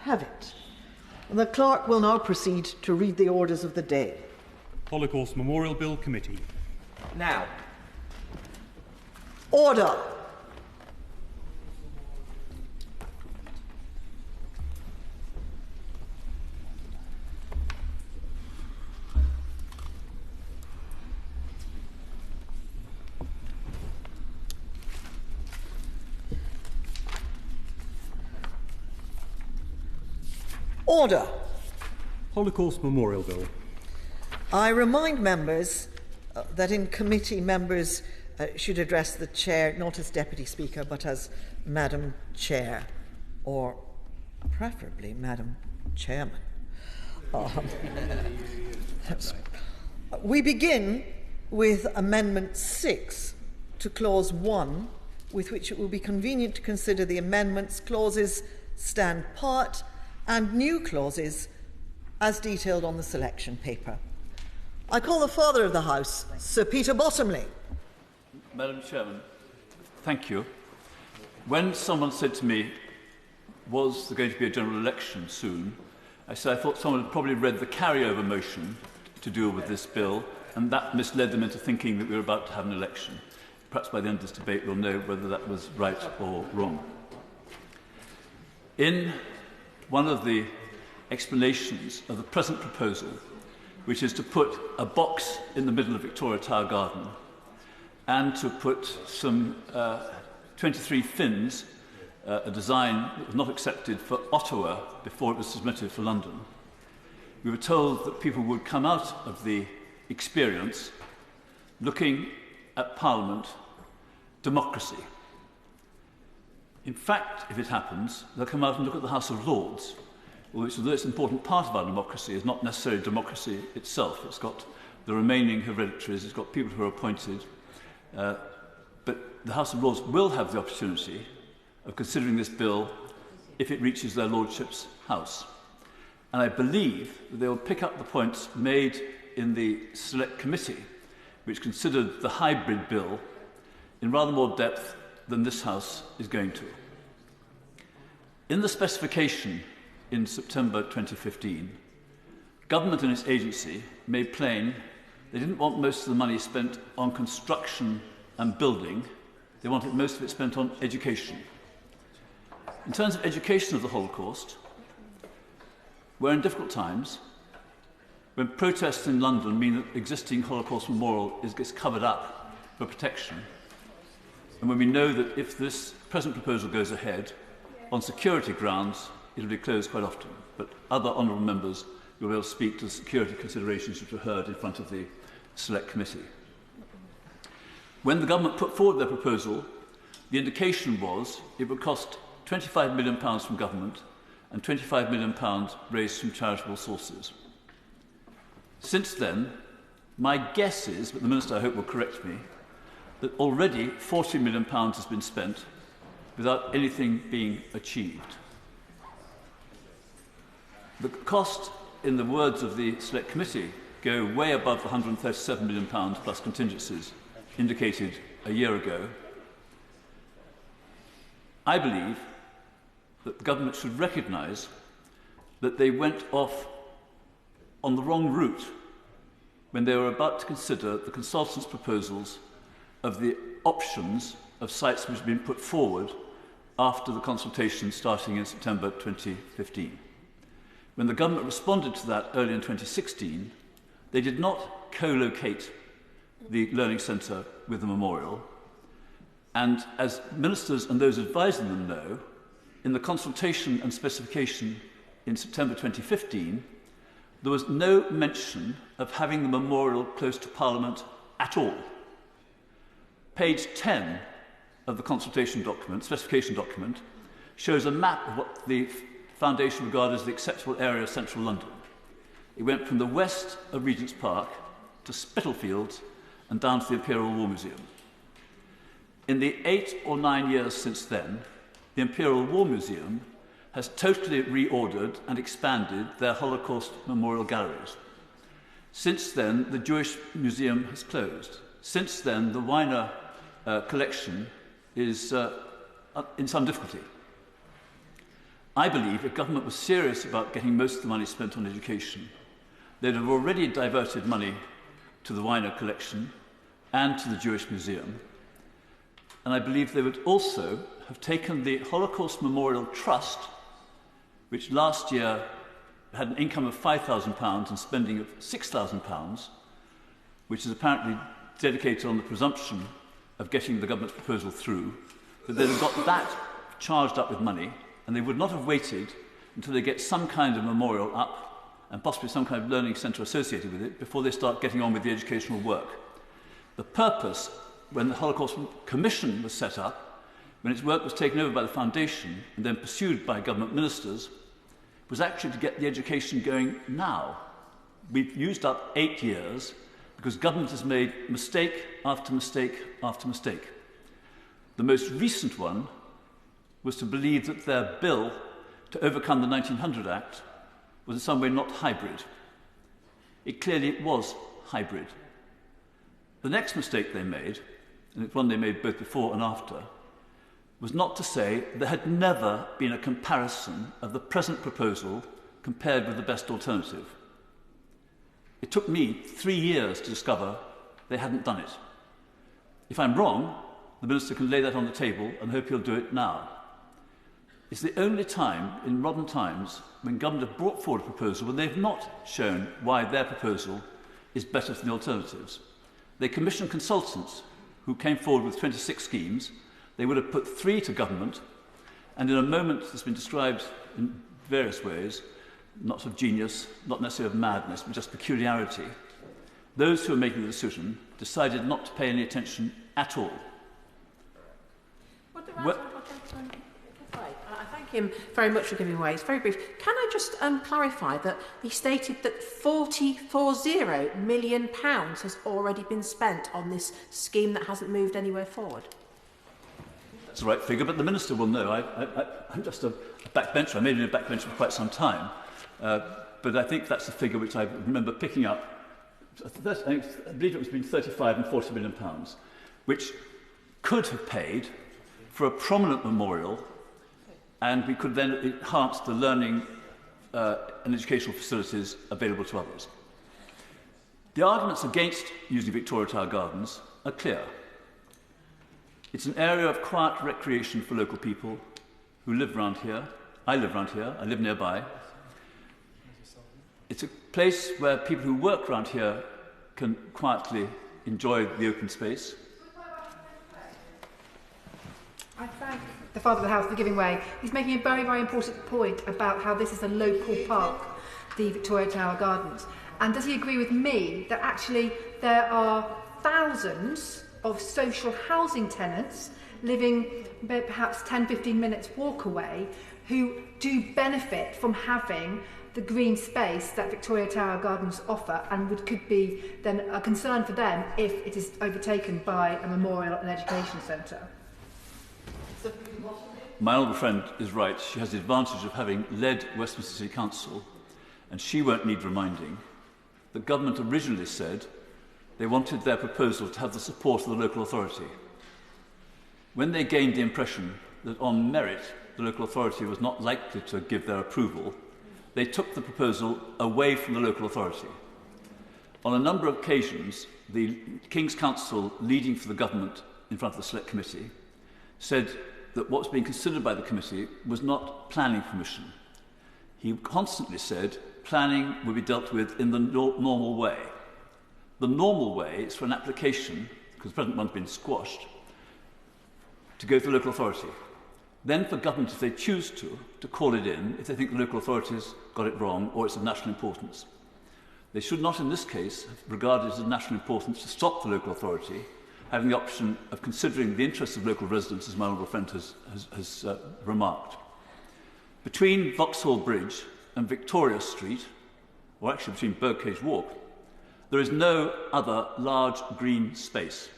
have it. The clerk will now proceed to read the orders of the day. Holocaust Memorial Bill Committee. Now. Order. Order. Holocaust Memorial Bill. I remind members that in committee members should address the Chair not as Deputy Speaker but as Madam Chair, or preferably Madam Chairman. We begin with Amendment 6 to Clause 1, with which it will be convenient to consider the amendments, clauses stand part, and new clauses as detailed on the selection paper. I call the Father of the House, Sir Peter Bottomley. Madam Chairman, thank you. When someone said to me, was there going to be a general election soon, I said I thought someone had probably read the carryover motion to deal with this bill, and that misled them into thinking that we were about to have an election. Perhaps by the end of this debate we'll know whether that was right or wrong. In one of the explanations of the present proposal, which is to put a box in the middle of Victoria Tower Garden and to put some 23 fins, a design that was not accepted for Ottawa before it was submitted for London. We were told that people would come out of the experience looking at Parliament, democracy. In fact, if it happens, they'll come out and look at the House of Lords, which, although it's an important part of our democracy, is not necessarily democracy itself. It's got the remaining hereditaries, it's got people who are appointed, but the House of Lords will have the opportunity of considering this bill if it reaches their Lordship's House. And I believe that they will pick up the points made in the Select Committee, which considered the hybrid bill in rather more depth than this House is going to. In the specification in September 2015, government and its agency made plain they didn't want most of the money spent on construction and building. They wanted most of it spent on education. In terms of education of the Holocaust, we're in difficult times when protests in London mean that existing Holocaust memorial gets covered up for protection, and when we know that if this present proposal goes ahead, on security grounds, it will be closed quite often. But other honourable members will be able to speak to the security considerations which were heard in front of the Select Committee. When the government put forward their proposal, the indication was it would cost £25 million from government and £25 million raised from charitable sources. Since then, my guess is, but the Minister I hope will correct me, that already £40 million has been spent without anything being achieved. The cost, in the words of the Select Committee, go way above the £137 million plus contingencies indicated a year ago. I believe that the government should recognise that they went off on the wrong route when they were about to consider the consultants' proposals of the options of sites which had been put forward after the consultation starting in September 2015. When the government responded to that early in 2016, they did not co-locate the Learning Centre with the memorial. And as ministers and those advising them know, in the consultation and specification in September 2015, there was no mention of having the memorial close to Parliament at all. Page 10 of the consultation document, specification document, shows a map of what the Foundation regarded as the acceptable area of central London. It went from the west of Regent's Park to Spitalfields and down to the Imperial War Museum. In the 8 or 9 years since then, the Imperial War Museum has totally reordered and expanded their Holocaust memorial galleries. Since then, the Jewish Museum has closed. Since then, the Weiner collection is in some difficulty. I believe if government was serious about getting most of the money spent on education, they'd have already diverted money to the Weiner collection and to the Jewish Museum. And I believe they would also have taken the Holocaust Memorial Trust, which last year had an income of £5,000 and spending of £6,000, which is apparently dedicated on the presumption of getting the government's proposal through, but they'd have got that charged up with money, and they would not have waited until they get some kind of memorial up and possibly some kind of learning centre associated with it before they start getting on with the educational work. The purpose, when the Holocaust Commission was set up, when its work was taken over by the Foundation and then pursued by government ministers, was actually to get the education going now. We've used up 8 years because government has made mistake after mistake after mistake. The most recent one was to believe that their bill to overcome the 1900 Act was in some way not hybrid. It clearly was hybrid. The next mistake they made, and it's one they made both before and after, was not to say there had never been a comparison of the present proposal compared with the best alternative. It took me 3 years to discover they hadn't done it. If I'm wrong, the Minister can lay that on the table and hope he'll do it now. It's the only time in modern times when government have brought forward a proposal when they've not shown why their proposal is better than the alternatives. They commissioned consultants who came forward with 26 schemes. They would have put 3 to government, and in a moment that's been described in various ways, not of genius, not necessarily of madness, but just peculiarity, those who were making the decision decided not to pay any attention at all. I thank him very much for giving way. It's very brief. Can I just clarify that he stated that £40 million has already been spent on this scheme that hasn't moved anywhere forward? That's the right figure, but the Minister will know. I'm just a backbencher. I made it a backbencher for quite some time. But I think that's the figure which I remember picking up. I believe it was between 35 and 40 million pounds, which could have paid for a prominent memorial, and we could then enhance the learning and educational facilities available to others. The arguments against using Victoria Tower Gardens are clear. It's an area of quiet recreation for local people who live around here. I live around here. I live nearby. It's a place where people who work around here can quietly enjoy the open space. I thank the Father of the House for giving way. He's making a very, very important point about how this is a local park, the Victoria Tower Gardens. And does he agree with me that actually there are thousands of social housing tenants living perhaps 10-15 minutes walk away who do benefit from having the green space that Victoria Tower Gardens offer, and could be then a concern for them if it is overtaken by a memorial and education centre? My older friend is right. She has the advantage of having led Westminster City Council, and she won't need reminding. The government originally said they wanted their proposal to have the support of the local authority. When they gained the impression that on merit the local authority was not likely to give their approval, they took the proposal away from the local authority. On a number of occasions, the King's Counsel leading for the government in front of the Select Committee said that what was being considered by the committee was not planning permission. He constantly said planning would be dealt with in the normal way. The normal way is for an application, because the present one's been squashed, to go to the local authority. Then for government, if they choose to call it in if they think the local authorities got it wrong or it's of national importance. They should not, in this case, have regarded it as of national importance to stop the local authority having the option of considering the interests of local residents, as my honourable friend has remarked. Between Vauxhall Bridge and Victoria Street, or actually between Birdcage Walk, there is no other large green space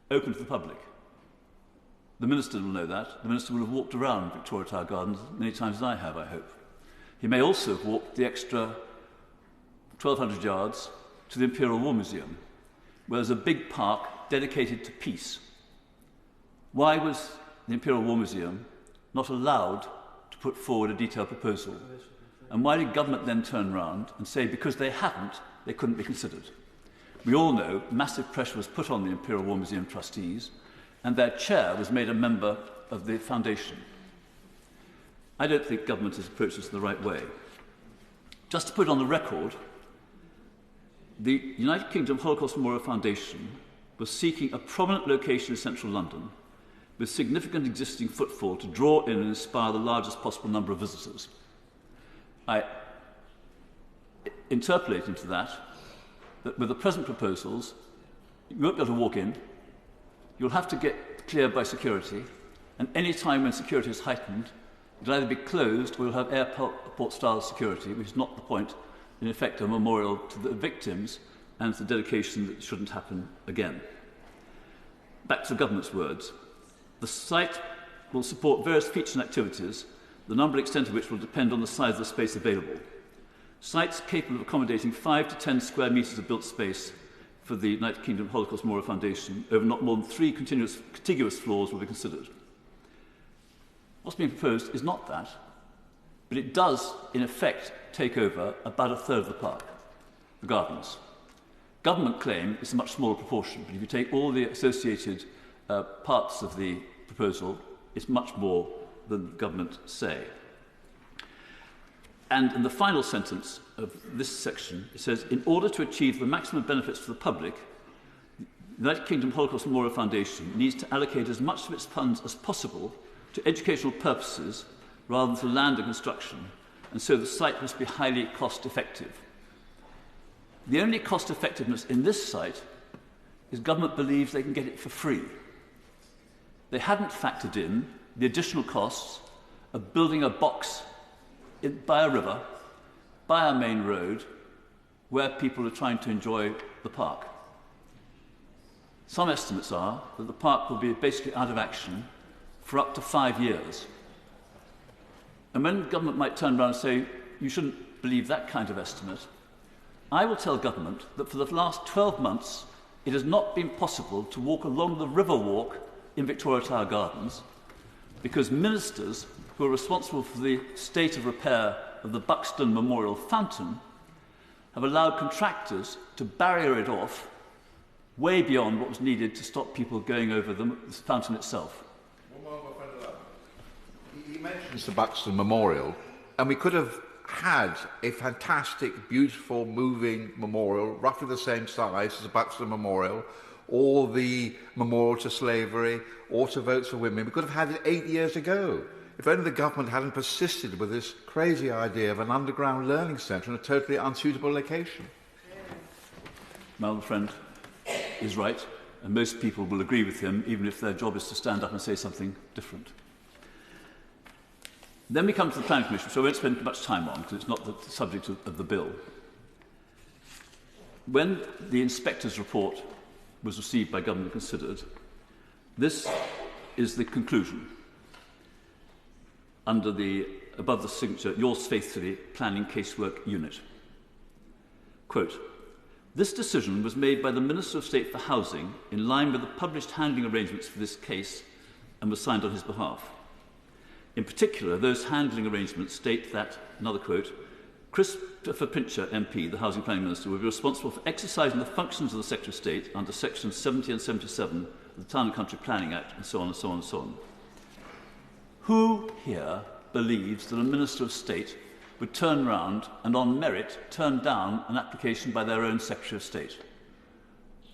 open to the public. The Minister will know that. The Minister will have walked around Victoria Tower Gardens many times as I have, I hope. He may also have walked the extra 1,200 yards to the Imperial War Museum, where there's a big park dedicated to peace. Why was the Imperial War Museum not allowed to put forward a detailed proposal? And why did government then turn round and say because they hadn't, they couldn't be considered? We all know massive pressure was put on the Imperial War Museum trustees, and their chair was made a member of the foundation. I don't think government has approached this in the right way. Just to put it on the record, the United Kingdom Holocaust Memorial Foundation was seeking a prominent location in central London with significant existing footfall to draw in and inspire the largest possible number of visitors. I interpolate into that with the present proposals, you won't be able to walk in, you'll have to get cleared by security, and any time when security is heightened, it'll either be closed or you'll have airport-style security, which is not the point, in effect, a memorial to the victims and to the dedication that it shouldn't happen again. Back to the government's words. The site will support various features and activities, the number and extent of which will depend on the size of the space available. Sites capable of accommodating 5 to 10 square metres of built space for the United Kingdom Holocaust Memorial Foundation over not more than 3 contiguous floors will be considered. What's being proposed is not that, but it does, in effect, take over about a third of the park, the gardens. Government claim it's a much smaller proportion, but if you take all the associated parts of the proposal, it's much more than government say. And in the final sentence of this section, it says, in order to achieve the maximum benefits for the public, the United Kingdom Holocaust Memorial Foundation needs to allocate as much of its funds as possible to educational purposes rather than to land and construction, and so the site must be highly cost-effective. The only cost-effectiveness in this site is government believes they can get it for free. They hadn't factored in the additional costs of building a box by a river, by a main road, where people are trying to enjoy the park. Some estimates are that the park will be basically out of action for up to 5 years. And when government might turn around and say, you shouldn't believe that kind of estimate, I will tell government that for the last 12 months, it has not been possible to walk along the river walk in Victoria Tower Gardens because ministers who are responsible for the state of repair of the Buxton Memorial Fountain have allowed contractors to barrier it off way beyond what was needed to stop people going over the fountain itself. He mentions the Buxton Memorial, and we could have had a fantastic, beautiful, moving memorial, roughly the same size as the Buxton Memorial, or the Memorial to Slavery, or to Votes for Women. We could have had it 8 years ago. If only the government hadn't persisted with this crazy idea of an underground learning centre in a totally unsuitable location. My old friend is right, and most people will agree with him, even if their job is to stand up and say something different. Then we come to the Planning Commission, so I won't spend much time on, because it's not the subject of the bill. When the inspector's report was received by government and considered, this is the conclusion. Above the signature, yours faithfully, Planning Casework Unit. Quote, this decision was made by the Minister of State for Housing in line with the published handling arrangements for this case and was signed on his behalf. In particular, those handling arrangements state that, another quote, Christopher Pincher, MP, the Housing Planning Minister, will be responsible for exercising the functions of the Secretary of State under Sections 70 and 77 of the Town and Country Planning Act, and so on and so on and so on. Who here believes that a Minister of State would turn round and on merit turn down an application by their own Secretary of State?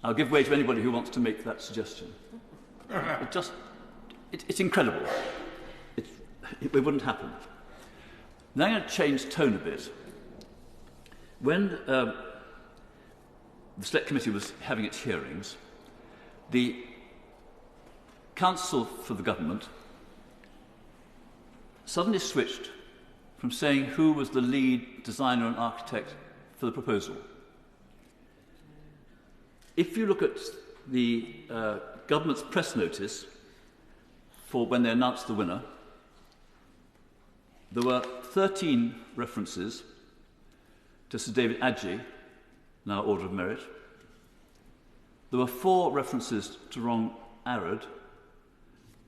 I'll give way to anybody who wants to make that suggestion. It's incredible. It wouldn't happen. Now I'm going to change tone a bit. When the Select Committee was having its hearings, the Council for the Government suddenly switched from saying who was the lead designer and architect for the proposal. If you look at the government's press notice for when they announced the winner, there were 13 references to Sir David Adjie, now Order of Merit. There were 4 references to Ron Arad,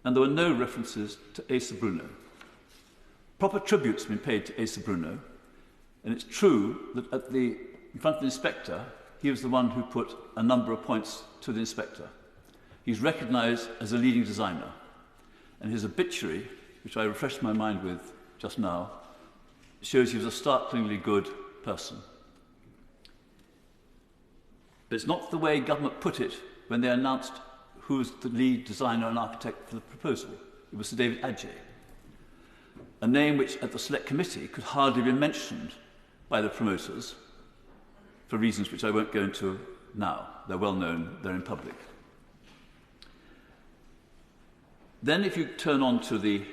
and there were no references to Asa Bruno. Proper tributes have been paid to Asa Bruno, and it's true that in front of the inspector, he was the one who put a number of points to the inspector. He's recognised as a leading designer, and his obituary, which I refreshed my mind with just now, shows he was a startlingly good person. But it's not the way government put it when they announced who was the lead designer and architect for the proposal. It was Sir David Adjaye, a name which at the Select Committee could hardly be mentioned by the promoters for reasons which I won't go into now. They're well known, they're in public. Then if you turn on to the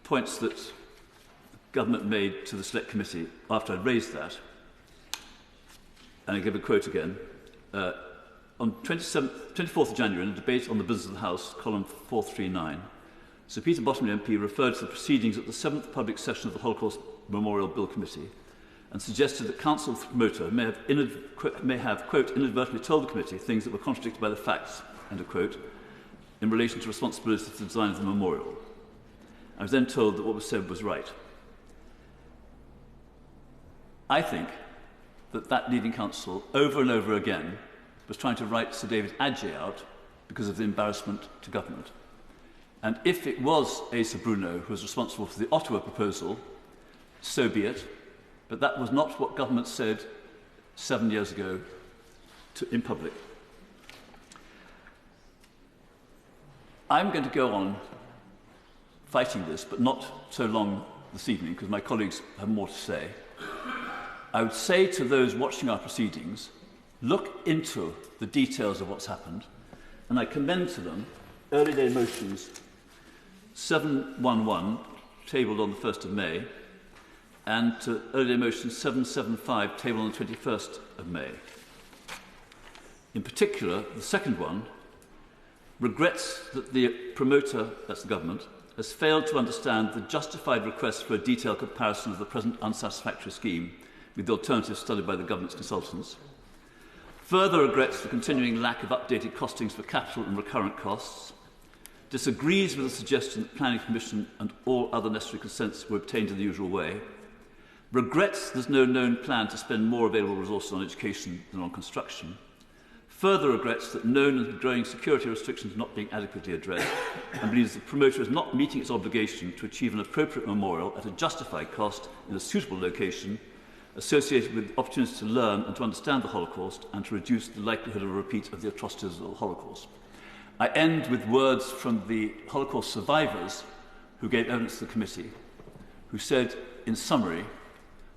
points that the government made to the Select Committee after I'd raised that, and I give a quote again, on 24th of January, in a debate on the business of the House, column 439, Sir Peter Bottomley MP referred to the proceedings at the 7th public session of the Holocaust Memorial Bill Committee and suggested that counsel for the promoter may have, quote, inadvertently told the committee things that were contradicted by the facts, end of quote, in relation to responsibility for the design of the memorial. I was then told that what was said was right. I think that leading counsel, over and over again, was trying to write Sir David Adjaye out because of the embarrassment to government. And if it was Asa Bruno who was responsible for the Ottawa proposal, so be it. But that was not what government said 7 years ago in public. I'm going to go on fighting this, but not so long this evening, because my colleagues have more to say. I would say to those watching our proceedings, look into the details of what's happened, and I commend to them early day motions 711, tabled on the 1st of May, and to early day motion 775, tabled on the 21st of May. In particular, the second one regrets that the promoter, that's the government, has failed to understand the justified request for a detailed comparison of the present unsatisfactory scheme with the alternatives studied by the government's consultants. Further regrets the continuing lack of updated costings for capital and recurrent costs. Disagrees with the suggestion that planning permission and all other necessary consents were obtained in the usual way. Regrets there's no known plan to spend more available resources on education than on construction. Further regrets that known and growing security restrictions are not being adequately addressed, and believes the promoter is not meeting its obligation to achieve an appropriate memorial at a justified cost in a suitable location, associated with opportunities to learn and to understand the Holocaust and to reduce the likelihood of a repeat of the atrocities of the Holocaust. I end with words from the Holocaust survivors who gave evidence to the committee, who said, in summary,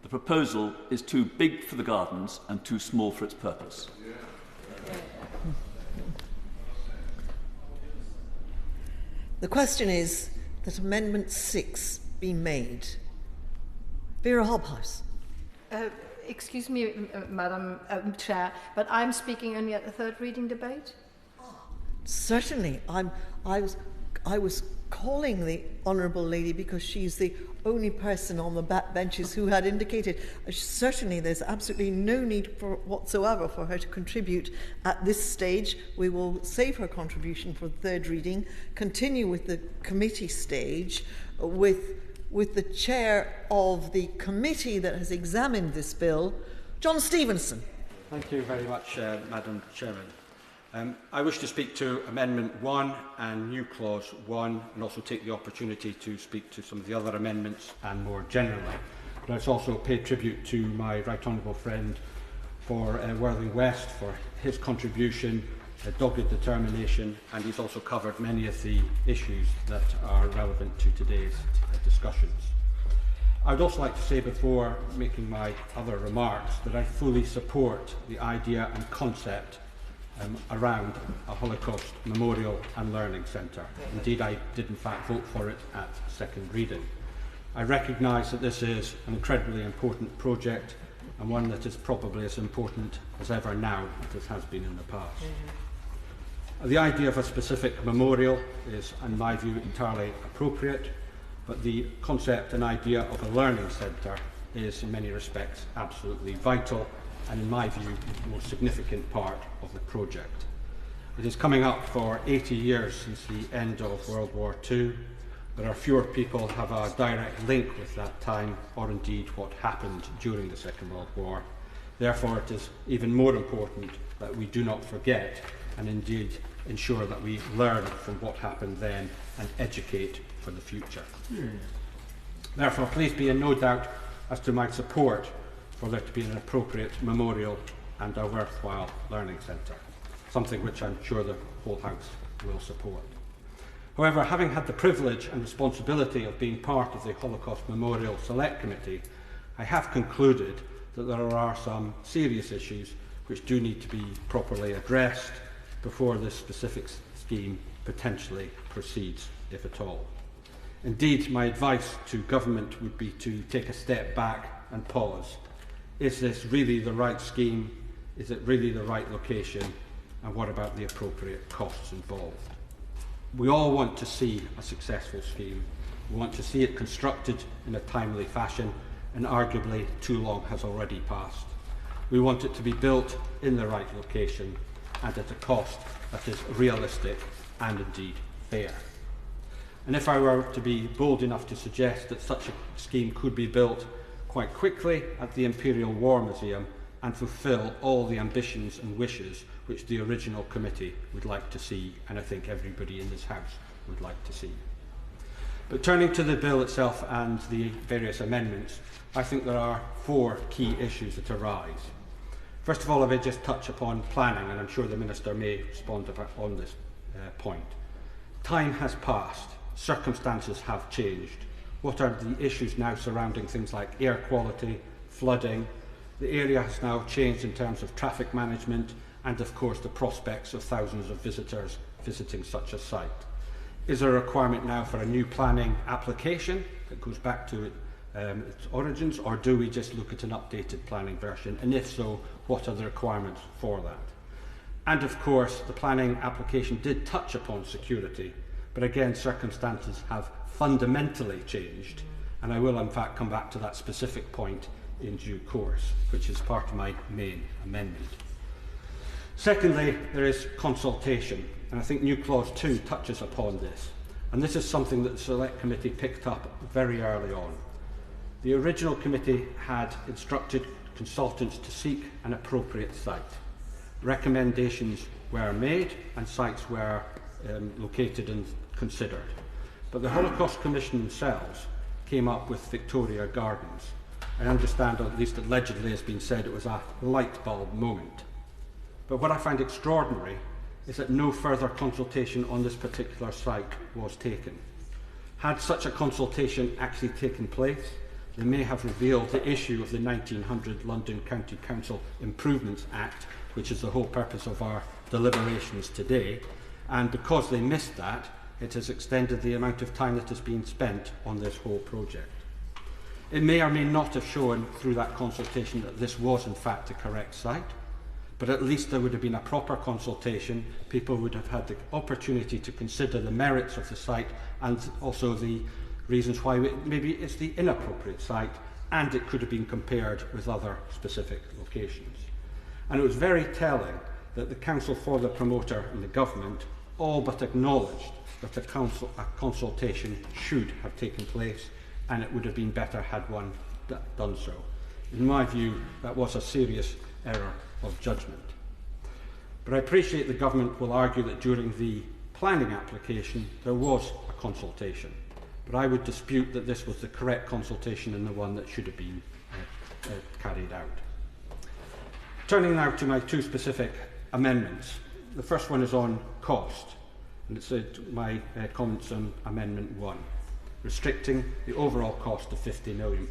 the proposal is too big for the gardens and too small for its purpose. The question is that Amendment 6 be made. Vera Hobhouse. Excuse me, Madam Chair, but I'm speaking only at the third reading debate. Certainly, I was calling the honourable lady because she's the only person on the back benches who had indicated certainly there's absolutely no need whatsoever for her to contribute at this stage. We will save her contribution for the third reading, continue with the committee stage with the chair of the committee that has examined this bill, John Stevenson. Thank you very much, Madam Chairman. I wish to speak to Amendment 1 and New Clause 1, and also take the opportunity to speak to some of the other amendments and more generally. But let's also pay tribute to my right honourable friend for Worthing West for his contribution, dogged determination, and he's also covered many of the issues that are relevant to today's discussions. I would also like to say before making my other remarks that I fully support the idea and concept around a Holocaust Memorial and Learning Centre. Indeed, I did in fact vote for it at second reading. I recognise that this is an incredibly important project and one that is probably as important as ever now as it has been in the past. The idea of a specific memorial is, in my view, entirely appropriate, but the concept and idea of a learning centre is in many respects absolutely vital and, in my view, the most significant part of the project. It is coming up for 80 years since the end of World War II. There are fewer people have a direct link with that time, or indeed what happened during the Second World War. Therefore, it is even more important that we do not forget and indeed ensure that we learn from what happened then and educate for the future. Therefore, please be in no doubt as to my support for there to be an appropriate memorial and a worthwhile learning centre, something which I'm sure the whole House will support. However, having had the privilege and responsibility of being part of the Holocaust Memorial Select Committee, I have concluded that there are some serious issues which do need to be properly addressed before this specific scheme potentially proceeds, if at all. Indeed, my advice to government would be to take a step back and pause. Is this really the right scheme? Is it really the right location? And what about the appropriate costs involved? We all want to see a successful scheme. We want to see it constructed in a timely fashion, and arguably too long has already passed. We want it to be built in the right location and at a cost that is realistic and indeed fair. And if I were to be bold enough to suggest that such a scheme could be built quite quickly at the Imperial War Museum and fulfil all the ambitions and wishes which the original committee would like to see, and I think everybody in this House would like to see. But turning to the bill itself and the various amendments, I think there are 4 key issues that arise. First of all, I will just touch upon planning, and I'm sure the Minister may respond on this point. Time has passed. Circumstances have changed. What are the issues now surrounding things like air quality, flooding? The area has now changed in terms of traffic management and, of course, the prospects of thousands of visitors visiting such a site. Is there a requirement now for a new planning application that goes back to its origins, or do we just look at an updated planning version? And if so, what are the requirements for that? And, of course, the planning application did touch upon security, but again, circumstances have fundamentally changed, and I will, in fact, come back to that specific point in due course, which is part of my main amendment. Secondly, there is consultation, and I think new clause 2 touches upon this, and this is something that the Select Committee picked up very early on. The original committee had instructed consultants to seek an appropriate site. Recommendations were made and sites were located and considered, but the Holocaust Commission themselves came up with Victoria Gardens. I understand, or at least allegedly has been said, it was a light bulb moment. But what I find extraordinary is that no further consultation on this particular site was taken. Had such a consultation actually taken place, they may have revealed the issue of the 1900 London County Council Improvements Act, which is the whole purpose of our deliberations today, and because they missed that, it has extended the amount of time that has been spent on this whole project. It may or may not have shown through that consultation that this was in fact the correct site, but at least there would have been a proper consultation. People would have had the opportunity to consider the merits of the site and also the reasons why maybe it's the inappropriate site, and it could have been compared with other specific locations. And it was very telling that the Council for the Promoter and the Government all but acknowledged that a consultation should have taken place, and it would have been better had one done so. In my view, that was a serious error of judgment. But I appreciate the government will argue that during the planning application there was a consultation, but I would dispute that this was the correct consultation and the one that should have been carried out. Turning now to my 2 specific amendments. The first one is on cost, and it's my comments on Amendment 1, restricting the overall cost to £50 million.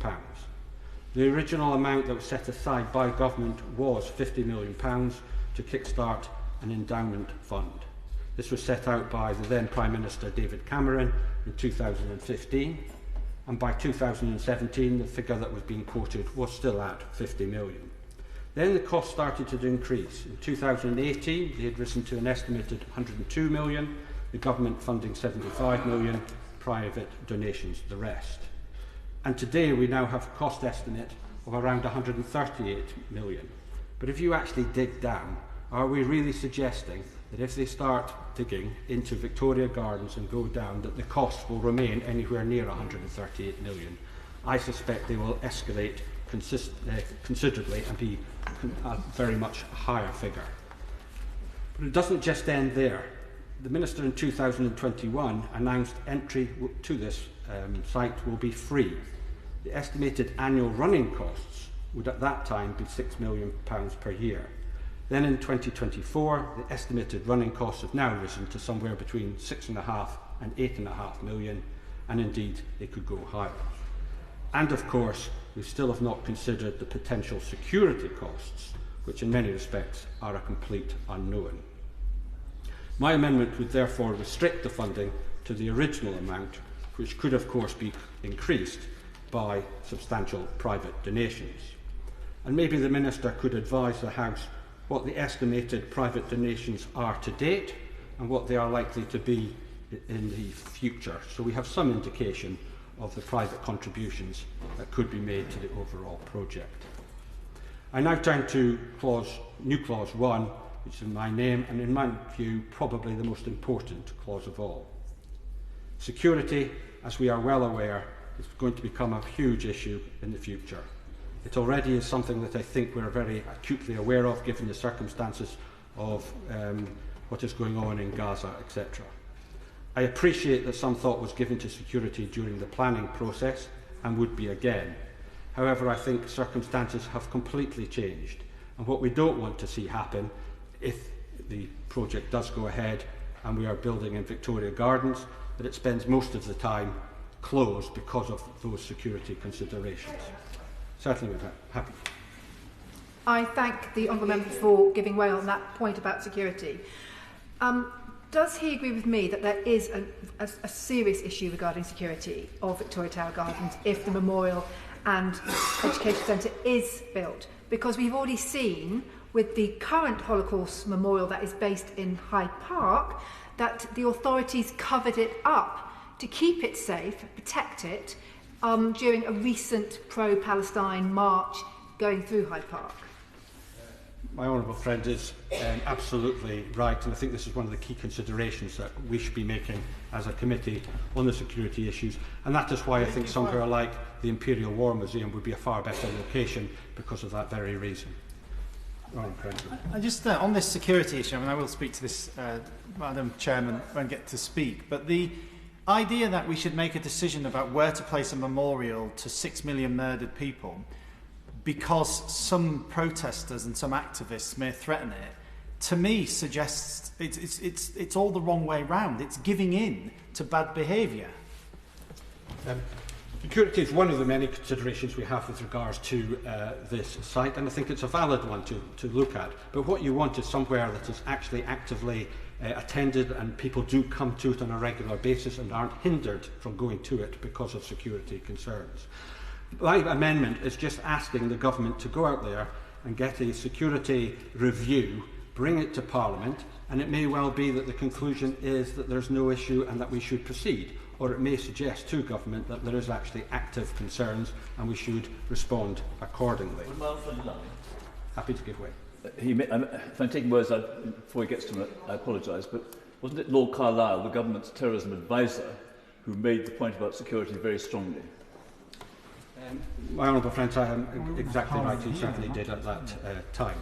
The original amount that was set aside by government was £50 million to kickstart an endowment fund. This was set out by the then Prime Minister David Cameron in 2015, and by 2017 the figure that was being quoted was still at £50 million. Then the cost started to increase. In 2018 they had risen to an estimated £102 million, the government funding £75 million, private donations the rest. And today we now have a cost estimate of around £138 million. But if you actually dig down, are we really suggesting that if they start digging into Victoria Gardens and go down, that the costs will remain anywhere near 138 million? I suspect they will escalate considerably and be a very much higher figure. But it doesn't just end there. The Minister in 2021 announced entry to this site will be free. The estimated annual running costs would at that time be £6 million per year. Then in 2024, the estimated running costs have now risen to somewhere between 6.5 and 8.5 million, and indeed they could go higher. And of course, we still have not considered the potential security costs, which in many respects are a complete unknown. My amendment would therefore restrict the funding to the original amount, which could of course be increased by substantial private donations. And maybe the Minister could advise the House what the estimated private donations are to date and what they are likely to be in the future, so we have some indication of the private contributions that could be made to the overall project. I now turn to new clause 1, which is in my name, and in my view probably the most important clause of all. Security, as we are well aware, is going to become a huge issue in the future. It already is something that I think we're very acutely aware of, given the circumstances of what is going on in Gaza, etc. I appreciate that some thought was given to security during the planning process, and would be again. However, I think circumstances have completely changed, and what we don't want to see happen, if the project does go ahead and we are building in Victoria Gardens, that it spends most of the time closed because of those security considerations. Certainly we're happy. I thank the Honourable Member for giving way on that point about security. Does he agree with me that there is a serious issue regarding security of Victoria Tower Gardens if the Memorial and Education Centre is built? Because we've already seen with the current Holocaust Memorial that is based in Hyde Park that the authorities covered it up to keep it safe, protect it, during a recent pro-Palestine march going through Hyde Park. My honourable friend is absolutely right, and I think this is one of the key considerations that we should be making as a committee on the security issues, and that is why I think somewhere like the Imperial War Museum would be a far better location because of that very reason. I just on this security issue, I mean, I will speak to this, Madam Chairman, when I get to speak, but the idea that we should make a decision about where to place a memorial to 6 million murdered people because some protesters and some activists may threaten it, to me suggests it's all the wrong way round. It's giving in to bad behaviour. Security is one of the many considerations we have with regards to this site, and I think it's a valid one to look at. But what you want is somewhere that is actually actively attended and people do come to it on a regular basis and aren't hindered from going to it because of security concerns. My amendment is just asking the government to go out there and get a security review, bring it to Parliament, and it may well be that the conclusion is that there's no issue and that we should proceed, or it may suggest to government that there is actually active concerns and we should respond accordingly. Happy to give way. If I'm taking words before he gets to them, I apologise, but wasn't it Lord Carlisle, the government's terrorism advisor, who made the point about security very strongly? My honourable friends, I am exactly right, he certainly did at that time.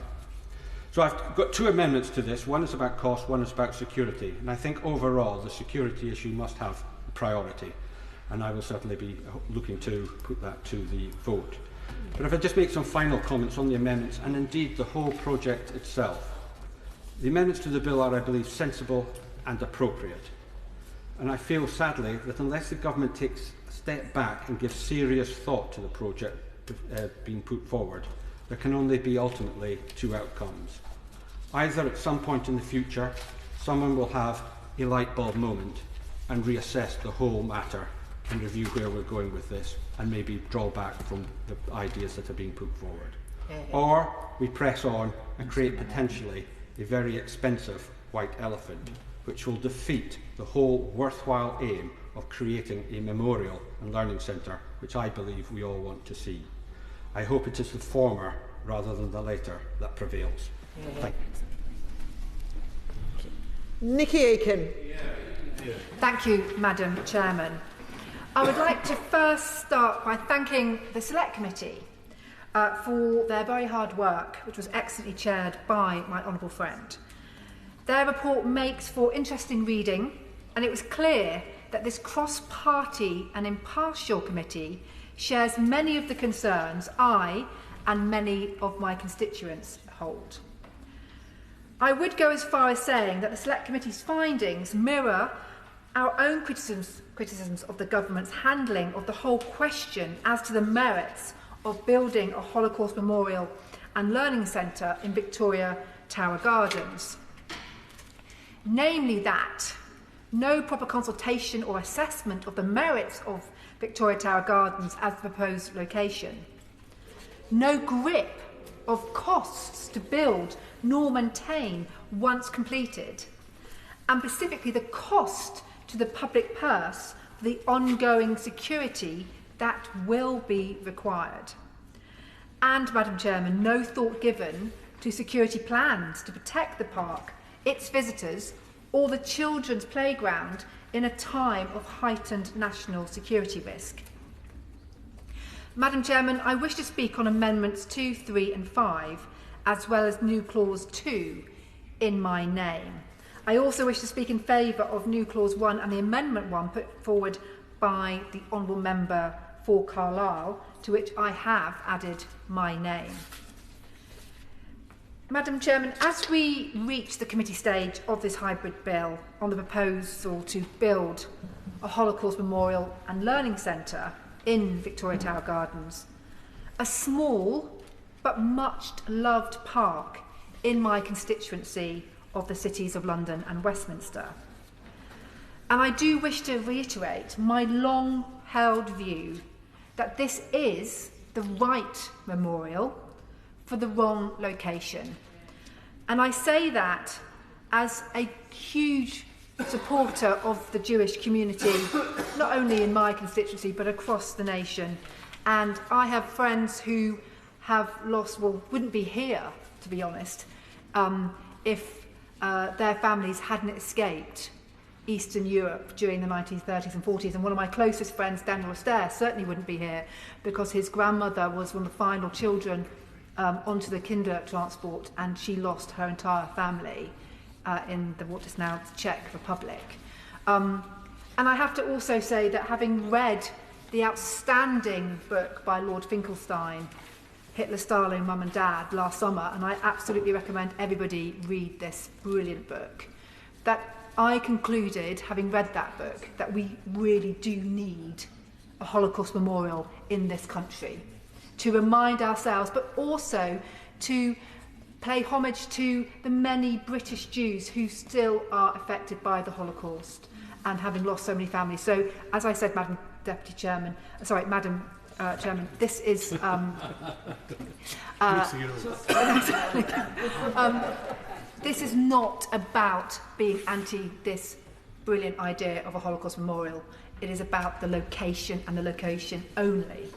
So I've got two amendments to this. One is about cost, one is about security. And I think overall the security issue must have priority. And I will certainly be looking to put that to the vote. But if I just make some final comments on the amendments and indeed the whole project itself. The amendments to the bill are, I believe, sensible and appropriate. And I feel sadly that unless the government takes a step back and gives serious thought to the project being put forward, there can only be ultimately two outcomes. Either at some point in the future, someone will have a light bulb moment and reassess the whole matter and review where we're going with this and maybe draw back from the ideas that are being put forward. Or we press on and create potentially a very expensive white elephant which will defeat the whole worthwhile aim of creating a memorial and learning centre which I believe we all want to see. I hope it is the former rather than the latter that prevails. Thank you. Nickie Aiken. Thank you, Madam Chairman. I would like to first start by thanking the Select Committee for their very hard work, which was excellently chaired by my honourable friend. Their report makes for interesting reading, and it was clear that this cross-party and impartial committee shares many of the concerns I and many of my constituents hold. I would go as far as saying that the Select Committee's findings mirror our own criticisms of the government's handling of the whole question as to the merits of building a Holocaust memorial and learning centre in Victoria Tower Gardens. Namely that no proper consultation or assessment of the merits of Victoria Tower Gardens as the proposed location, no grip of costs to build nor maintain once completed, and specifically the cost to the public purse for the ongoing security that will be required. And, Madam Chairman, no thought given to security plans to protect the park, its visitors, or the children's playground in a time of heightened national security risk. Madam Chairman, I wish to speak on Amendments 2, 3 and 5, as well as new Clause 2 in my name. I also wish to speak in favour of new Clause 1 and the Amendment 1 put forward by the Honourable Member for Carlisle, to which I have added my name. Madam Chairman, as we reach the committee stage of this hybrid bill on the proposal to build a Holocaust memorial and learning centre in Victoria Tower Gardens, a small but much loved park in my constituency of the cities of London and Westminster. And I do wish to reiterate my long-held view that this is the right memorial for the wrong location. And I say that as a huge supporter of the Jewish community, not only in my constituency but across the nation. And I have friends who have lost, well, wouldn't be here, to be honest, if their families hadn't escaped Eastern Europe during the 1930s and 40s. And one of my closest friends, Daniel Astaire, certainly wouldn't be here because his grandmother was one of the final children onto the Kinder transport, and she lost her entire family in what is now the Czech Republic. And I have to also say that having read the outstanding book by Lord Finkelstein, Hitler, Stalin, Mum and Dad, last summer, and I absolutely recommend everybody read this brilliant book, that I concluded, having read that book, that we really do need a Holocaust memorial in this country to remind ourselves, but also to pay homage to the many British Jews who still are affected by the Holocaust and having lost so many families. So, as I said, Madam Chairman, this is this is not about being anti this brilliant idea of a Holocaust memorial. It is about the location and the location only.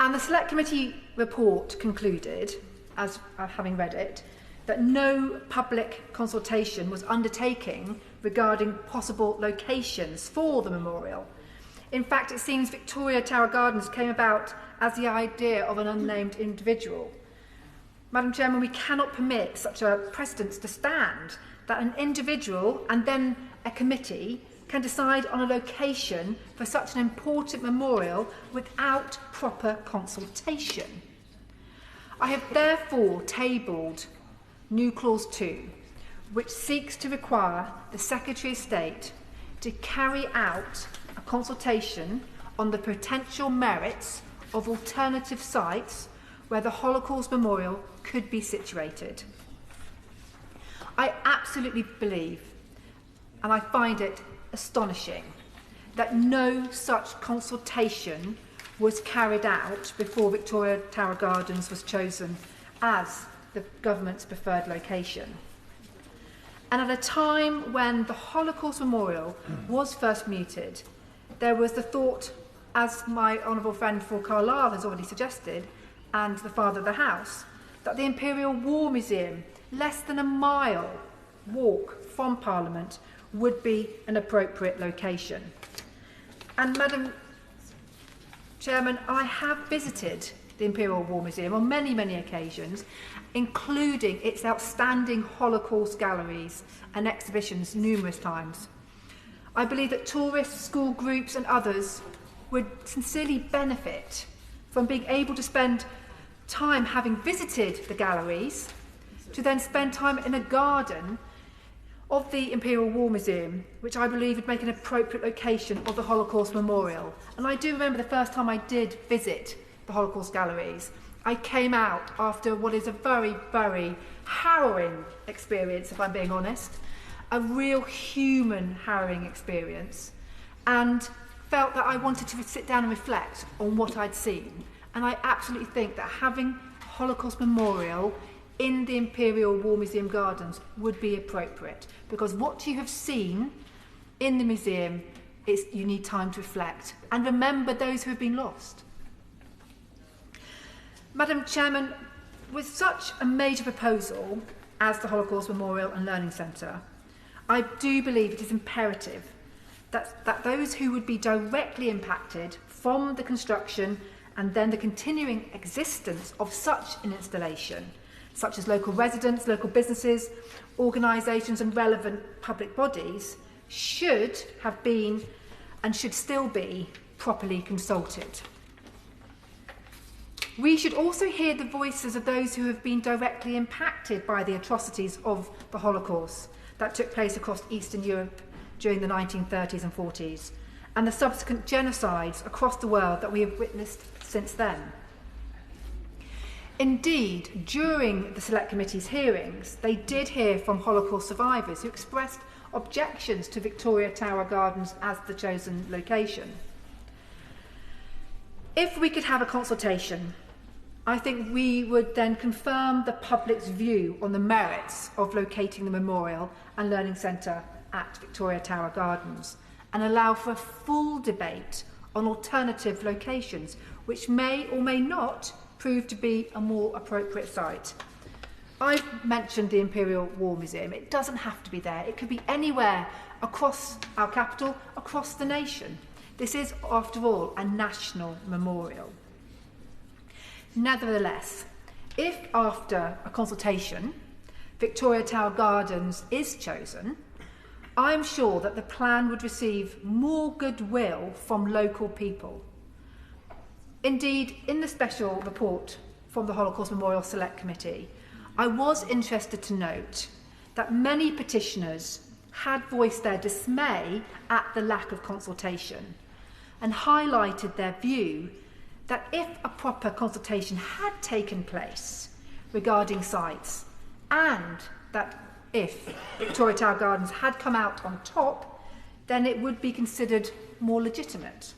And the Select Committee report concluded, as having read it, that no public consultation was undertaken regarding possible locations for the memorial. In fact, it seems Victoria Tower Gardens came about as the idea of an unnamed individual. Madam Chairman, we cannot permit such a precedent to stand, that an individual and then a committee can decide on a location for such an important memorial without proper consultation. I have therefore tabled new Clause 2, which seeks to require the Secretary of State to carry out a consultation on the potential merits of alternative sites where the Holocaust memorial could be situated. I absolutely believe, and I find it astonishing, that no such consultation was carried out before Victoria Tower Gardens was chosen as the government's preferred location. And at a time when the Holocaust memorial was first mooted, there was the thought, as my honourable friend for Carlisle has already suggested, and the Father of the House, that the Imperial War Museum, less than a mile walk from Parliament would be an appropriate location. And Madam Chairman, I have visited the Imperial War Museum on many, many occasions, including its outstanding Holocaust galleries and exhibitions numerous times. I believe that tourists, school groups and others would sincerely benefit from being able to spend time having visited the galleries, to then spend time in a garden of the Imperial War Museum, which I believe would make an appropriate location of the Holocaust Memorial. And I do remember the first time I did visit the Holocaust galleries, I came out after what is a very, very harrowing experience, if I'm being honest, a real human harrowing experience, and felt that I wanted to sit down and reflect on what I'd seen. And I absolutely think that having Holocaust Memorial in the Imperial War Museum gardens would be appropriate, because what you have seen in the museum is you need time to reflect and remember those who have been lost. Madam Chairman, with such a major proposal as the Holocaust Memorial and Learning Centre, I do believe it is imperative that those who would be directly impacted from the construction and then the continuing existence of such an installation, such as local residents, local businesses, organisations and relevant public bodies, should have been and should still be properly consulted. We should also hear the voices of those who have been directly impacted by the atrocities of the Holocaust that took place across Eastern Europe during the 1930s and 40s, and the subsequent genocides across the world that we have witnessed since then. Indeed, during the Select Committee's hearings, they did hear from Holocaust survivors who expressed objections to Victoria Tower Gardens as the chosen location. If we could have a consultation, I think we would then confirm the public's view on the merits of locating the Memorial and Learning Centre at Victoria Tower Gardens, and allow for a full debate on alternative locations, which may or may not prove to be a more appropriate site. I've mentioned the Imperial War Museum. It doesn't have to be there. It could be anywhere across our capital, across the nation. This is, after all, a national memorial. Nevertheless, if after a consultation Victoria Tower Gardens is chosen, I'm sure that the plan would receive more goodwill from local people. Indeed, in the special report from the Holocaust Memorial Select Committee, I was interested to note that many petitioners had voiced their dismay at the lack of consultation and highlighted their view that if a proper consultation had taken place regarding sites, and that if Victoria Tower Gardens had come out on top, then it would be considered more legitimate.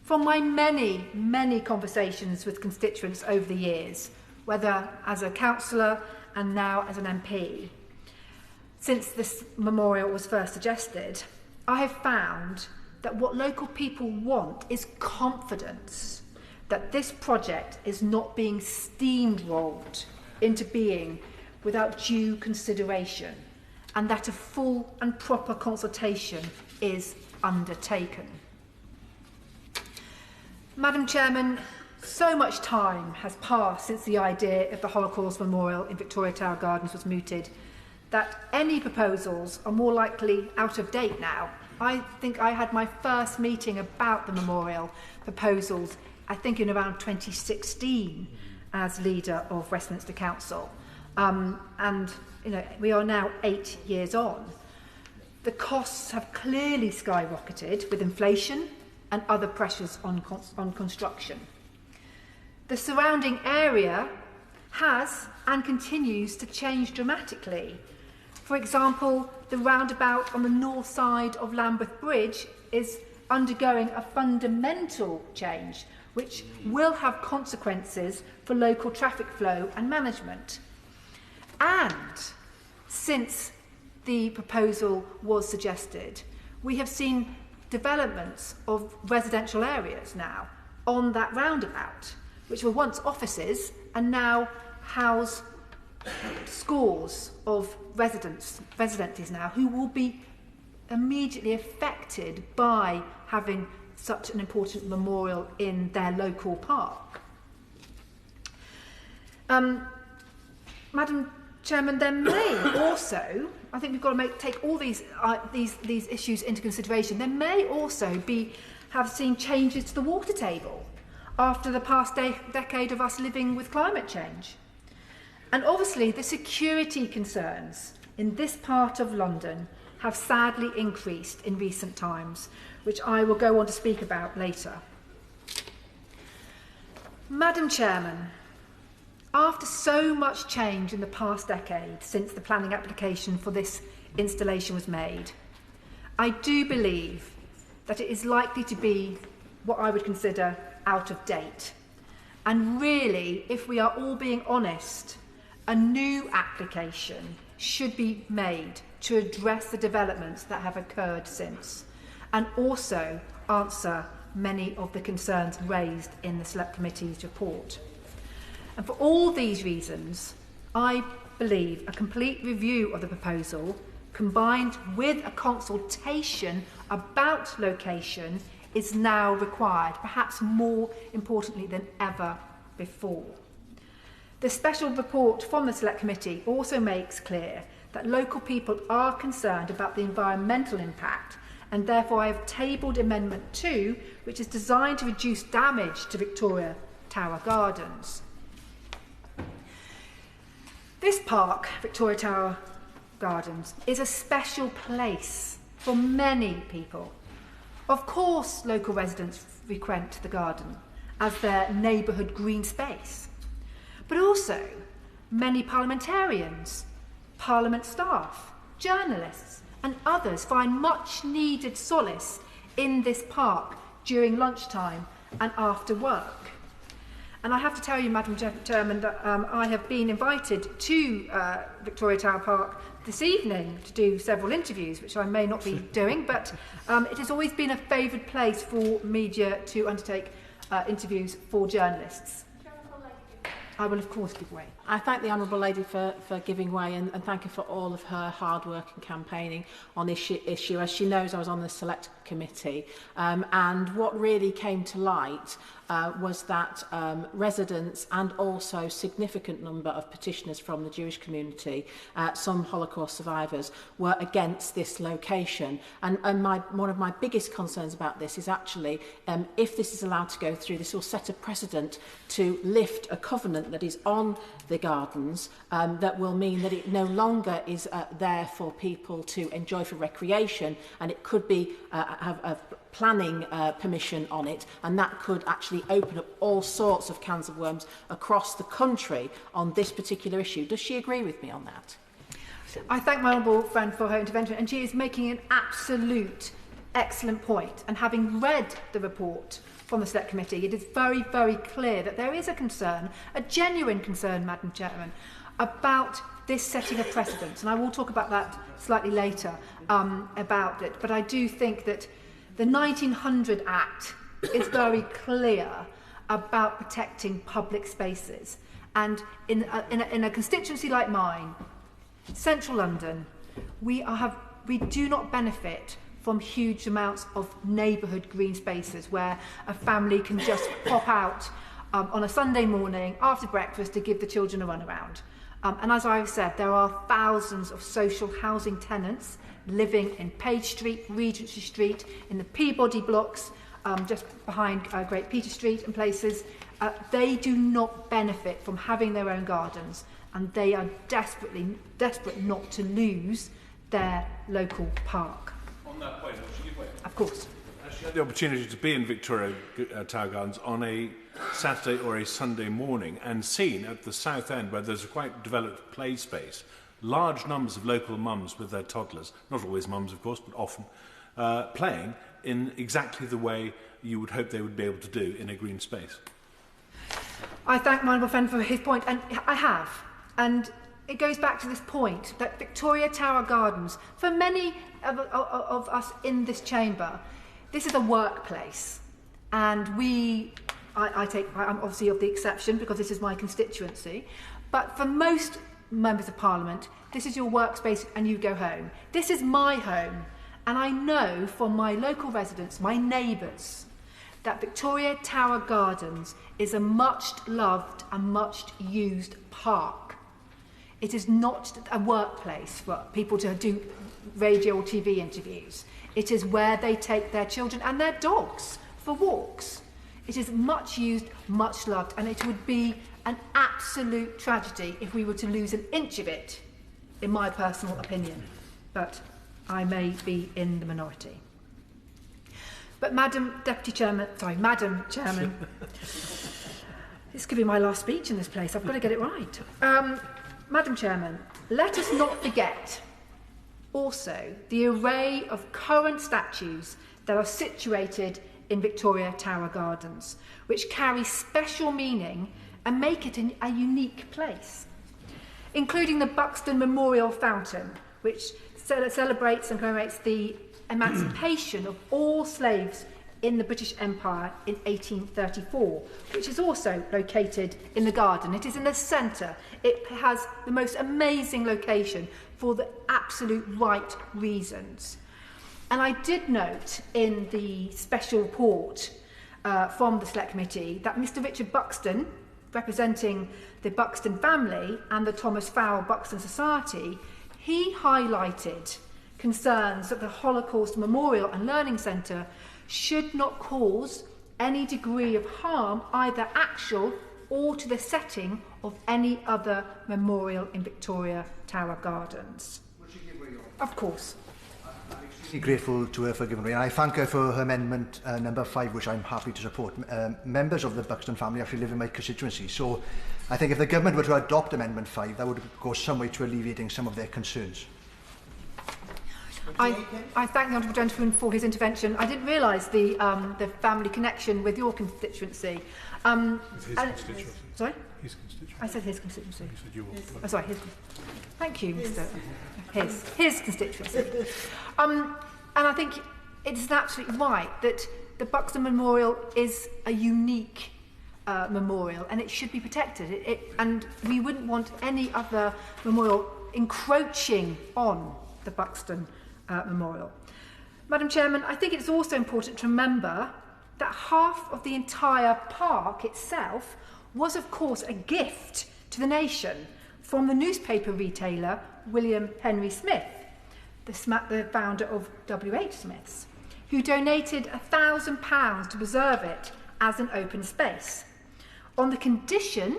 From my many, many conversations with constituents over the years, whether as a councillor and now as an MP, since this memorial was first suggested, I have found that what local people want is confidence that this project is not being steamrolled into being without due consideration, and that a full and proper consultation is undertaken. Madam Chairman, so much time has passed since the idea of the Holocaust Memorial in Victoria Tower Gardens was mooted that any proposals are more likely out of date now. I think I had my first meeting about the memorial proposals, I think in around 2016, as leader of Westminster Council. And we are now 8 years on. The costs have clearly skyrocketed with inflation and other pressures on construction. The surrounding area has and continues to change dramatically. For example, the roundabout on the north side of Lambeth Bridge is undergoing a fundamental change, which will have consequences for local traffic flow and management. And since the proposal was suggested, we have seen developments of residential areas now on that roundabout, which were once offices and now house scores of residences now who will be immediately affected by having such an important memorial in their local park. Madam Chairman, there may also, I think we've got to take all these issues into consideration. There may also have seen changes to the water table after the past decade of us living with climate change. And obviously the security concerns in this part of London have sadly increased in recent times, which I will go on to speak about later. Madam Chairman, after so much change in the past decade since the planning application for this installation was made, I do believe that it is likely to be what I would consider out of date. And really, if we are all being honest, a new application should be made to address the developments that have occurred since, and also answer many of the concerns raised in the Select Committee's report. And for all these reasons, I believe a complete review of the proposal, combined with a consultation about location, is now required, perhaps more importantly than ever before. The special report from the Select Committee also makes clear that local people are concerned about the environmental impact, and therefore I have tabled Amendment 2, which is designed to reduce damage to Victoria Tower Gardens. This park, Victoria Tower Gardens, is a special place for many people. Of course, local residents frequent the garden as their neighbourhood green space, but also many parliamentarians, Parliament staff, journalists and others find much needed solace in this park during lunchtime and after work. And I have to tell you, Madam Chairman, that I have been invited to Victoria Tower Park this evening to do several interviews, which I may not be doing, but it has always been a favoured place for media to undertake interviews for journalists. I will, of course, give way. I thank the Honourable Lady for giving way and thank her for all of her hard work and campaigning on this issue. As she knows, I was on the Select Committee, and what really came to light was that residents and also significant number of petitioners from the Jewish community, some Holocaust survivors, were against this location. And one of my biggest concerns about this is actually, if this is allowed to go through, this will set a precedent to lift a covenant that is on the gardens, that will mean that it no longer is there for people to enjoy for recreation, and it could be have a planning permission on it, and that could actually open up all sorts of cans of worms across the country on this particular issue. Does she agree with me on that? I thank my honourable friend for her intervention, and she is making an absolute excellent point. And having read the report from the Select Committee, it is very, very clear that there is a concern, a genuine concern, Madam Chairman, about this setting of precedents. And I will talk about that slightly later, about it. But I do think that the 1900 Act is very clear about protecting public spaces. And in a constituency like mine, central London, we do not benefit from huge amounts of neighbourhood green spaces where a family can just pop out on a Sunday morning after breakfast to give the children a run around. And as I've said, there are thousands of social housing tenants living in Page Street, Regency Street, in the Peabody blocks, just behind Great Peter Street and places. They do not benefit from having their own gardens, and they are desperate not to lose their local park. On that point, should you give way? Of course. I actually had the opportunity to be in Victoria Tower Gardens on a Saturday or a Sunday morning and seen at the south end, where there's a quite developed play space, large numbers of local mums with their toddlers, not always mums of course, but often, playing in exactly the way you would hope they would be able to do in a green space. I thank my honourable friend for his point, and I have. And it goes back to this point that Victoria Tower Gardens, for many of us in this chamber, this is a workplace. And I'm obviously of the exception because this is my constituency, but for most members of Parliament, this is your workspace and you go home. This is my home, and I know from my local residents, my neighbours, that Victoria Tower Gardens is a much loved and much used park. It is not a workplace for people to do radio or TV interviews. It is where they take their children and their dogs for walks. It is much used, much loved, and it would be an absolute tragedy if we were to lose an inch of it, in my personal opinion. But I may be in the minority. But Madam Chairman, this could be my last speech in this place. I've got to get it right. Madam Chairman, let us not forget also the array of current statues that are situated in Victoria Tower Gardens, which carry special meaning and make it a unique place, including the Buxton Memorial Fountain, which celebrates and commemorates the emancipation of all slaves in the British Empire in 1834, which is also located in the garden. It is in the centre. It has the most amazing location for the absolute right reasons. And I did note in the special report from the Select Committee that Mr Richard Buxton, representing the Buxton family and the Thomas Fowle Buxton Society, he highlighted concerns that the Holocaust Memorial and Learning Centre should not cause any degree of harm, either actual or to the setting of any other memorial in Victoria Tower Gardens. Would you give me your... Of course. I'm extremely grateful to her for giving me, and I thank her for her amendment number 5, which I'm happy to support. Members of the Buxton family actually live in my constituency, so I think if the government were to adopt Amendment 5, that would go some way to alleviating some of their concerns. I thank the Honourable Gentleman for his intervention. I didn't realise the family connection with your constituency. With his constituency. Sorry? His constituency. I said his constituency. You said yours. Oh, sorry, his. Thank you, Mr. His constituency. And I think it's absolutely right that the Buxton Memorial is a unique memorial, and it should be protected. And we wouldn't want any other memorial encroaching on the Buxton Memorial. Madam Chairman, I think it's also important to remember that half of the entire park itself was, of course, a gift to the nation from the newspaper retailer William Henry Smith, the founder of W.H. Smith's, who donated £1,000 to preserve it as an open space, on the condition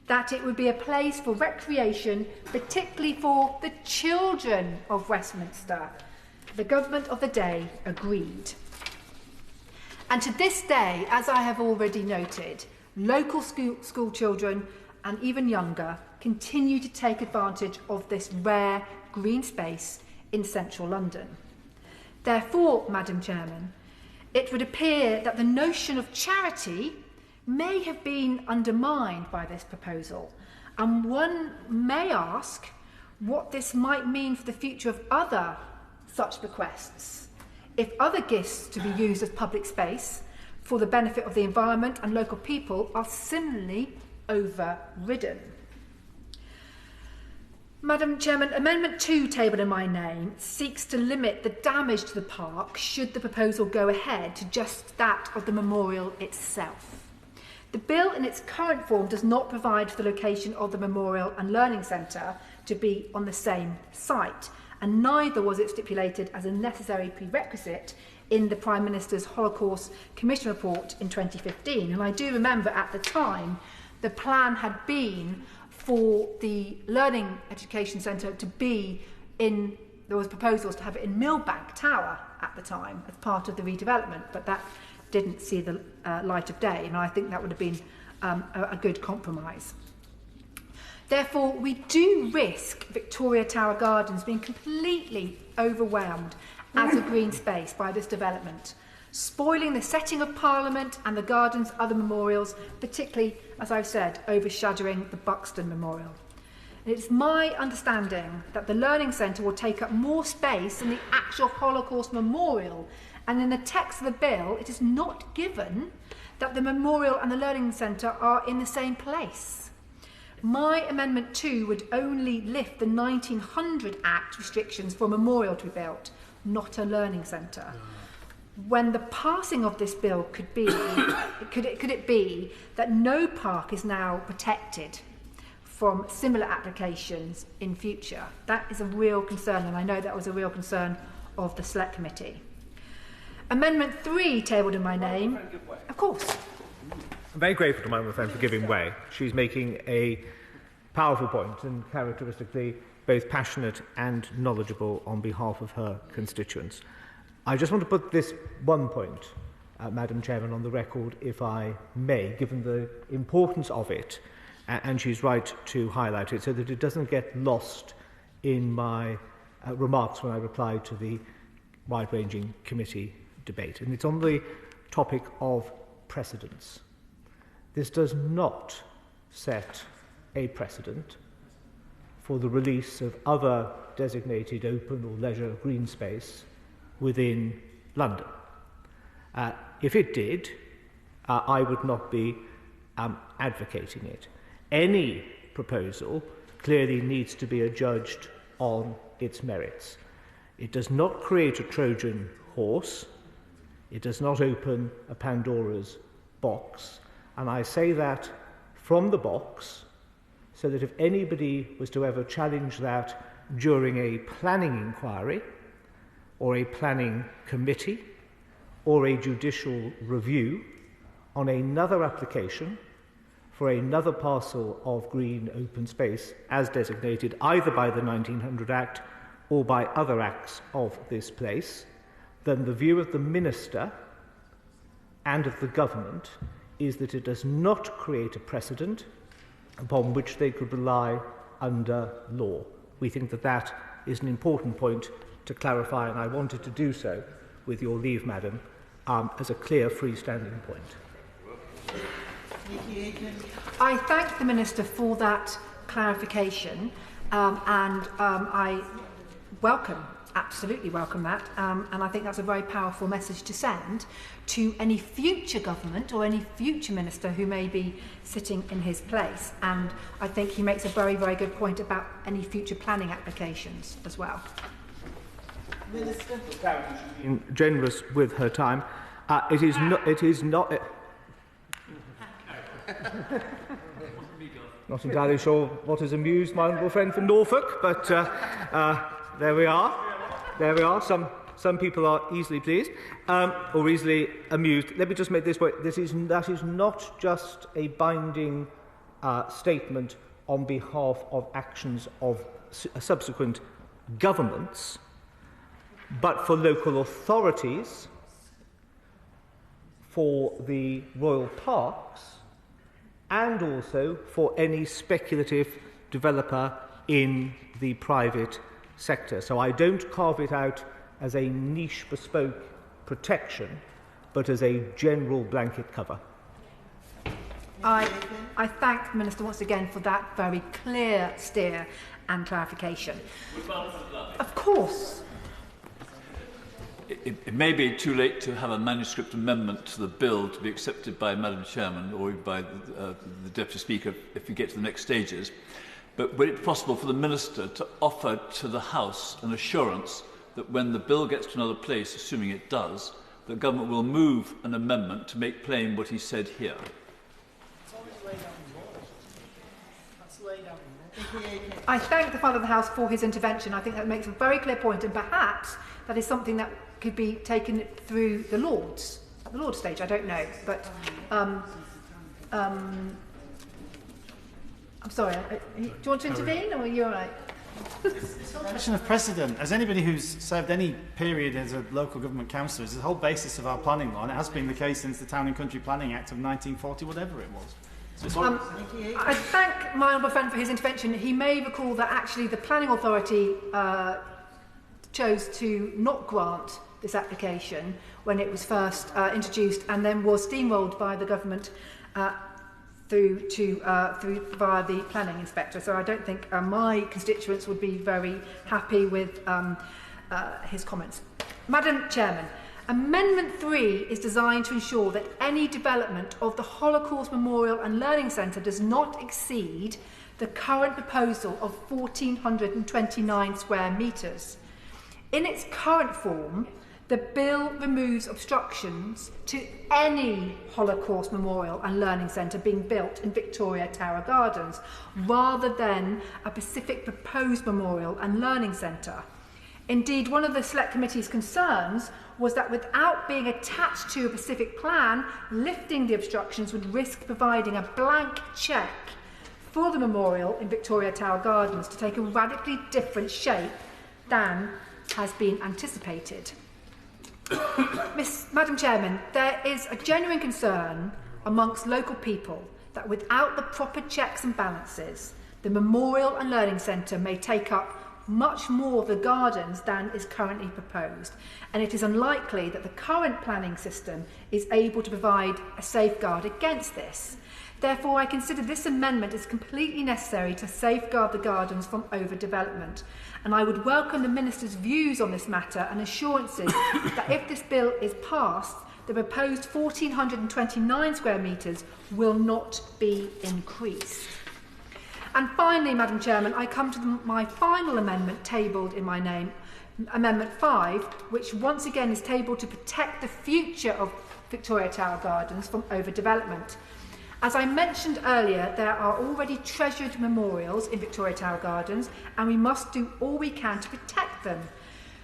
that it would be a place for recreation, particularly for the children of Westminster. The government of the day agreed. And to this day, as I have already noted, local school children and even younger continue to take advantage of this rare green space in central London. Therefore, Madam Chairman, it would appear that the notion of charity may have been undermined by this proposal, and one may ask what this might mean for the future of other such bequests, if other gifts to be used as public space for the benefit of the environment and local people are similarly overridden. Madam Chairman, Amendment 2, tabled in my name, seeks to limit the damage to the park should the proposal go ahead to just that of the memorial itself. The bill in its current form does not provide for the location of the Memorial and Learning Centre to be on the same site, and neither was it stipulated as a necessary prerequisite in the Prime Minister's Holocaust Commission report in 2015. And I do remember at the time the plan had been for the Learning Education Centre to be in, there was proposals to have it in Millbank Tower at the time as part of the redevelopment, but that didn't see the light of day, and I think that would have been a good compromise. Therefore, we do risk Victoria Tower Gardens being completely overwhelmed as a green space by this development, spoiling the setting of Parliament and the garden's other memorials, particularly, as I've said, overshadowing the Buxton Memorial. And it's my understanding that the Learning Centre will take up more space than the actual Holocaust Memorial, and in the text of the bill, it is not given that the Memorial and the Learning Centre are in the same place. My Amendment 2 would only lift the 1900 Act restrictions for a memorial to be built, not a learning centre. When the passing of this bill could be, could it be that no park is now protected from similar applications in future? That is a real concern, and I know that was a real concern of the Select Committee. Amendment 3, tabled in my name. Of course. I'm very grateful to my friend for giving way. She's making a powerful point and characteristically both passionate and knowledgeable on behalf of her constituents. I just want to put this one point, Madam Chairman, on the record, if I may, given the importance of it, and she's right to highlight it, so that it doesn't get lost in my remarks when I reply to the wide-ranging committee debate. And it's on the topic of precedence. This does not set a precedent for the release of other designated open or leisure green space within London. If it did, I would not be advocating it. Any proposal clearly needs to be adjudged on its merits. It does not create a Trojan horse. It does not open a Pandora's box. And I say that from the box, so that if anybody was to ever challenge that during a planning inquiry, or a planning committee, or a judicial review on another application for another parcel of green open space as designated either by the 1900 Act or by other acts of this place, then the view of the Minister and of the Government is that it does not create a precedent upon which they could rely under law. We think that that is an important point to clarify, and I wanted to do so, with your leave, Madam, as a clear freestanding point. I thank the Minister for that clarification, and I absolutely welcome that, and I think that's a very powerful message to send to any future government or any future minister who may be sitting in his place. And I think he makes a very, very good point about any future planning applications as well. Minister. Generous with her time. It is not. Not entirely sure what has amused my honourable friend from Norfolk, but there we are. There we are. Some people are easily pleased or easily amused. Let me just make this point. That is not just a binding statement on behalf of actions of subsequent governments, but for local authorities, for the royal parks, and also for any speculative developer in the private sector. So I don't carve it out as a niche bespoke protection, but as a general blanket cover. I thank the Minister once again for that very clear steer and clarification. Of course. It may be too late to have a manuscript amendment to the bill to be accepted by Madam Chairman or by the Deputy Speaker if we get to the next stages. But would it be possible for the Minister to offer to the House an assurance that when the bill gets to another place, assuming it does, the Government will move an amendment to make plain what he said here? I thank the Father of the House for his intervention. I think that makes a very clear point, and perhaps that is something that could be taken through the Lords, at the Lords stage, I don't know. But I'm sorry, do you want to intervene, or are you all right? It's a question of precedent. As anybody who's served any period as a local government councillor, is the whole basis of our planning law, and it has been the case since the Town and Country Planning Act of 1940, whatever it was. I thank my honourable friend for his intervention. He may recall that actually the planning authority chose to not grant this application when it was first introduced, and then was steamrolled by the government through via the planning inspector. So I don't think my constituents would be very happy with his comments. Madam Chairman, Amendment 3 is designed to ensure that any development of the Holocaust Memorial and Learning Centre does not exceed the current proposal of 1,429 square metres. In its current form, the bill removes obstructions to any Holocaust Memorial and Learning Centre being built in Victoria Tower Gardens, rather than a specific proposed memorial and learning centre. Indeed, one of the Select Committee's concerns was that without being attached to a specific plan, lifting the obstructions would risk providing a blank cheque for the memorial in Victoria Tower Gardens to take a radically different shape than has been anticipated. Madam Chairman, there is a genuine concern amongst local people that without the proper checks and balances, the Memorial and Learning Centre may take up much more of the gardens than is currently proposed, and it is unlikely that the current planning system is able to provide a safeguard against this. Therefore, I consider this amendment as completely necessary to safeguard the gardens from overdevelopment, and I would welcome the Minister's views on this matter and assurances that if this bill is passed, the proposed 1,429 square metres will not be increased. And finally, Madam Chairman, I come to my final amendment tabled in my name, Amendment 5, which once again is tabled to protect the future of Victoria Tower Gardens from overdevelopment. As I mentioned earlier, there are already treasured memorials in Victoria Tower Gardens, and we must do all we can to protect them.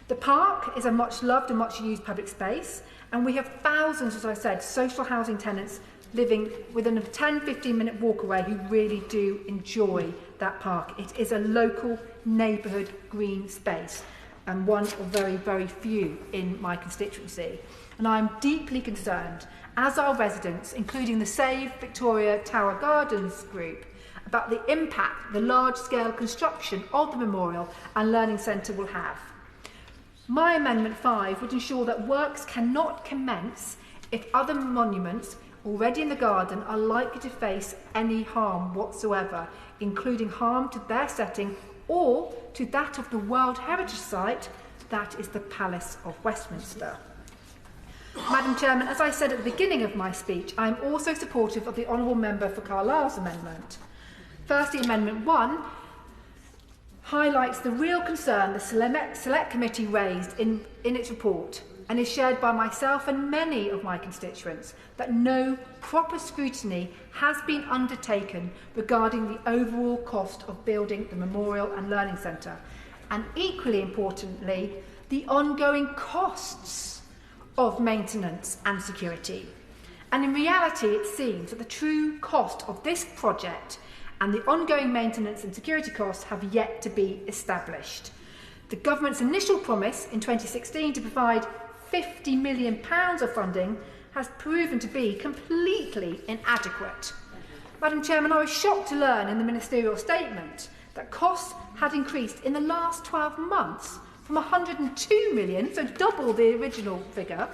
The park is a much loved and much used public space, and we have thousands, as I said, social housing tenants living within a 10-15 minute walk away who really do enjoy that park. It is a local neighbourhood green space, and one of very, very few in my constituency. And I'm deeply concerned, as are residents, including the Save Victoria Tower Gardens group, about the impact the large-scale construction of the Memorial and Learning Centre will have. My Amendment 5 would ensure that works cannot commence if other monuments already in the garden are likely to face any harm whatsoever, including harm to their setting or to that of the World Heritage Site, that is the Palace of Westminster. Madam Chairman, as I said at the beginning of my speech, I am also supportive of the Honourable Member for Carlisle's amendment. Firstly, Amendment 1 highlights the real concern the Select Committee raised in its report and is shared by myself and many of my constituents, that no proper scrutiny has been undertaken regarding the overall cost of building the Memorial and Learning Centre, and equally importantly, the ongoing costs of maintenance and security. And in reality, it seems that the true cost of this project and the ongoing maintenance and security costs have yet to be established. The government's initial promise in 2016 to provide £50 million of funding has proven to be completely inadequate. Madam Chairman, I was shocked to learn in the ministerial statement that costs had increased in the last 12 months from 102 million, so double the original figure,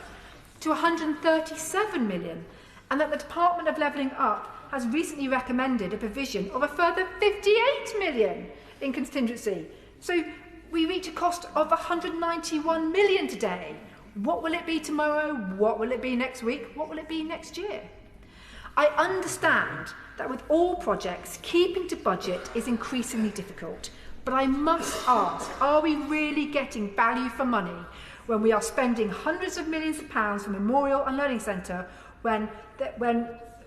to 137 million, and that the Department of Levelling Up has recently recommended a provision of a further 58 million in contingency. So we reach a cost of 191 million today. What will it be tomorrow? What will it be next week? What will it be next year? I understand that with all projects, keeping to budget is increasingly difficult. But I must ask, are we really getting value for money when we are spending hundreds of millions of pounds for Memorial and Learning Centre when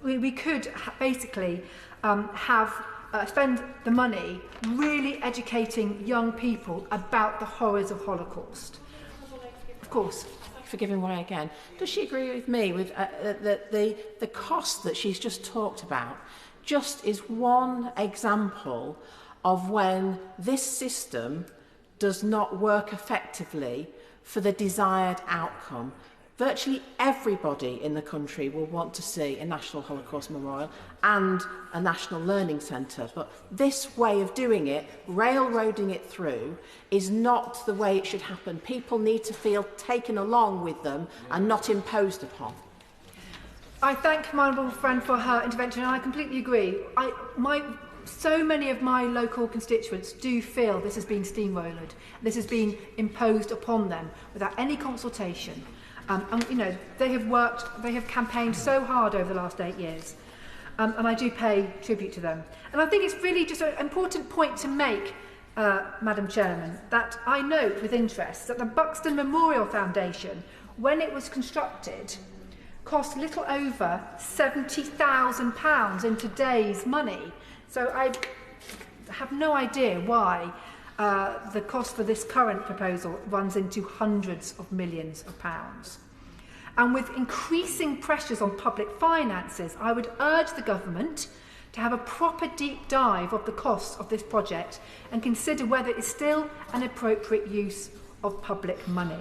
we could basically spend the money really educating young people about the horrors of Holocaust? Of course. For giving way again. Does she agree with me with that the cost that she's just talked about just is one example of when this system does not work effectively for the desired outcome? Virtually everybody in the country will want to see a National Holocaust Memorial and a National Learning Centre, but this way of doing it, railroading it through, is not the way it should happen. People need to feel taken along with them and not imposed upon. I thank my honourable friend for her intervention, and I completely agree. So many of my local constituents do feel this has been steamrolled. This has been imposed upon them without any consultation. And you know, they have campaigned so hard over the last 8 years. and I do pay tribute to them. And I think it's really just an important point to make, Madam Chairman, that I note with interest that the Buxton Memorial Foundation, when it was constructed, cost little over £70,000 in today's money. So I have no idea why the cost for this current proposal runs into hundreds of millions of pounds. And with increasing pressures on public finances, I would urge the government to have a proper deep dive of the costs of this project and consider whether it is still an appropriate use of public money.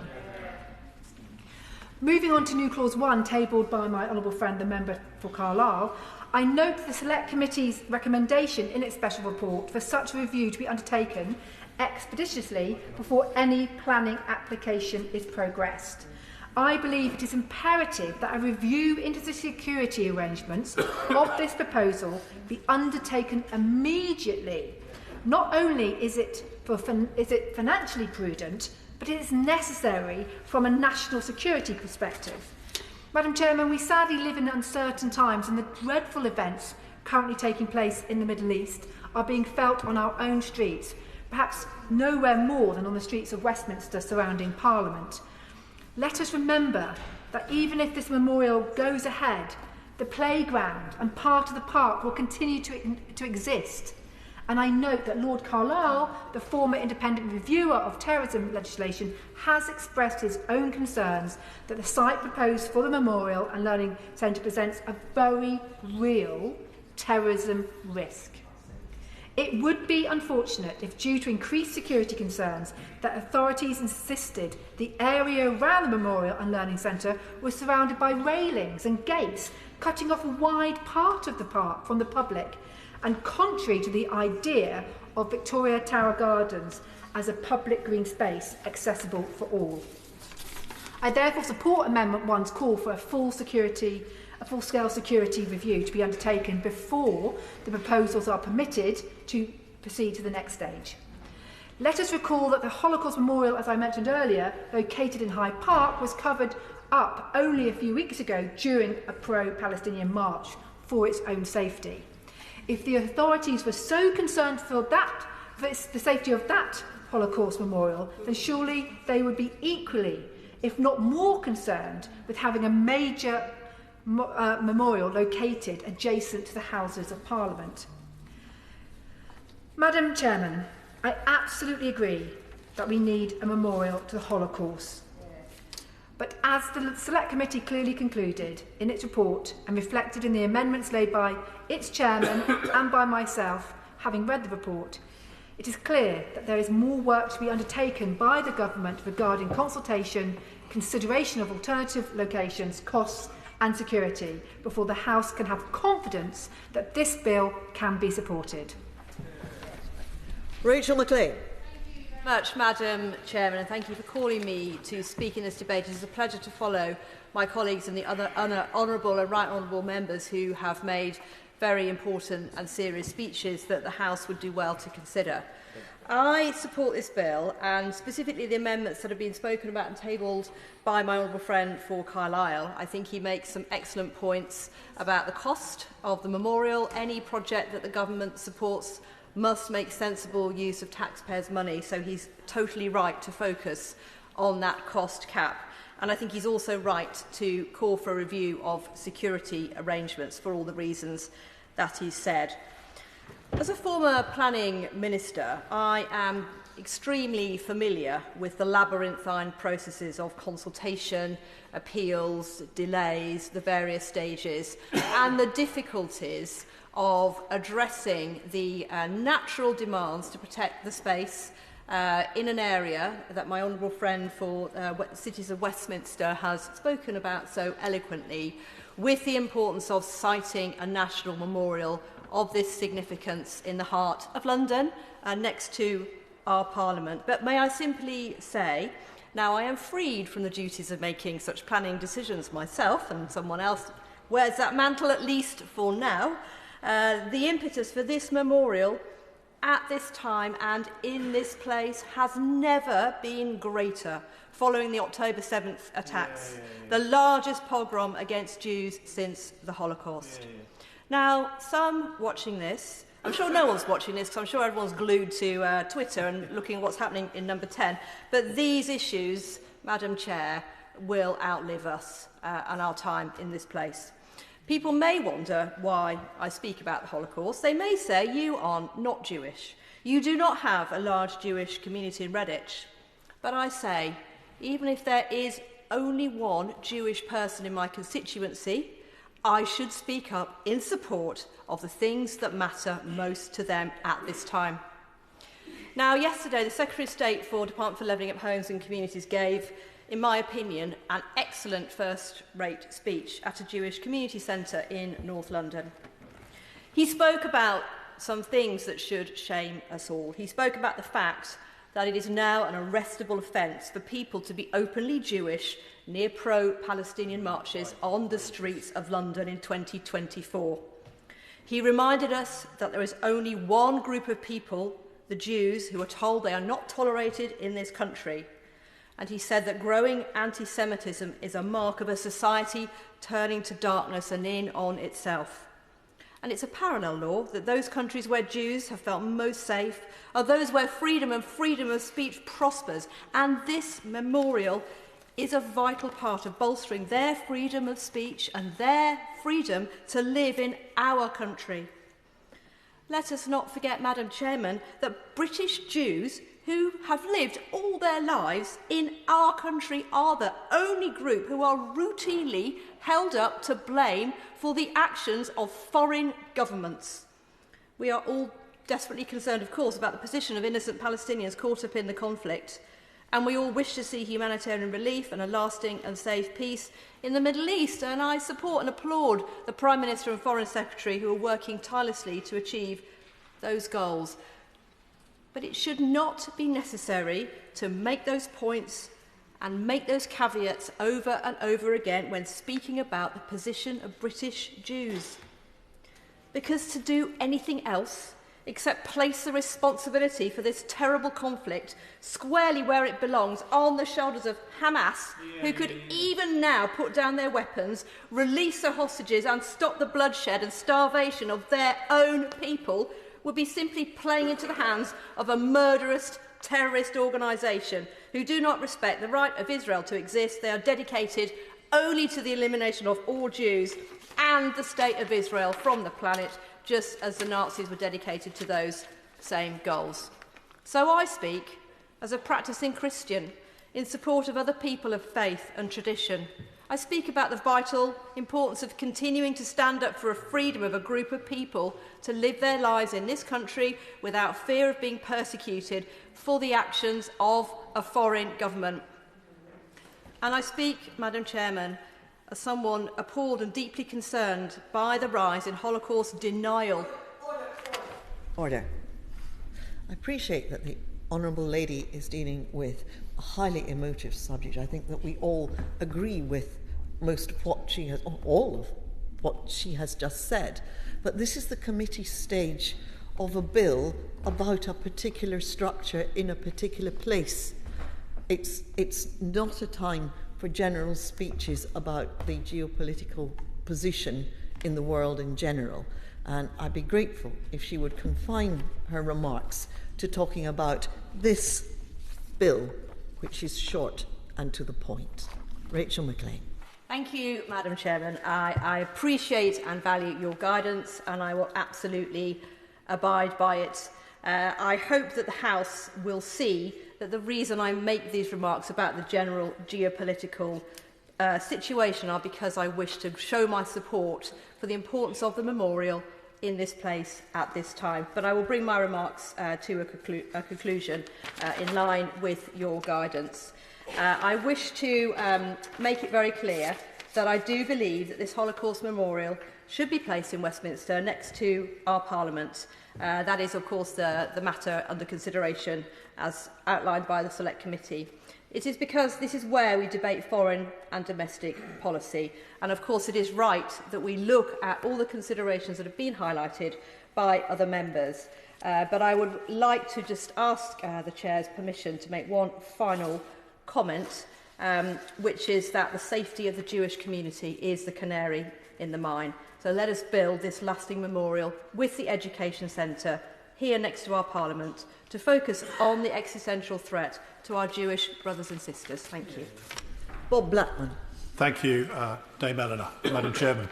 Moving on to new clause 1, tabled by my honourable friend, the member for Carlisle, I note the Select Committee's recommendation in its special report for such a review to be undertaken expeditiously before any planning application is progressed. I believe it is imperative that a review into the security arrangements of this proposal be undertaken immediately. Not only is it financially prudent, but it is necessary from a national security perspective. Madam Chairman, we sadly live in uncertain times, and the dreadful events currently taking place in the Middle East are being felt on our own streets, perhaps nowhere more than on the streets of Westminster surrounding Parliament. Let us remember that even if this memorial goes ahead, the playground and part of the park will continue to exist. And I note that Lord Carlisle, the former independent reviewer of terrorism legislation, has expressed his own concerns that the site proposed for the Memorial and Learning Centre presents a very real terrorism risk. It would be unfortunate if, due to increased security concerns, that authorities insisted the area around the Memorial and Learning Centre was surrounded by railings and gates, cutting off a wide part of the park from the public, and contrary to the idea of Victoria Tower Gardens as a public green space accessible for all. I therefore support Amendment 1's call for a full-scale security review to be undertaken before the proposals are permitted to proceed to the next stage. Let us recall that the Holocaust Memorial, as I mentioned earlier, located in Hyde Park, was covered up only a few weeks ago during a pro-Palestinian march for its own safety. If the authorities were so concerned for the safety of that Holocaust memorial, then surely they would be equally, if not more, concerned with having a major memorial located adjacent to the Houses of Parliament. Madam Chairman, I absolutely agree that we need a memorial to the Holocaust. But as the Select Committee clearly concluded in its report and reflected in the amendments laid by its chairman and by myself, having read the report, it is clear that there is more work to be undertaken by the government regarding consultation, consideration of alternative locations, costs and security before the House can have confidence that this bill can be supported. Rachel Maclean. Much, Madam Chairman, and thank you for calling me to speak in this debate. It is a pleasure to follow my colleagues and the other honourable and right honourable members who have made very important and serious speeches that the House would do well to consider. I support this bill, and specifically the amendments that have been spoken about and tabled by my honourable friend for Carlisle. I think he makes some excellent points about the cost of the memorial. Any project that the government supports must make sensible use of taxpayers' money, so he's totally right to focus on that cost cap. And I think he's also right to call for a review of security arrangements for all the reasons that he's said. As a former planning minister, I am extremely familiar with the labyrinthine processes of consultation, appeals, delays, the various stages, and the difficulties of addressing the natural demands to protect the space in an area that my honourable friend for Cities of Westminster has spoken about so eloquently, with the importance of citing a national memorial of this significance in the heart of London, next to our Parliament. But may I simply say, now I am freed from the duties of making such planning decisions myself, and someone else wears that mantle at least for now. The impetus for this memorial at this time and in this place has never been greater following the October 7th attacks, the largest pogrom against Jews since the Holocaust. Now, some watching this, I'm sure no one's watching this because I'm sure everyone's glued to Twitter and looking at what's happening in number 10, but these issues, Madam Chair, will outlive us and our time in this place. People may wonder why I speak about the Holocaust. They may say, you are not Jewish. You do not have a large Jewish community in Redditch. But I say, even if there is only one Jewish person in my constituency, I should speak up in support of the things that matter most to them at this time. Now, yesterday, the Secretary of State for Department for Levelling Up Homes and Communities gave, in my opinion, an excellent first-rate speech at a Jewish community centre in North London. He spoke about some things that should shame us all. He spoke about the fact that it is now an arrestable offence for people to be openly Jewish near pro-Palestinian marches on the streets of London in 2024. He reminded us that there is only one group of people, the Jews, who are told they are not tolerated in this country. And he said that growing anti-Semitism is a mark of a society turning to darkness and in on itself. And it's a parallel law that those countries where Jews have felt most safe are those where freedom and freedom of speech prospers. And this memorial is a vital part of bolstering their freedom of speech and their freedom to live in our country. Let us not forget, Madam Chairman, that British Jews who have lived all their lives in our country are the only group who are routinely held up to blame for the actions of foreign governments. We are all desperately concerned, of course, about the position of innocent Palestinians caught up in the conflict, and we all wish to see humanitarian relief and a lasting and safe peace in the Middle East, and I support and applaud the Prime Minister and Foreign Secretary who are working tirelessly to achieve those goals. But it should not be necessary to make those points and make those caveats over and over again when speaking about the position of British Jews. Because to do anything else except place the responsibility for this terrible conflict squarely where it belongs, on the shoulders of Hamas, who could even now put down their weapons, release their hostages and stop the bloodshed and starvation of their own people, would be simply playing into the hands of a murderous terrorist organisation who do not respect the right of Israel to exist. They are dedicated only to the elimination of all Jews and the state of Israel from the planet, just as the Nazis were dedicated to those same goals. So I speak as a practising Christian in support of other people of faith and tradition. I speak about the vital importance of continuing to stand up for a freedom of a group of people to live their lives in this country without fear of being persecuted for the actions of a foreign government. And I speak, Madam Chairman, as someone appalled and deeply concerned by the rise in Holocaust denial. Order. I appreciate that the Honourable Lady is dealing with a highly emotive subject. I think that we all agree with most of what she has, all of what she has just said. But this is the committee stage of a bill about a particular structure in a particular place. It's not a time for general speeches about the geopolitical position in the world in general. And I'd be grateful if she would confine her remarks to talking about this bill, which is short and to the point. Rachel Maclean. Thank you, Madam Chairman. I appreciate and value your guidance, and I will absolutely abide by it. I hope that the House will see that the reason I make these remarks about the general geopolitical situation are because I wish to show my support for the importance of the memorial in this place at this time. But I will bring my remarks to a conclusion in line with your guidance. I wish to make it very clear that I do believe that this Holocaust memorial should be placed in Westminster next to our Parliament. That is, of course, the matter under consideration as outlined by the Select Committee. It is because this is where we debate foreign and domestic policy. And, of course, it is right that we look at all the considerations that have been highlighted by other members. But I would like to just ask the Chair's permission to make one final comment, which is that the safety of the Jewish community is the canary in the mine. So let us build this lasting memorial with the Education Centre here next to our Parliament to focus on the existential threat to our Jewish brothers and sisters. Thank you. Bob Blackman. Thank you, Dame Eleanor, Madam Chairman.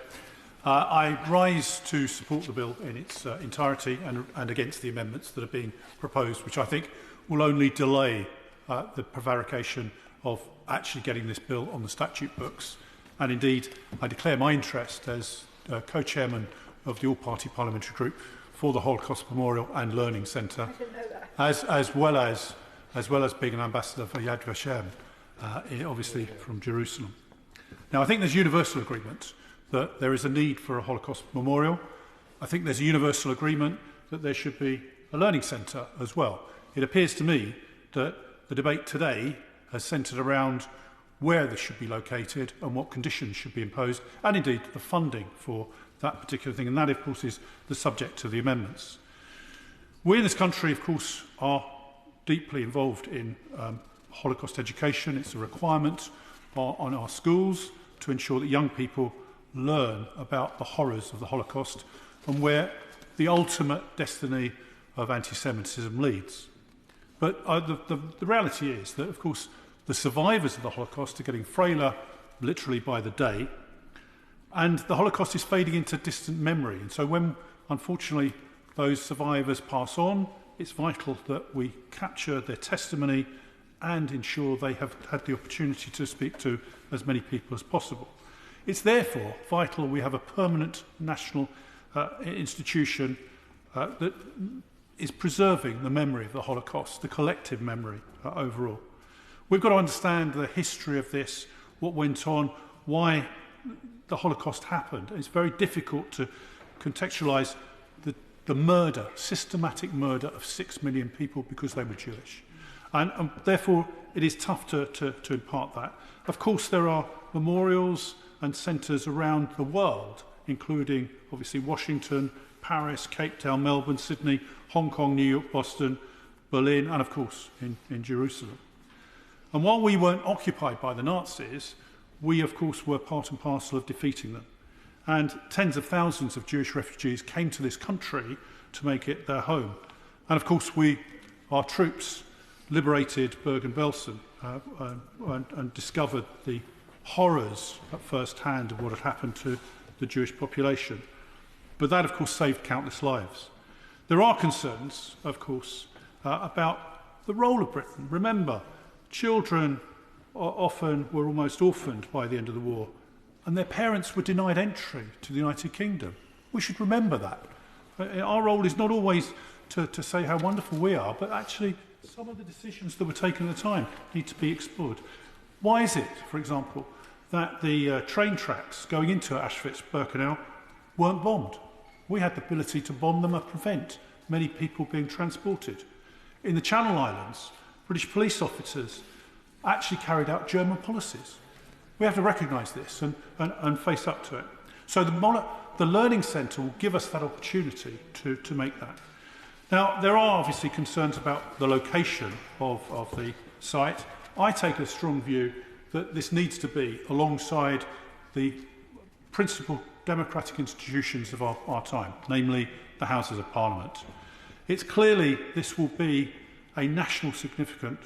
I rise to support the bill in its entirety and against the amendments that are being proposed, which I think will only delay the prevarication of actually getting this bill on the statute books. And indeed, I declare my interest as co-chairman of the all-party parliamentary group for the Holocaust Memorial and Learning Centre, as well as being an ambassador for Yad Vashem, obviously from Jerusalem. Now, I think there's universal agreement that there is a need for a Holocaust memorial. I think there's a universal agreement that there should be a learning centre as well. It appears to me that the debate today has centred around where this should be located and what conditions should be imposed, and indeed the funding for that particular thing. And that, of course, is the subject of the amendments. We in this country, of course, are deeply involved in Holocaust education. It's a requirement on our schools to ensure that young people learn about the horrors of the Holocaust and where the ultimate destiny of anti-Semitism leads. But the reality is that, of course, the survivors of the Holocaust are getting frailer literally by the day, and the Holocaust is fading into distant memory. And so when, unfortunately, those survivors pass on, it's vital that we capture their testimony and ensure they have had the opportunity to speak to as many people as possible. It's therefore vital we have a permanent national institution that is preserving the memory of the Holocaust, the collective memory overall. We've got to understand the history of this, what went on, why the Holocaust happened. It's very difficult to contextualise the murder, systematic murder of 6 million people because they were Jewish. And therefore, it is tough to impart that. Of course, there are memorials and centres around the world, including, obviously, Washington, Paris, Cape Town, Melbourne, Sydney, Hong Kong, New York, Boston, Berlin, and, of course, in Jerusalem. And while we weren't occupied by the Nazis, we, of course, were part and parcel of defeating them. And tens of thousands of Jewish refugees came to this country to make it their home. And, of course, our troops liberated Bergen-Belsen and discovered the horrors at first hand of what had happened to the Jewish population. But that, of course, saved countless lives. There are concerns, of course, about the role of Britain. Remember, children often were almost orphaned by the end of the war, and their parents were denied entry to the United Kingdom. We should remember that. Our role is not always to say how wonderful we are, but actually some of the decisions that were taken at the time need to be explored. Why is it, for example, that the train tracks going into Auschwitz-Birkenau weren't bombed? We had the ability to bomb them and prevent many people being transported. In the Channel Islands, British police officers actually carried out German policies. We have to recognise this and face up to it. So the Learning Centre will give us that opportunity to make that. Now, there are obviously concerns about the location of the site. I take a strong view that this needs to be alongside the principal democratic institutions of our time, namely the Houses of Parliament. It's clearly this will be a national significant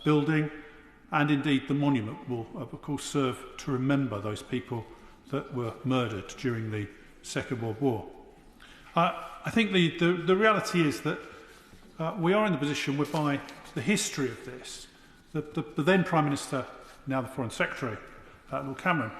building, and indeed the monument will, of course, serve to remember those people that were murdered during the Second World War. I think the reality is that we are in the position whereby the history of this, the then Prime Minister, now the Foreign Secretary, Lord Cameron,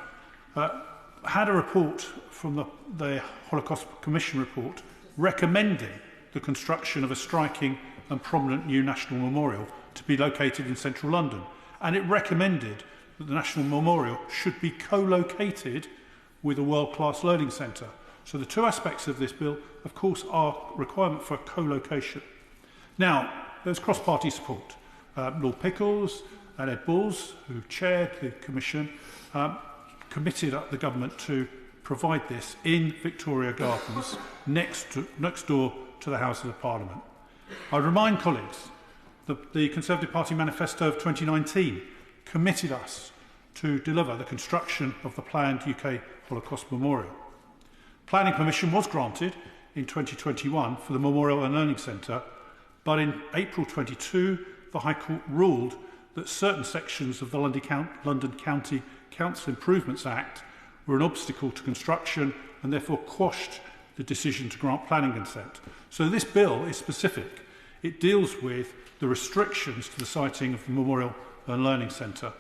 had a report from the Holocaust Commission report recommending the construction of a striking and prominent new national memorial to be located in central London. And it recommended that the National Memorial should be co-located with a world-class learning centre. So the two aspects of this bill, of course, are requirement for co-location. Now, there's cross-party support. Lord Pickles and Ed Balls, who chaired the Commission, committed the government to provide this in Victoria Gardens next door to the Houses of Parliament. I remind colleagues The Conservative Party manifesto of 2019 committed us to deliver the construction of the planned UK Holocaust Memorial. Planning permission was granted in 2021 for the Memorial and Learning Centre, but in April 22, the High Court ruled that certain sections of the London County Council Improvements Act were an obstacle to construction and therefore quashed the decision to grant planning consent. So this bill is specific. It deals with the restrictions to the siting of the Memorial and Learning Centre.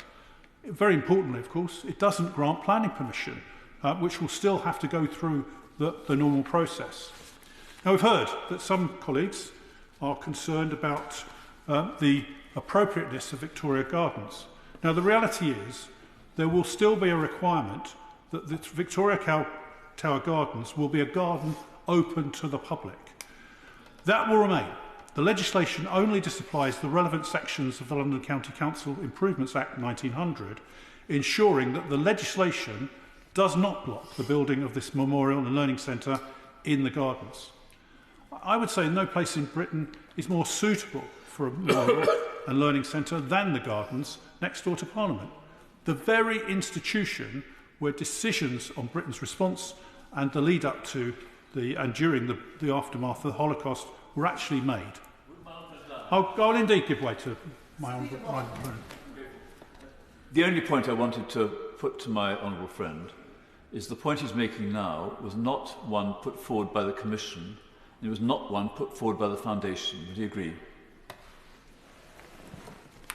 Very importantly, of course, it doesn't grant planning permission, which will still have to go through the normal process. Now, we've heard that some colleagues are concerned about the appropriateness of Victoria Gardens. Now, the reality is there will still be a requirement that the Victoria Tower Gardens will be a garden open to the public. That will remain. The legislation only disapplies the relevant sections of the London County Council Improvements Act 1900, ensuring that the legislation does not block the building of this Memorial and Learning Centre in the gardens. I would say no place in Britain is more suitable for a Memorial and Learning Centre than the gardens next door to Parliament. The very institution where decisions on Britain's response and the lead up to and during the aftermath of the Holocaust were actually made. I'll indeed give way to my honourable friend. The only point I wanted to put to my honourable friend is the point he's making now was not one put forward by the Commission, and it was not one put forward by the Foundation. Would you agree?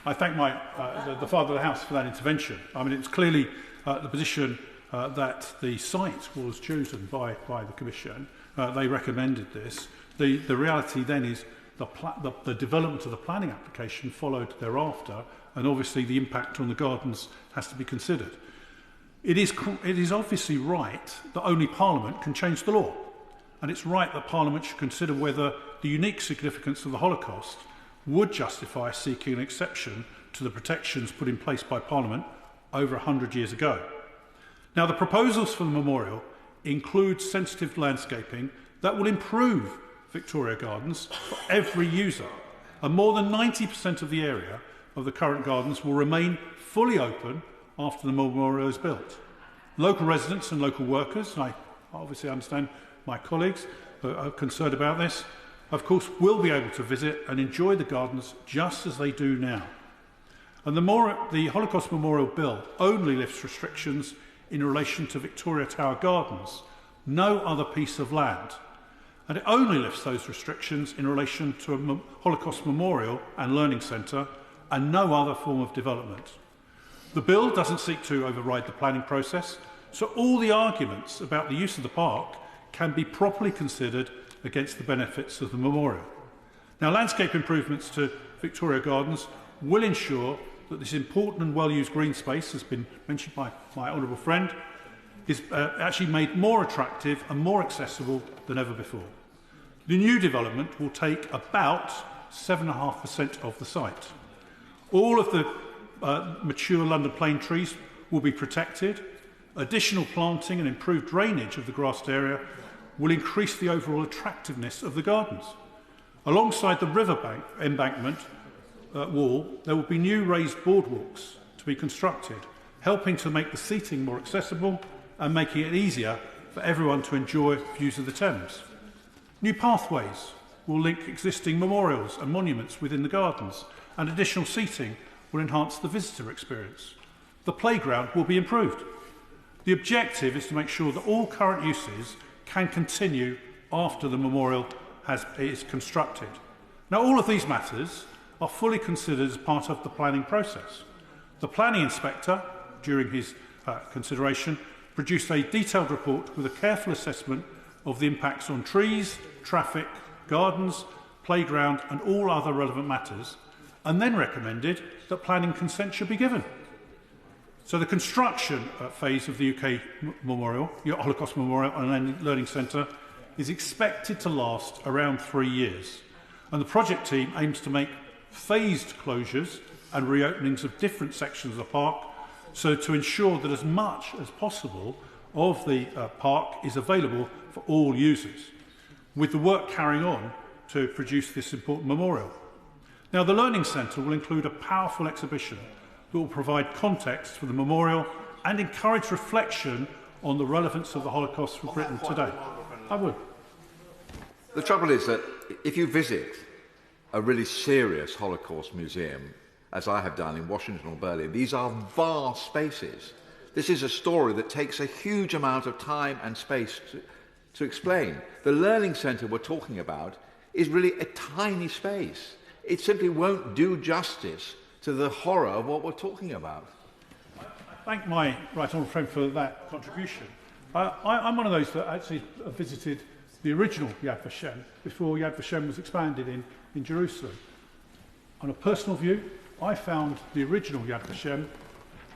I thank the Father of the House for that intervention. I mean, it's clearly the position that the site was chosen by the Commission. They recommended this. The reality then is the development of the planning application followed thereafter, and obviously the impact on the gardens has to be considered. It is obviously right that only Parliament can change the law, and it's right that Parliament should consider whether the unique significance of the Holocaust would justify seeking an exception to the protections put in place by Parliament over 100 years ago. Now, the proposals for the memorial include sensitive landscaping that will improve Victoria Gardens for every user, and more than 90% of the area of the current gardens will remain fully open after the memorial is built. Local residents and local workers, and I obviously understand my colleagues are concerned about this, of course will be able to visit and enjoy the gardens just as they do now. And the Holocaust Memorial Bill only lifts restrictions in relation to Victoria Tower Gardens, no other piece of land. And it only lifts those restrictions in relation to a Holocaust Memorial and Learning Centre and no other form of development. The bill doesn't seek to override the planning process, so all the arguments about the use of the park can be properly considered against the benefits of the memorial. Now, landscape improvements to Victoria Gardens will ensure that this important and well-used green space, has been mentioned by my honourable friend, is actually made more attractive and more accessible than ever before. The new development will take about 7.5% of the site. All of the mature London plane trees will be protected. Additional planting and improved drainage of the grassed area will increase the overall attractiveness of the gardens. Alongside the riverbank embankment wall, there will be new raised boardwalks to be constructed, helping to make the seating more accessible and making it easier for everyone to enjoy views of the Thames. New pathways will link existing memorials and monuments within the gardens, and additional seating will enhance the visitor experience. The playground will be improved. The objective is to make sure that all current uses can continue after the memorial is constructed. Now, all of these matters are fully considered as part of the planning process. The planning inspector, during his consideration, produced a detailed report with a careful assessment of the impacts on trees, traffic, gardens, playground and all other relevant matters, and then recommended that planning consent should be given. So the construction phase of the UK Memorial, Holocaust Memorial and Learning Centre is expected to last around 3 years, and the project team aims to make phased closures and reopenings of different sections of the park, so to ensure that as much as possible of the park is available for all users, with the work carrying on to produce this important memorial. Now, the Learning Centre will include a powerful exhibition that will provide context for the memorial and encourage reflection on the relevance of the Holocaust for Britain today. I would. The trouble is that if you visit a really serious Holocaust museum, as I have done in Washington or Berlin, these are vast spaces. This is a story that takes a huge amount of time and space to explain. The Learning Centre we're talking about is really a tiny space. It simply won't do justice to the horror of what we're talking about. I thank my right honourable friend for that contribution. I'm one of those that actually visited the original Yad Vashem before Yad Vashem was expanded in Jerusalem. On a personal view, I found the original Yad Vashem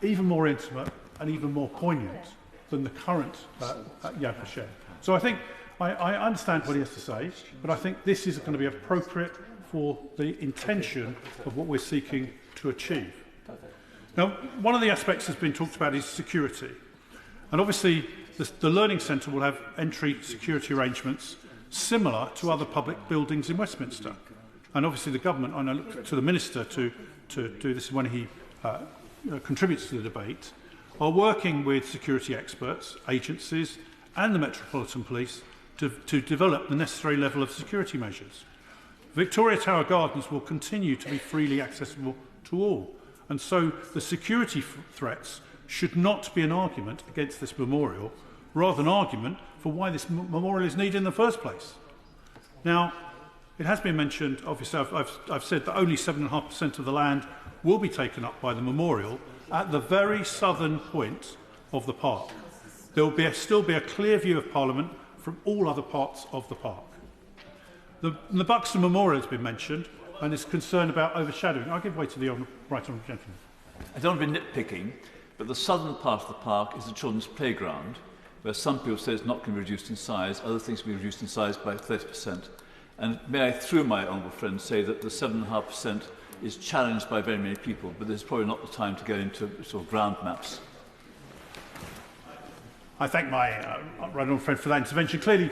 even more intimate and even more poignant than the current Yad Vashem. So I think I understand what he has to say, but I think this is going to be appropriate for the intention of what we're seeking to achieve. Now, one of the aspects that's been talked about is security. And obviously, the Learning Centre will have entry security arrangements similar to other public buildings in Westminster. And obviously the government, and I look to the Minister to do this when he contributes to the debate, are working with security experts, agencies and the Metropolitan Police to develop the necessary level of security measures. Victoria Tower Gardens will continue to be freely accessible to all, and so the security threats should not be an argument against this memorial, rather an argument for why this memorial is needed in the first place. Now, it has been mentioned, obviously I've said that only 7.5% of the land will be taken up by the memorial at the very southern point of the park. There will still be a clear view of Parliament from all other parts of the park. The Buxton Memorial has been mentioned and is concerned about overshadowing. I'll give way to the right honourable gentleman. I don't want to be nitpicking, but the southern part of the park is the children's playground, where some people say it's not going to be reduced in size, other things will be reduced in size by 30%. And may I, through my honourable friend, say that the 7.5% is challenged by very many people, but there's probably not the time to get into sort of ground maps. I thank my right honourable friend for that intervention. Clearly,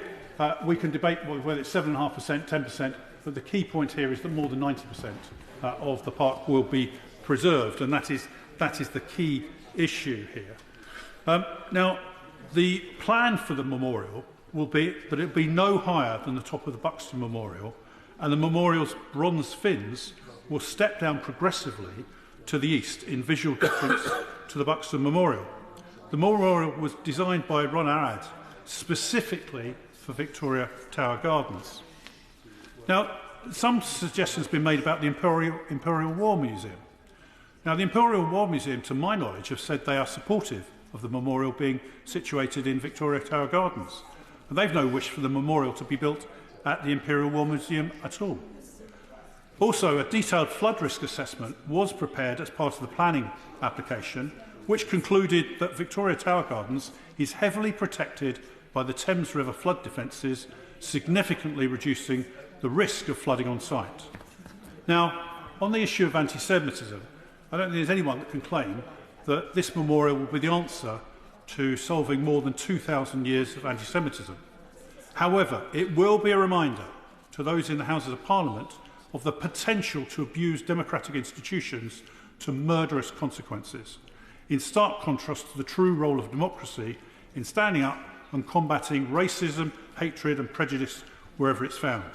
we can debate whether it's 7.5%, 10%, but the key point here is that more than 90% of the park will be preserved, and that is the key issue here. Now, the plan for the memorial will be that it will be no higher than the top of the Buxton Memorial, and the memorial's bronze fins will step down progressively to the east in visual difference to the Buxton Memorial. The memorial was designed by Ron Arad specifically for Victoria Tower Gardens. Now, some suggestions have been made about the Imperial War Museum. Now, the Imperial War Museum, to my knowledge, have said they are supportive of the memorial being situated in Victoria Tower Gardens. And they've no wish for the memorial to be built at the Imperial War Museum at all. Also, a detailed flood risk assessment was prepared as part of the planning application, which concluded that Victoria Tower Gardens is heavily protected by the Thames River flood defences, significantly reducing the risk of flooding on site. Now, on the issue of anti-Semitism, I don't think there's anyone that can claim that this memorial will be the answer to solving more than 2,000 years of anti-Semitism. However, it will be a reminder to those in the Houses of Parliament of the potential to abuse democratic institutions to murderous consequences, in stark contrast to the true role of democracy in standing up and combating racism, hatred and prejudice wherever it's found.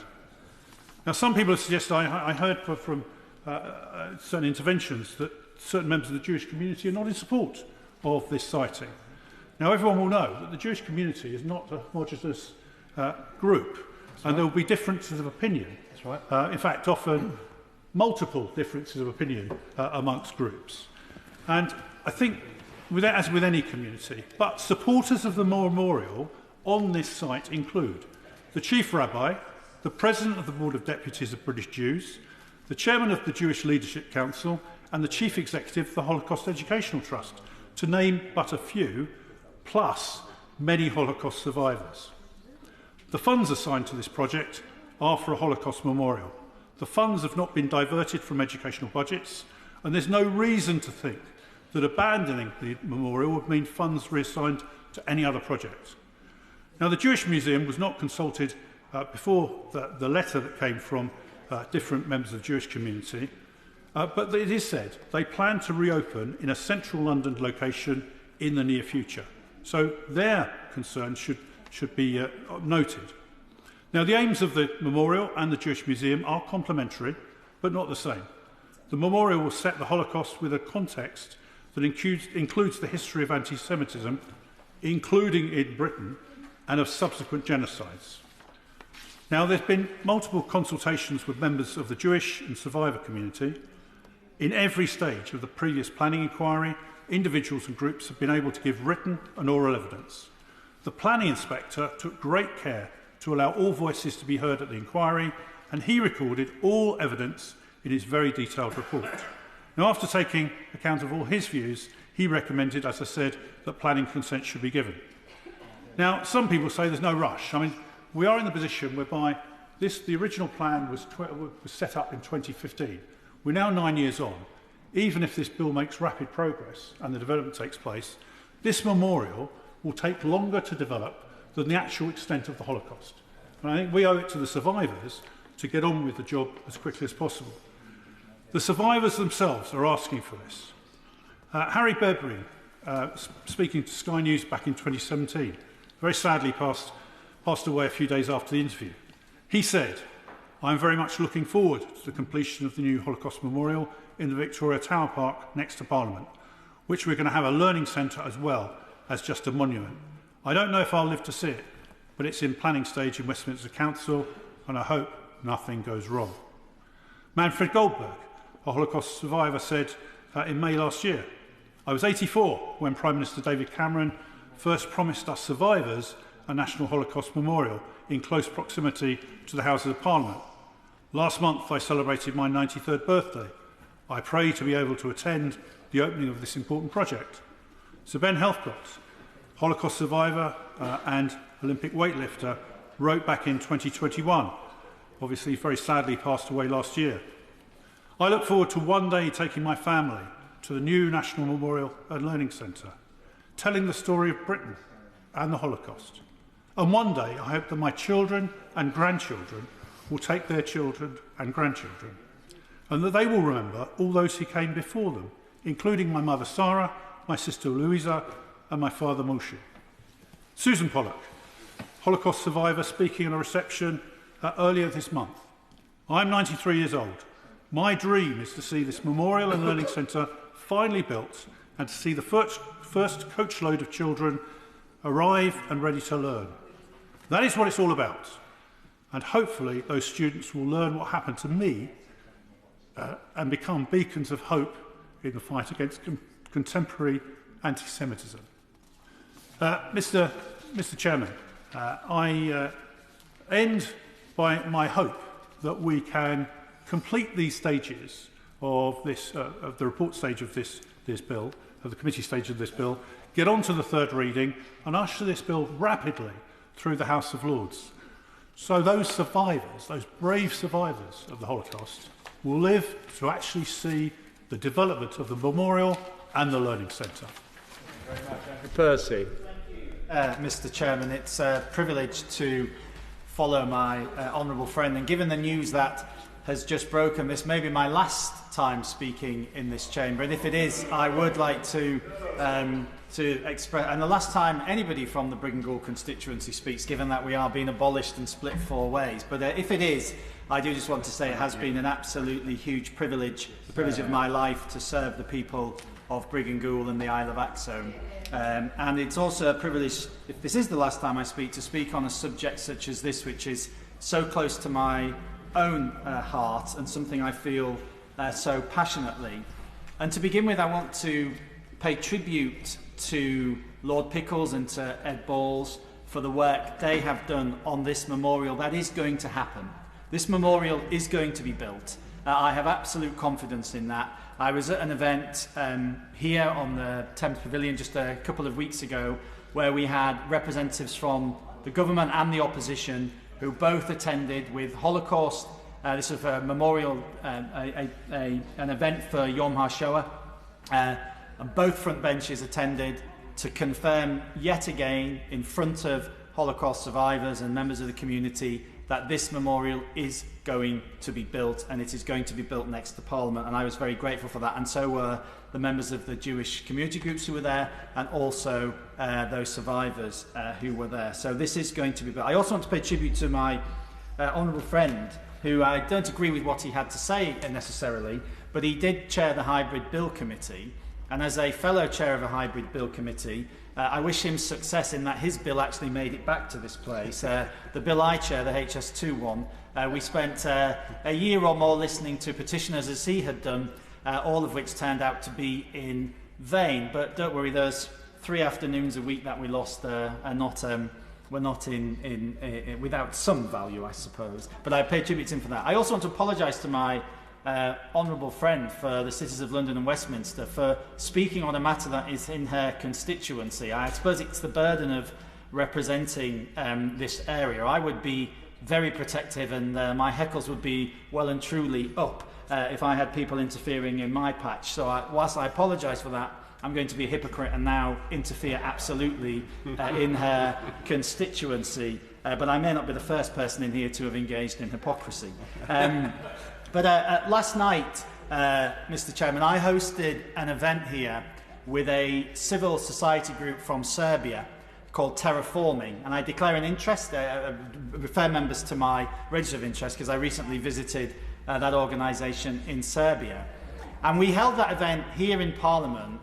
Now, some people have suggested, I heard from certain interventions, that certain members of the Jewish community are not in support of this sighting. Now, everyone will know that the Jewish community is not a homogeneous group, and there will be differences of opinion. That's right. In fact, often multiple differences of opinion amongst groups. And I think, as with any community, but supporters of the memorial on this site include the Chief Rabbi, the President of the Board of Deputies of British Jews, the Chairman of the Jewish Leadership Council, and the Chief Executive of the Holocaust Educational Trust, to name but a few, plus many Holocaust survivors. The funds assigned to this project are for a Holocaust memorial. The funds have not been diverted from educational budgets, and there's no reason to think that abandoning the memorial would mean funds reassigned to any other project. Now, the Jewish Museum was not consulted before the letter that came from different members of the Jewish community. But it is said they plan to reopen in a central London location in the near future. So their concerns should be noted. Now, the aims of the memorial and the Jewish Museum are complementary, but not the same. The memorial will set the Holocaust with a context that includes the history of anti-Semitism, including in Britain, and of subsequent genocides. Now, there's been multiple consultations with members of the Jewish and survivor community. In every stage of the previous planning inquiry, individuals and groups have been able to give written and oral evidence. The planning inspector took great care to allow all voices to be heard at the inquiry, and he recorded all evidence in his very detailed report. Now, after taking account of all his views, he recommended, as I said, that planning consent should be given. Now, some people say there's no rush. I mean, we are in the position whereby the original plan was set up in 2015. We're now 9 years on. Even if this bill makes rapid progress and the development takes place, this memorial will take longer to develop than the actual extent of the Holocaust. And I think we owe it to the survivors to get on with the job as quickly as possible. The survivors themselves are asking for this. Harry Bedbury, speaking to Sky News back in 2017, very sadly passed away a few days after the interview. He said, "I'm very much looking forward to the completion of the new Holocaust Memorial in the Victoria Tower Park next to Parliament, which we're going to have a learning centre as well as just a monument. I don't know if I'll live to see it, but it's in planning stage in Westminster Council, and I hope nothing goes wrong." Manfred Goldberg, a Holocaust survivor, said in May last year, "I was 84 when Prime Minister David Cameron first promised us survivors a National Holocaust Memorial in close proximity to the Houses of Parliament. Last month I celebrated my 93rd birthday. I pray to be able to attend the opening of this important project." Sir Ben Helfgott, Holocaust survivor and Olympic weightlifter, wrote back in 2021, obviously very sadly passed away last year, "I look forward to one day taking my family to the new National Memorial and Learning Centre, telling the story of Britain and the Holocaust. And one day I hope that my children and grandchildren will take their children and grandchildren, and that they will remember all those who came before them, including my mother Sarah, my sister Louisa, and my father Moshe." Susan Pollock, Holocaust survivor, speaking at a reception earlier this month. "I'm 93 years old. My dream is to see this memorial and learning centre finally built and to see the first coachload of children arrive and ready to learn. That is what it's all about. And hopefully those students will learn what happened to me and become beacons of hope in the fight against contemporary anti-Semitism." Mr. Chairman, I end by my hope that we can complete these stages of the report stage of this bill, of the committee stage of this bill, get on to the third reading and usher this bill rapidly through the House of Lords. So those survivors, those brave survivors of the Holocaust, will live to actually see the development of the memorial and the learning centre. Percy. Mr. Chairman, it's a privilege to follow my honourable friend, and given the news that has just broken, this may be my last time speaking in this chamber, and if it is, I would like to express, and the last time anybody from the Brigg and Goole constituency speaks, given that we are being abolished and split 4 ways, but if it is, I do just want to say it has been an absolutely huge privilege, the privilege of my life to serve the people of Brigg and Goole and the Isle of Axholme. And it's also a privilege, if this is the last time I speak, to speak on a subject such as this, which is so close to my own heart and something I feel so passionately. And to begin with, I want to pay tribute to Lord Pickles and to Ed Balls for the work they have done on this memorial that is going to happen. This memorial is going to be built. I have absolute confidence in that. I was at an event here on the Thames Pavilion just a couple of weeks ago where we had representatives from the government and the opposition who both attended with Holocaust. This was a memorial, an event for Yom HaShoah. And both front benches attended to confirm yet again in front of Holocaust survivors and members of the community that this memorial is going to be built, and it is going to be built next to Parliament, and I was very grateful for that, and so were the members of the Jewish community groups who were there, and also those survivors who were there. So this is going to be built. I also want to pay tribute to my honourable friend, who I don't agree with what he had to say necessarily, but he did chair the Hybrid Bill Committee, and as a fellow chair of a Hybrid Bill Committee, I wish him success in that his bill actually made it back to this place. The bill I chair, the HS2 one, we spent a year or more listening to petitioners as he had done, all of which turned out to be in vain. But don't worry, there's 3 afternoons a week that we lost are not were not in without some value, I suppose. But I pay tribute to him for that. I also want to apologise to my honourable friend for the cities of London and Westminster for speaking on a matter that is in her constituency. I suppose it's the burden of representing this area. I would be very protective, and my heckles would be well and truly up if I had people interfering in my patch. So whilst I apologise for that, I'm going to be a hypocrite and now interfere absolutely in her constituency. But I may not be the first person in here to have engaged in hypocrisy. But last night, Mr. Chairman, I hosted an event here with a civil society group from Serbia called Terraforming, and I declare an interest, refer members to my register of interest because I recently visited that organisation in Serbia. And we held that event here in Parliament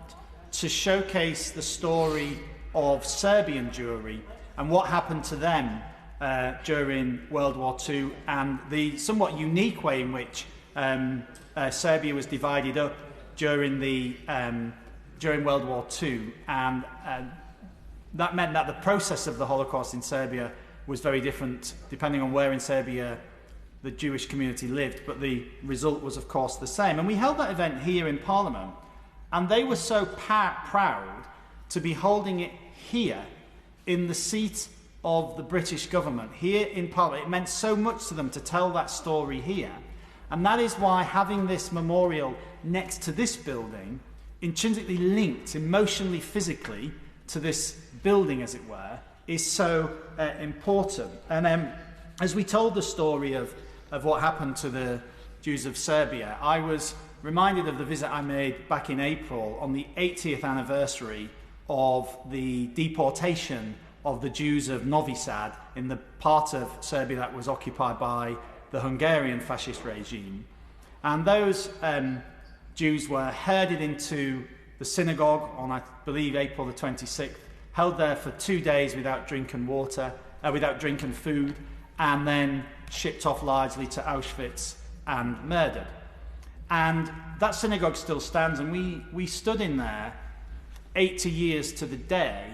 to showcase the story of Serbian Jewry and what happened to them during World War II, and the somewhat unique way in which Serbia was divided up during World War II, and that meant that the process of the Holocaust in Serbia was very different depending on where in Serbia the Jewish community lived, but the result was of course the same. And we held that event here in Parliament, and they were so proud to be holding it here in the seat of the British government, here in Parliament. It meant so much to them to tell that story here. And that is why having this memorial next to this building, intrinsically linked emotionally, physically, to this building, as it were, is so important. And as we told the story of what happened to the Jews of Serbia, I was reminded of the visit I made back in April on the 80th anniversary of the deportation of the Jews of Novi Sad in the part of Serbia that was occupied by the Hungarian fascist regime. And those Jews were herded into the synagogue on, I believe, April the 26th, held there for 2 days without drink and water, without drink and food, and then shipped off largely to Auschwitz and murdered. And that synagogue still stands, and we stood in there 80 years to the day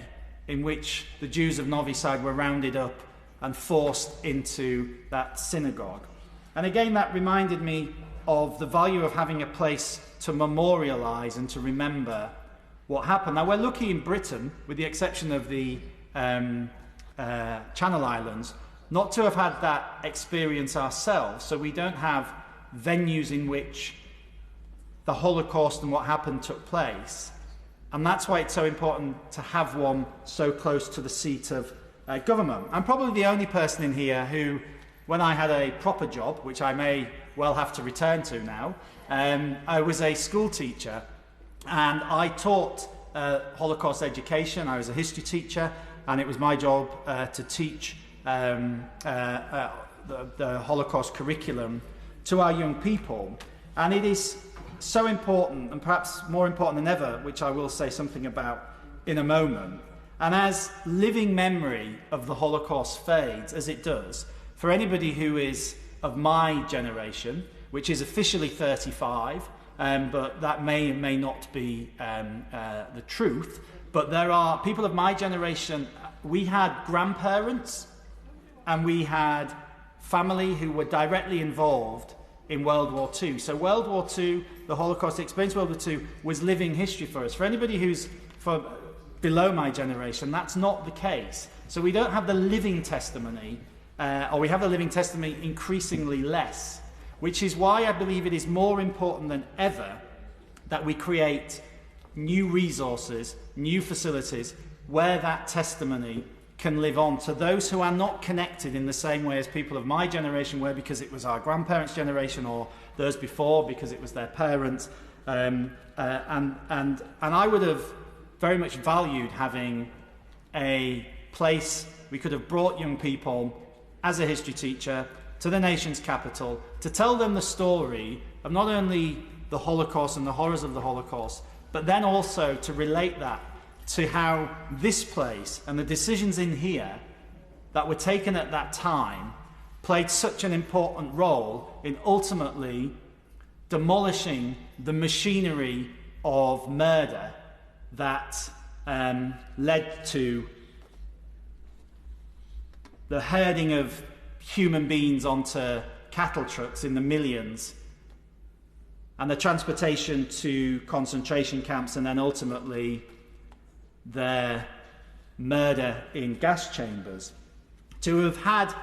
in which the Jews of Novi Sad were rounded up and forced into that synagogue. And again, that reminded me of the value of having a place to memorialise and to remember what happened. Now, we're lucky in Britain, with the exception of the Channel Islands, not to have had that experience ourselves. So we don't have venues in which the Holocaust and what happened took place. And that's why it's so important to have one so close to the seat of government. I'm probably the only person in here who, when I had a proper job, which I may well have to return to now, I was a school teacher, and I taught Holocaust education. I was a history teacher, and it was my job to teach the Holocaust curriculum to our young people. And it is so important, and perhaps more important than ever, which I will say something about in a moment. And as living memory of the Holocaust fades, as it does, for anybody who is of my generation, which is officially 35, but that may and may not be the truth, but there are people of my generation. We had grandparents and we had family who were directly involved in World War II. So World War II, the Holocaust experience, World War II, was living history for us. For anybody who's below my generation, that's not the case. So we don't have the living testimony, or we have the living testimony increasingly less, which is why I believe it is more important than ever that we create new resources, new facilities, where that testimony can live on, to those who are not connected in the same way as people of my generation were, because it was our grandparents' generation, or those before because it was their parents. And I would have very much valued having a place we could have brought young people as a history teacher to the nation's capital to tell them the story of not only the Holocaust and the horrors of the Holocaust, but then also to relate that to how this place and the decisions in here that were taken at that time played such an important role in ultimately demolishing the machinery of murder that led to the herding of human beings onto cattle trucks in the millions, and the transportation to concentration camps, and then ultimately their murder in gas chambers. To have had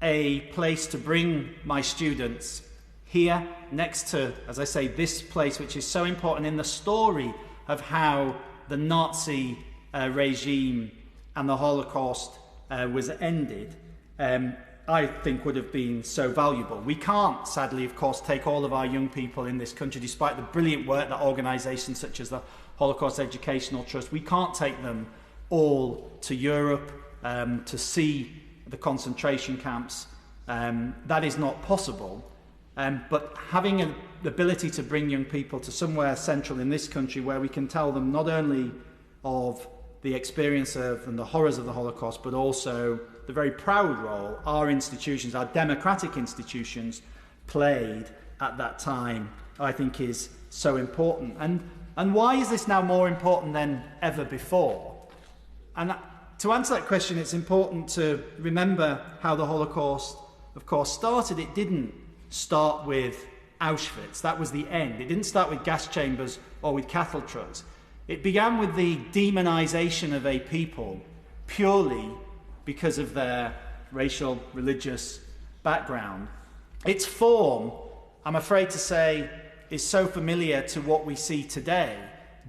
a place to bring my students here next to, as I say, this place, which is so important in the story of how the Nazi regime and the Holocaust was ended, I think would have been so valuable. We can't, sadly, of course, take all of our young people in this country, despite the brilliant work that organisations such as the Holocaust Educational Trust, we can't take them all to Europe to see the concentration camps. That is not possible. But having the ability to bring young people to somewhere central in this country where we can tell them not only of the experience of and the horrors of the Holocaust, but also the very proud role our institutions, our democratic institutions, played at that time, I think is so important. And why is this now more important than ever before? And to answer that question, it's important to remember how the Holocaust, of course, started. It didn't start with Auschwitz. That was the end. It didn't start with gas chambers or with cattle trucks. It began with the demonisation of a people purely because of their racial, religious background. Its form, I'm afraid to say, is so familiar to what we see today.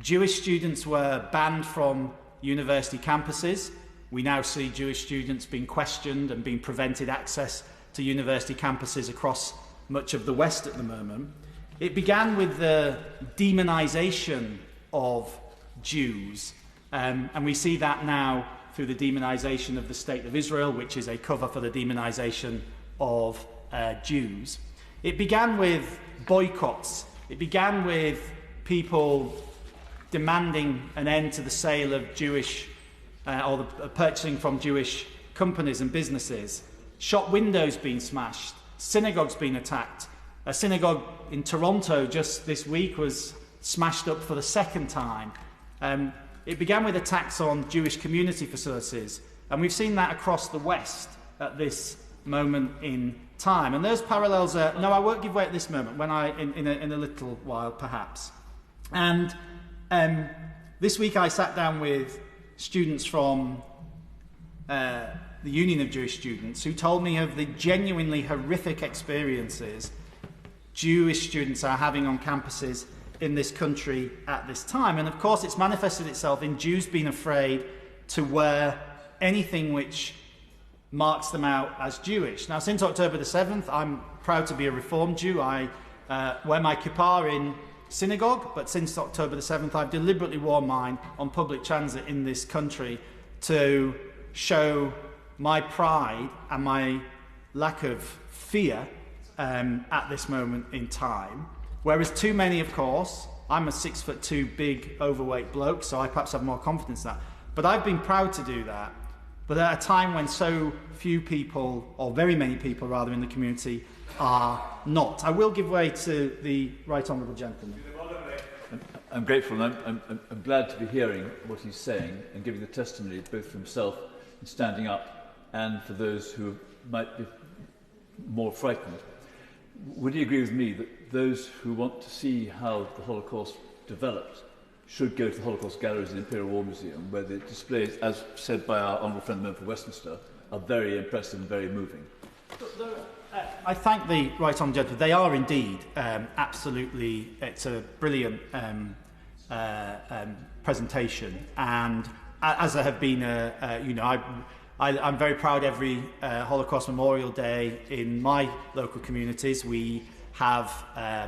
Jewish students were banned from university campuses. We now see Jewish students being questioned and being prevented access to university campuses across much of the West at the moment. It began with the demonisation of Jews, and we see that now through the demonisation of the State of Israel, which is a cover for the demonisation of Jews. It began with boycotts. It began with people demanding an end to the sale of Jewish, or the purchasing from Jewish companies and businesses. Shop windows being smashed. Synagogues being attacked. A synagogue in Toronto just this week was smashed up for the second time. It began with attacks on Jewish community facilities, and we've seen that across the West at this moment in time. And those parallels are, no, I won't give way at this moment, when in a little while perhaps. And this week I sat down with students from the Union of Jewish Students who told me of the genuinely horrific experiences Jewish students are having on campuses in this country at this time. And of course it's manifested itself in Jews being afraid to wear anything which marks them out as Jewish. Now, since October the 7th, I'm proud to be a Reformed Jew. I wear my kippah in synagogue, but since October the 7th, I've deliberately worn mine on public transit in this country to show my pride and my lack of fear at this moment in time. Whereas too many, of course, I'm a 6'2" big overweight bloke, so I perhaps have more confidence in that. But I've been proud to do that. But at a time when so few people, or very many people rather, in the community are not. I will give way to the right honourable gentleman. I'm grateful, and I'm glad to be hearing what he's saying and giving the testimony both for himself in standing up and for those who might be more frightened. Would you agree with me that those who want to see how the Holocaust developed should go to the Holocaust galleries in the Imperial War Museum, where the displays, as said by our honourable friend the member for Westminster, are very impressive and very moving? I thank the right honourable gentleman. They are indeed absolutely. It's a brilliant presentation, and as there have been, I'm very proud every Holocaust Memorial Day in my local communities. We have,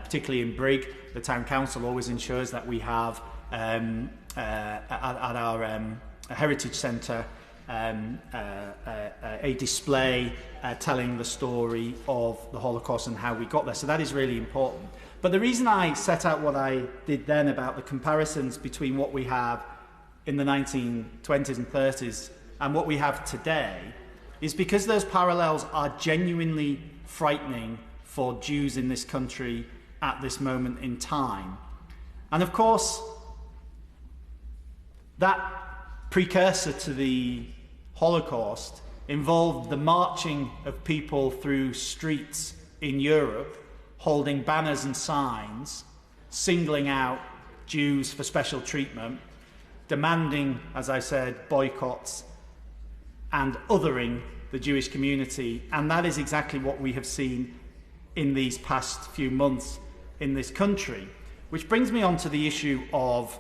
particularly in Brigg, the Town Council always ensures that we have at our Heritage Centre a display telling the story of the Holocaust and how we got there. So that is really important. But the reason I set out what I did then about the comparisons between what we have in the 1920s and 30s and what we have today is because those parallels are genuinely frightening for Jews in this country at this moment in time. And of course, that precursor to the Holocaust involved the marching of people through streets in Europe, holding banners and signs, singling out Jews for special treatment, demanding, as I said, boycotts and othering the Jewish community. And that is exactly what we have seen in these past few months in this country. Which brings me on to the issue of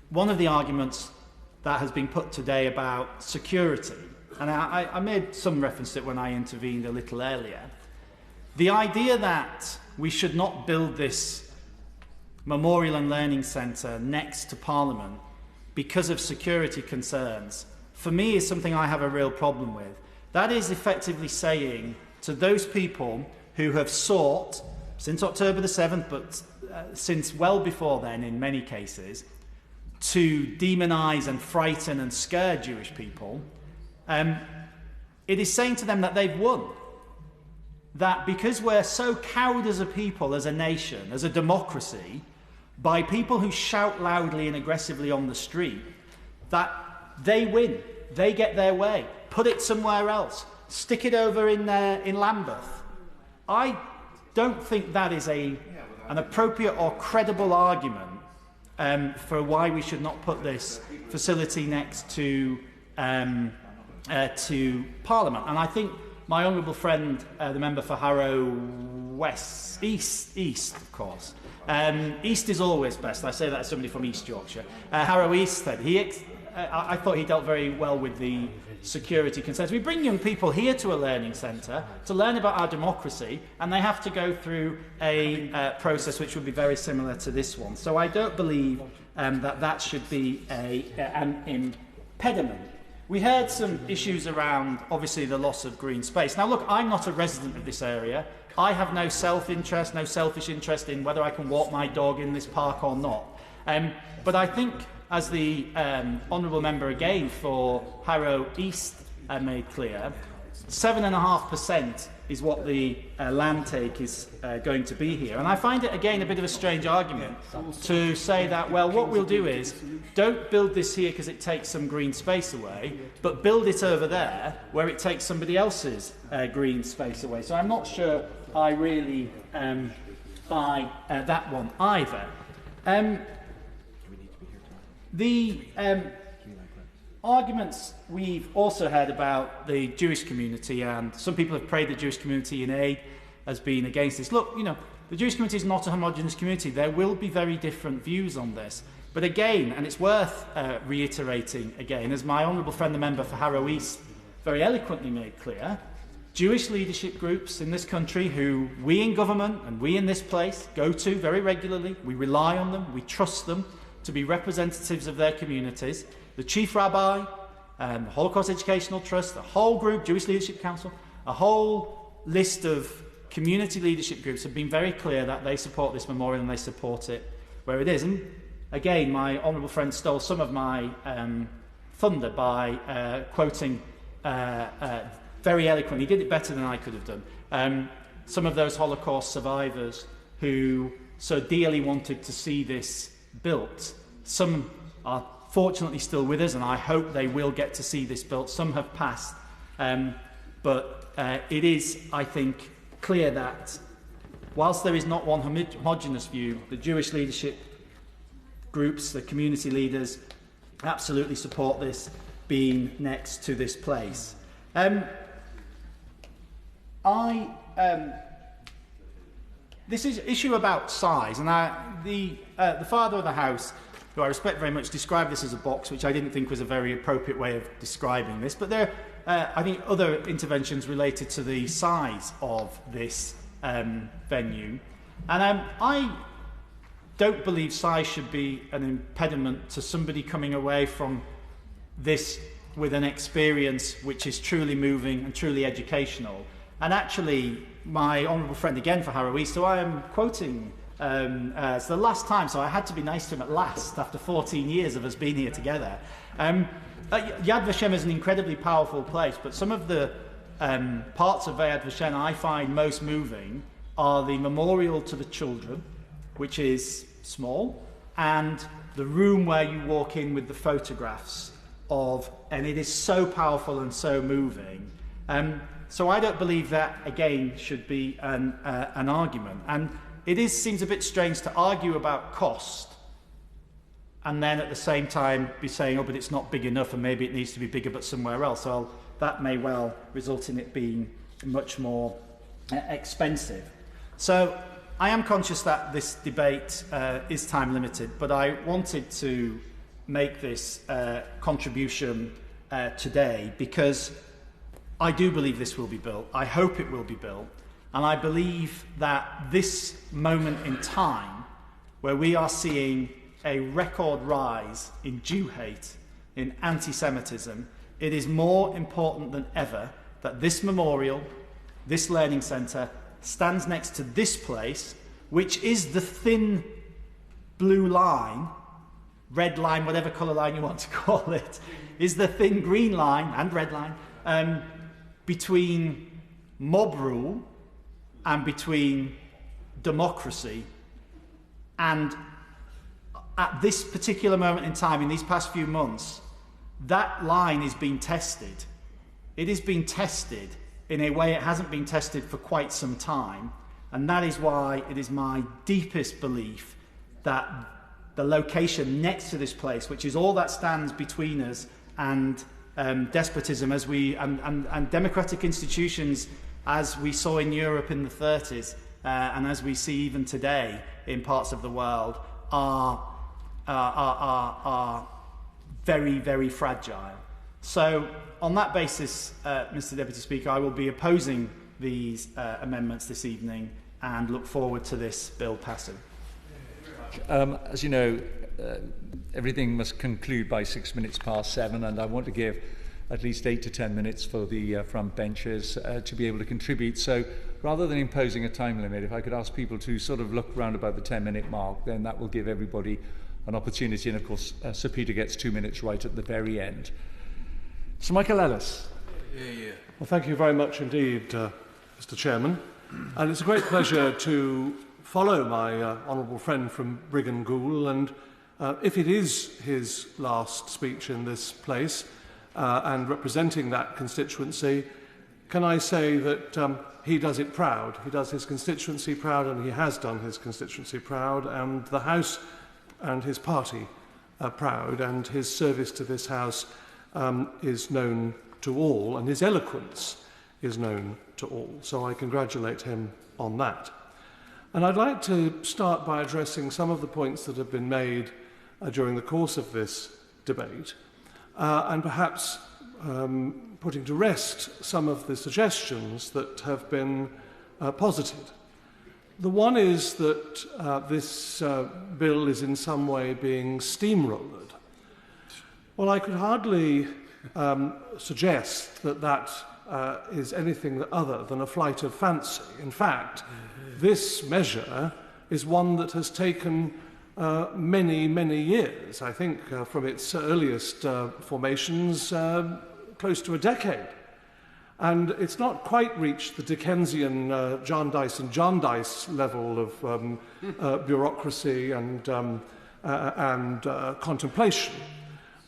one of the arguments that has been put today about security. And I made some reference to it when I intervened a little earlier. The idea that we should not build this memorial and learning centre next to Parliament because of security concerns, for me, is something I have a real problem with. That is effectively saying to those people who have sought, since October the 7th, but since well before then in many cases, to demonise and frighten and scare Jewish people, it is saying to them that they've won. That because we're so cowed as a people, as a nation, as a democracy, by people who shout loudly and aggressively on the street, that they win, they get their way, put it somewhere else, stick it over in Lambeth. I don't think that is an appropriate or credible argument for why we should not put this facility next to Parliament. And I think my honourable friend, the member for Harrow East, of course. East is always best. I say that as somebody from East Yorkshire. Harrow East said I thought he dealt very well with the security concerns. We bring young people here to a learning centre to learn about our democracy, and they have to go through a process which would be very similar to this one. So I don't believe that should be an impediment. We heard some issues around, obviously, the loss of green space. Now, look, I'm not a resident of this area. I have no self-interest, no selfish interest in whether I can walk my dog in this park or not. But I think, as the honourable member again for Harrow East made clear, 7.5% is what the land take is going to be here. And I find it, again, a bit of a strange argument to say that, well, what we'll do is don't build this here because it takes some green space away, but build it over there where it takes somebody else's green space away. So I'm not sure I really buy that one either. The arguments we've also heard about the Jewish community, and some people have praised the Jewish community in aid as being against this. Look, the Jewish community is not a homogenous community. There will be very different views on this. But again, and it's worth reiterating again, as my honourable friend, the member for Harrow East, very eloquently made clear, Jewish leadership groups in this country who we in government and we in this place go to very regularly, we rely on them, we trust them to be representatives of their communities. The Chief Rabbi, the Holocaust Educational Trust, the whole group, Jewish Leadership Council, a whole list of community leadership groups have been very clear that they support this memorial and they support it where it is. And again, my honourable friend stole some of my thunder by quoting very eloquently, he did it better than I could have done, some of those Holocaust survivors who so dearly wanted to see this built. Some are fortunately still with us, and I hope they will get to see this built. Some have passed, but it is, I think, clear that whilst there is not one homogenous view, the Jewish leadership groups, the community leaders, absolutely support this being next to this place. This is issue about size, and the father of the house who I respect very much, described this as a box, which I didn't think was a very appropriate way of describing this. But there are, I think, other interventions related to the size of this venue. And I don't believe size should be an impediment to somebody coming away from this with an experience which is truly moving and truly educational. And actually, my honourable friend again for Harrow East, who I am quoting it's the last time, so I had to be nice to him at last after 14 years of us being here together. Yad Vashem is an incredibly powerful place, but some of the parts of Yad Vashem I find most moving are the memorial to the children, which is small, and the room where you walk in with the photographs of, and it is so powerful and so moving. So I don't believe that, again, should be an argument. And it seems a bit strange to argue about cost and then at the same time be saying, oh, but it's not big enough and maybe it needs to be bigger but somewhere else. So that may well result in it being much more expensive. So I am conscious that this debate is time limited, but I wanted to make this contribution today because I do believe this will be built. I hope it will be built. And I believe that this moment in time, where we are seeing a record rise in Jew hate, in anti-Semitism, it is more important than ever that this memorial, this learning centre, stands next to this place, which is the thin blue line, red line, whatever colour line you want to call it, is the thin green line and red line between mob rule and between democracy. And at this particular moment in time, in these past few months, that line is being tested. It is being tested in a way it hasn't been tested for quite some time. And that is why it is my deepest belief that the location next to this place, which is all that stands between us and despotism as we and democratic institutions as we saw in Europe in the 30s and as we see even today in parts of the world, are very, very fragile. So on that basis, Mr Deputy Speaker, I will be opposing these amendments this evening and look forward to this bill passing. As you know, everything must conclude by 6 minutes past 7, and I want to give at least 8 to 10 minutes for the front benches to be able to contribute. So rather than imposing a time limit, if I could ask people to sort of look round about the 10-minute mark, then that will give everybody an opportunity. And of course, Sir Peter gets 2 minutes right at the very end. Sir Michael Ellis. Well, thank you very much indeed, Mr Chairman. And it's a great pleasure to follow my honourable friend from Brigg and Goole, and if it is his last speech in this place, and representing that constituency, can I say that he does it proud. He does his constituency proud, and he has done his constituency proud, and the House and his party are proud, and his service to this House is known to all, and his eloquence is known to all. So I congratulate him on that. And I'd like to start by addressing some of the points that have been made during the course of this debate, and perhaps putting to rest some of the suggestions that have been posited. The one is that this bill is in some way being steamrolled. Well, I could hardly suggest that that is anything other than a flight of fancy. In fact, this measure is one that has taken many, many years. I think from its earliest formations, close to a decade. And it's not quite reached the Dickensian Jarndyce and Jarndyce level of bureaucracy and contemplation.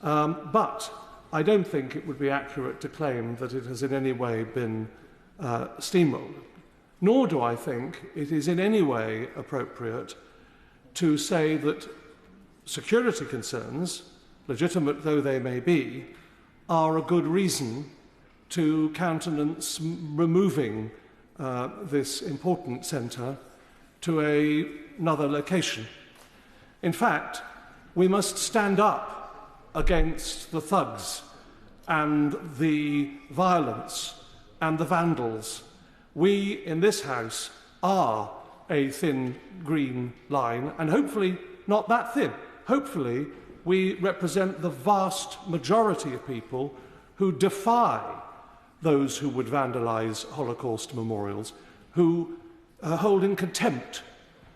But I don't think it would be accurate to claim that it has in any way been steamrolled. Nor do I think it is in any way appropriate to say that security concerns, legitimate though they may be, are a good reason to countenance removing this important centre to another location. In fact, We must stand up against the thugs and the violence and the vandals. We in this House are a thin green line, and hopefully not that thin. Hopefully we represent the vast majority of people who defy those who would vandalise Holocaust memorials, who hold in contempt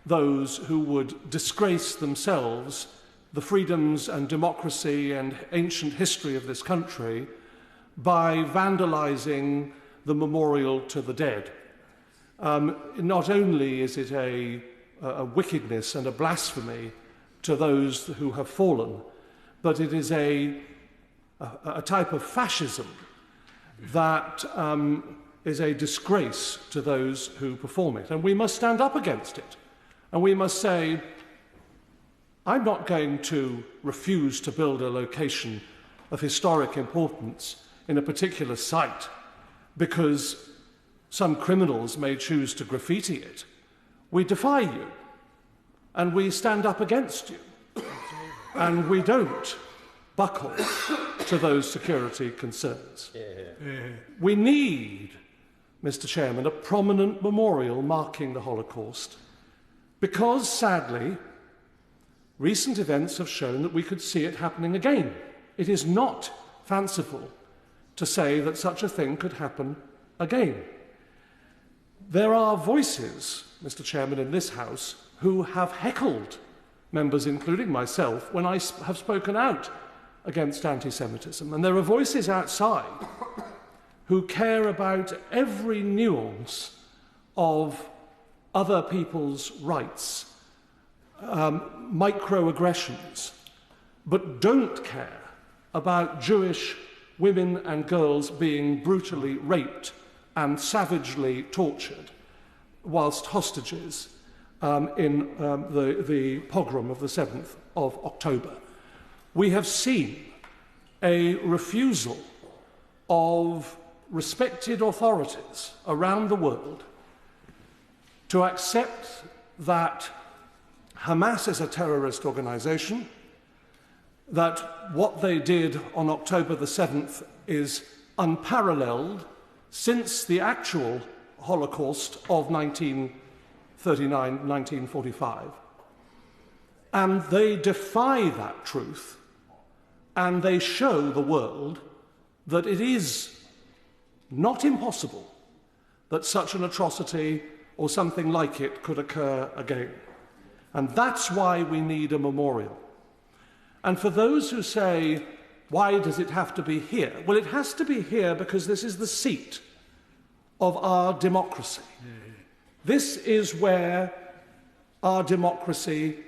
those who would disgrace themselves, the freedoms and democracy and ancient history of this country, by vandalising the memorial to the dead. Not only is it a wickedness and a blasphemy to those who have fallen, but it is a type of fascism that is a disgrace to those who perform it. And we must stand up against it. And we must say, I'm not going to refuse to build a location of historic importance in a particular site because some criminals may choose to graffiti it. We defy you, and we stand up against you, and we don't buckle to those security concerns. We need, Mr. Chairman, a prominent memorial marking the Holocaust because, sadly, recent events have shown that we could see it happening again. It is not fanciful to say that such a thing could happen again. There are voices, Mr. Chairman, in this House who have heckled members, including myself, when I have spoken out against anti-Semitism. And there are voices outside who care about every nuance of other people's rights, microaggressions, but don't care about Jewish women and girls being brutally raped and savagely tortured whilst hostages in the pogrom of the 7th of October. We have seen a refusal of respected authorities around the world to accept that Hamas is a terrorist organisation, that what they did on October the 7th is unparalleled since the actual Holocaust of 1939-1945. And they defy that truth, and they show the world that it is not impossible that such an atrocity or something like it could occur again. And that's why we need a memorial. And for those who say, why does it have to be here? Well, it has to be here because this is the seat of our democracy. This is where our democracy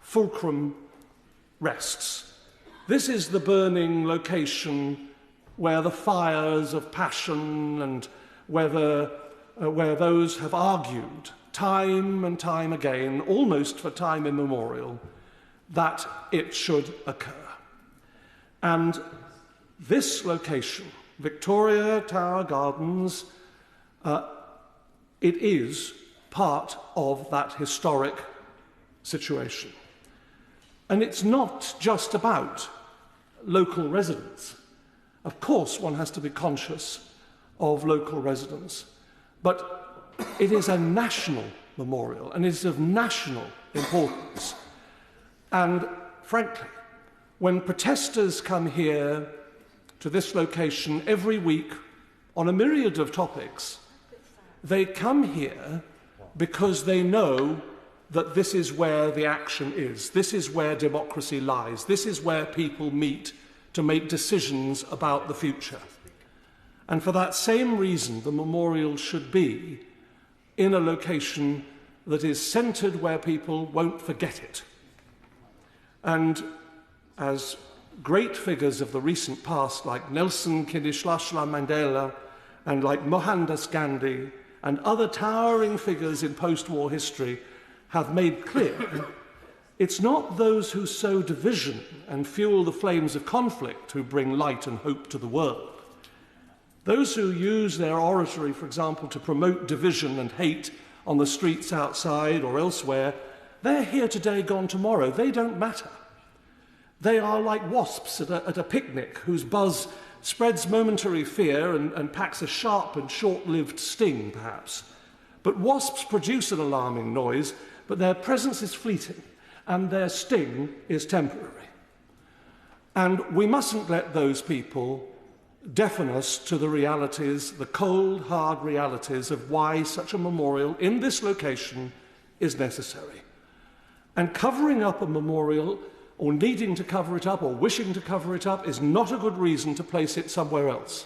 fulcrum rests. This is the burning location where the fires of passion and where those have argued time and time again, almost for time immemorial, that it should occur. And this location, Victoria Tower Gardens, it is part of that historic situation. And it's not just about local residents. Of course, one has to be conscious of local residents, but it is a national memorial and it is of national importance. And frankly, when protesters come here to this location every week on a myriad of topics, they come here because they know that this is where the action is. This is where democracy lies. This is where people meet to make decisions about the future. And for that same reason, the memorial should be in a location that is centred where people won't forget it. And as great figures of the recent past, like Nelson Rolihlahla Mandela and like Mohandas Gandhi and other towering figures in post-war history have made clear, it's not those who sow division and fuel the flames of conflict who bring light and hope to the world. Those who use their oratory, for example, to promote division and hate on the streets outside or elsewhere, they're here today, gone tomorrow. They don't matter. They are like wasps at a picnic whose buzz spreads momentary fear and packs a sharp and short-lived sting, perhaps. But wasps produce an alarming noise, but their presence is fleeting, and their sting is temporary. And we mustn't let those people deafen us to the realities, the cold, hard realities of why such a memorial in this location is necessary. And covering up a memorial, or needing to cover it up, or wishing to cover it up, is not a good reason to place it somewhere else.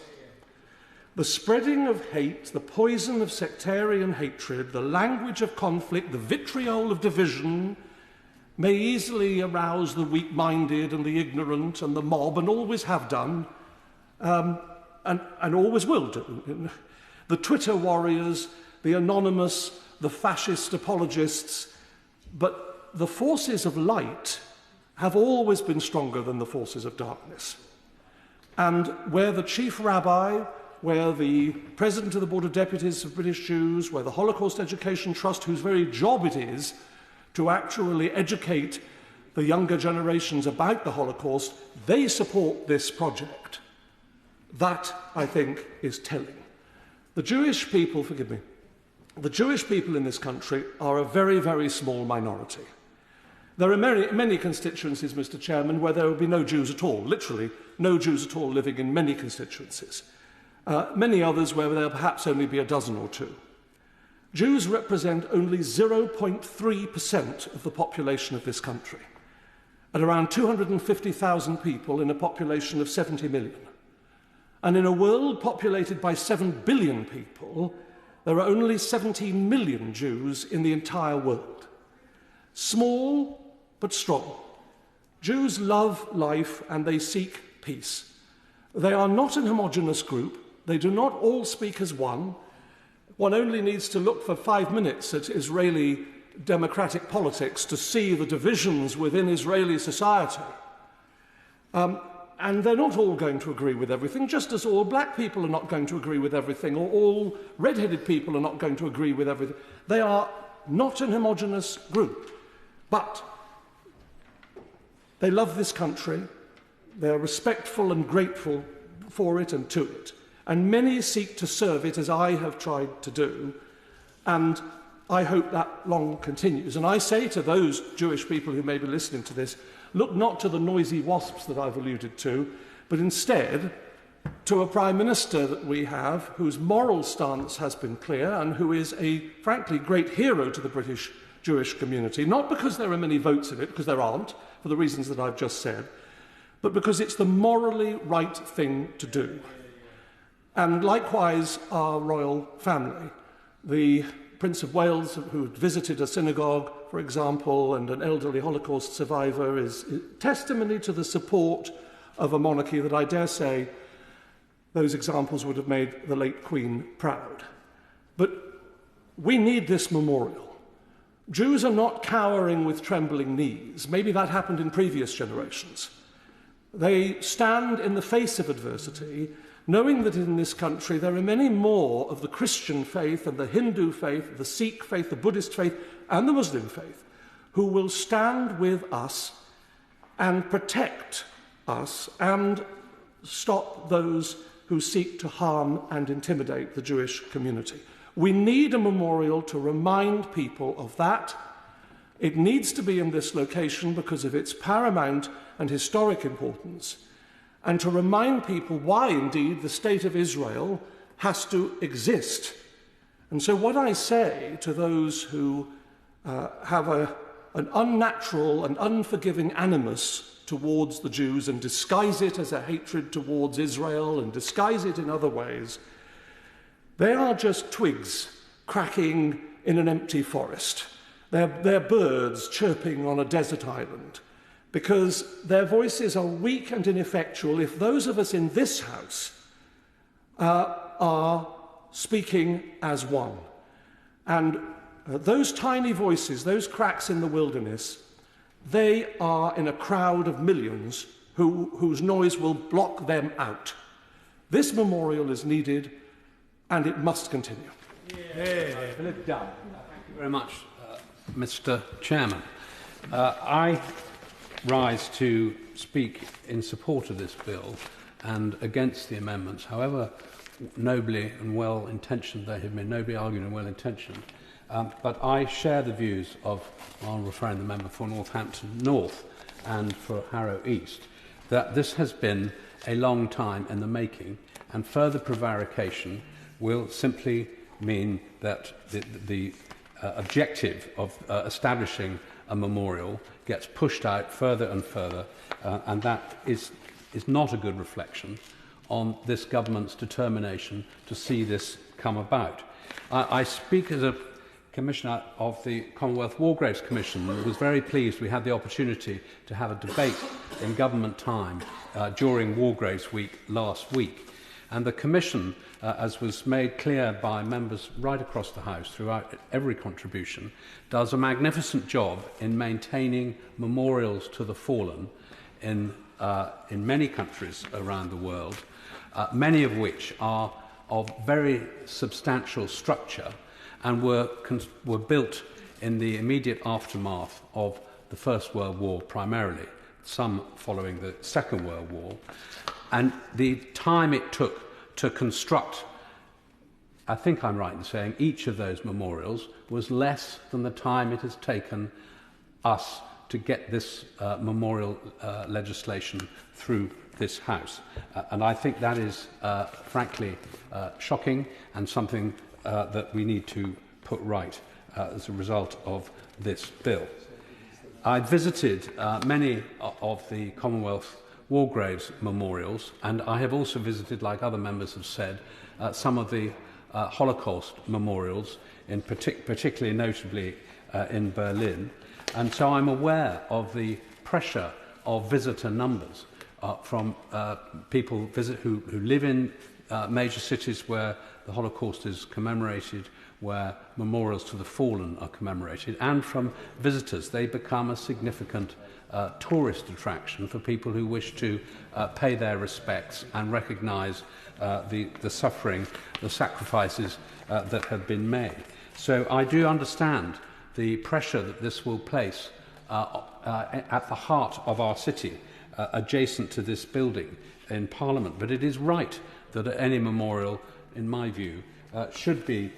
The spreading of hate, the poison of sectarian hatred, the language of conflict, the vitriol of division may easily arouse the weak-minded and the ignorant and the mob, and always have done, and always will do. The Twitter warriors, the anonymous, the fascist apologists, but the forces of light have always been stronger than the forces of darkness. And where the chief rabbi, where the president of the Board of Deputies of British Jews, where the Holocaust Education Trust, whose very job it is to actually educate the younger generations about the Holocaust, they support this project. That, I think, is telling. The Jewish people, forgive me, the Jewish people in this country are a very, very small minority. There are many constituencies, Mr. Chairman, where there will be no Jews at all, literally no Jews at all living in many constituencies. Many others where there will perhaps only be a dozen or two. Jews represent only 0.3% of the population of this country, at around 250,000 people in a population of 70 million. And in a world populated by 7 billion people, there are only 17 million Jews in the entire world. Small, but strong. Jews love life and they seek peace. They are not an homogeneous group. They do not all speak as one. One only needs to look for 5 minutes at Israeli democratic politics to see the divisions within Israeli society. And they're not all going to agree with everything, just as all black people are not going to agree with everything, or all red-headed people are not going to agree with everything. They are not an homogeneous group. But they love this country, they are respectful and grateful for it and to it, and many seek to serve it as I have tried to do, and I hope that long continues. And I say to those Jewish people who may be listening to this, look not to the noisy wasps that I've alluded to, but instead to a Prime Minister that we have whose moral stance has been clear and who is a, frankly, great hero to the British Jewish community, not because there are many votes in it, because there aren't, for the reasons that I've just said, but because it's the morally right thing to do. And likewise, our royal family, the Prince of Wales, who visited a synagogue, for example, and an elderly Holocaust survivor, is testimony to the support of a monarchy that I dare say those examples would have made the late Queen proud. But we need this memorial. Jews are not cowering with trembling knees. Maybe that happened in previous generations. They stand in the face of adversity, knowing that in this country there are many more of the Christian faith and the Hindu faith, the Sikh faith, the Buddhist faith, and the Muslim faith, who will stand with us and protect us and stop those who seek to harm and intimidate the Jewish community. We need a memorial to remind people of that. It needs to be in this location because of its paramount and historic importance, and to remind people why, indeed, the State of Israel has to exist. And so what I say to those who have an unnatural and unforgiving animus towards the Jews and disguise it as a hatred towards Israel and disguise it in other ways, they are just twigs cracking in an empty forest. They're birds chirping on a desert island, because their voices are weak and ineffectual if those of us in this house are speaking as one. And those tiny voices, those cracks in the wilderness, they are in a crowd of millions whose noise will block them out. This memorial is needed, and it must continue. Philip Dunne. Thank you very much, Mr. Chairman. I rise to speak in support of this bill and against the amendments, however nobly and well-intentioned they have been, nobly argued and well-intentioned. But I share the views of my honourable friend, the member for Northampton North and for Harrow East, that this has been a long time in the making, and further prevarication will simply mean that the objective of establishing a memorial gets pushed out further and further, and that is not a good reflection on this government's determination to see this come about. I speak as a Commissioner of the Commonwealth War Graves Commission and was very pleased we had the opportunity to have a debate in government time during War Graves Week last week. And the Commission, as was made clear by members right across the House throughout every contribution, does a magnificent job in maintaining memorials to the fallen in many countries around the world, many of which are of very substantial structure and were built in the immediate aftermath of the First World War primarily, some following the Second World War. And the time it took to construct, I think I'm right in saying, each of those memorials was less than the time it has taken us to get this memorial legislation through this House. And I think that is, frankly, shocking and something that we need to put right as a result of this bill. I visited many of the Commonwealth War Graves memorials, and I have also visited, like other members have said, some of the Holocaust memorials, particularly notably in Berlin. And so I'm aware of the pressure of visitor numbers from people who live in major cities where the Holocaust is commemorated, where memorials to the fallen are commemorated, and from visitors. They become a significant tourist attraction for people who wish to pay their respects and recognise the suffering, the sacrifices that have been made. So I do understand the pressure that this will place at the heart of our city, adjacent to this building in Parliament. But it is right that any memorial, in my view, should be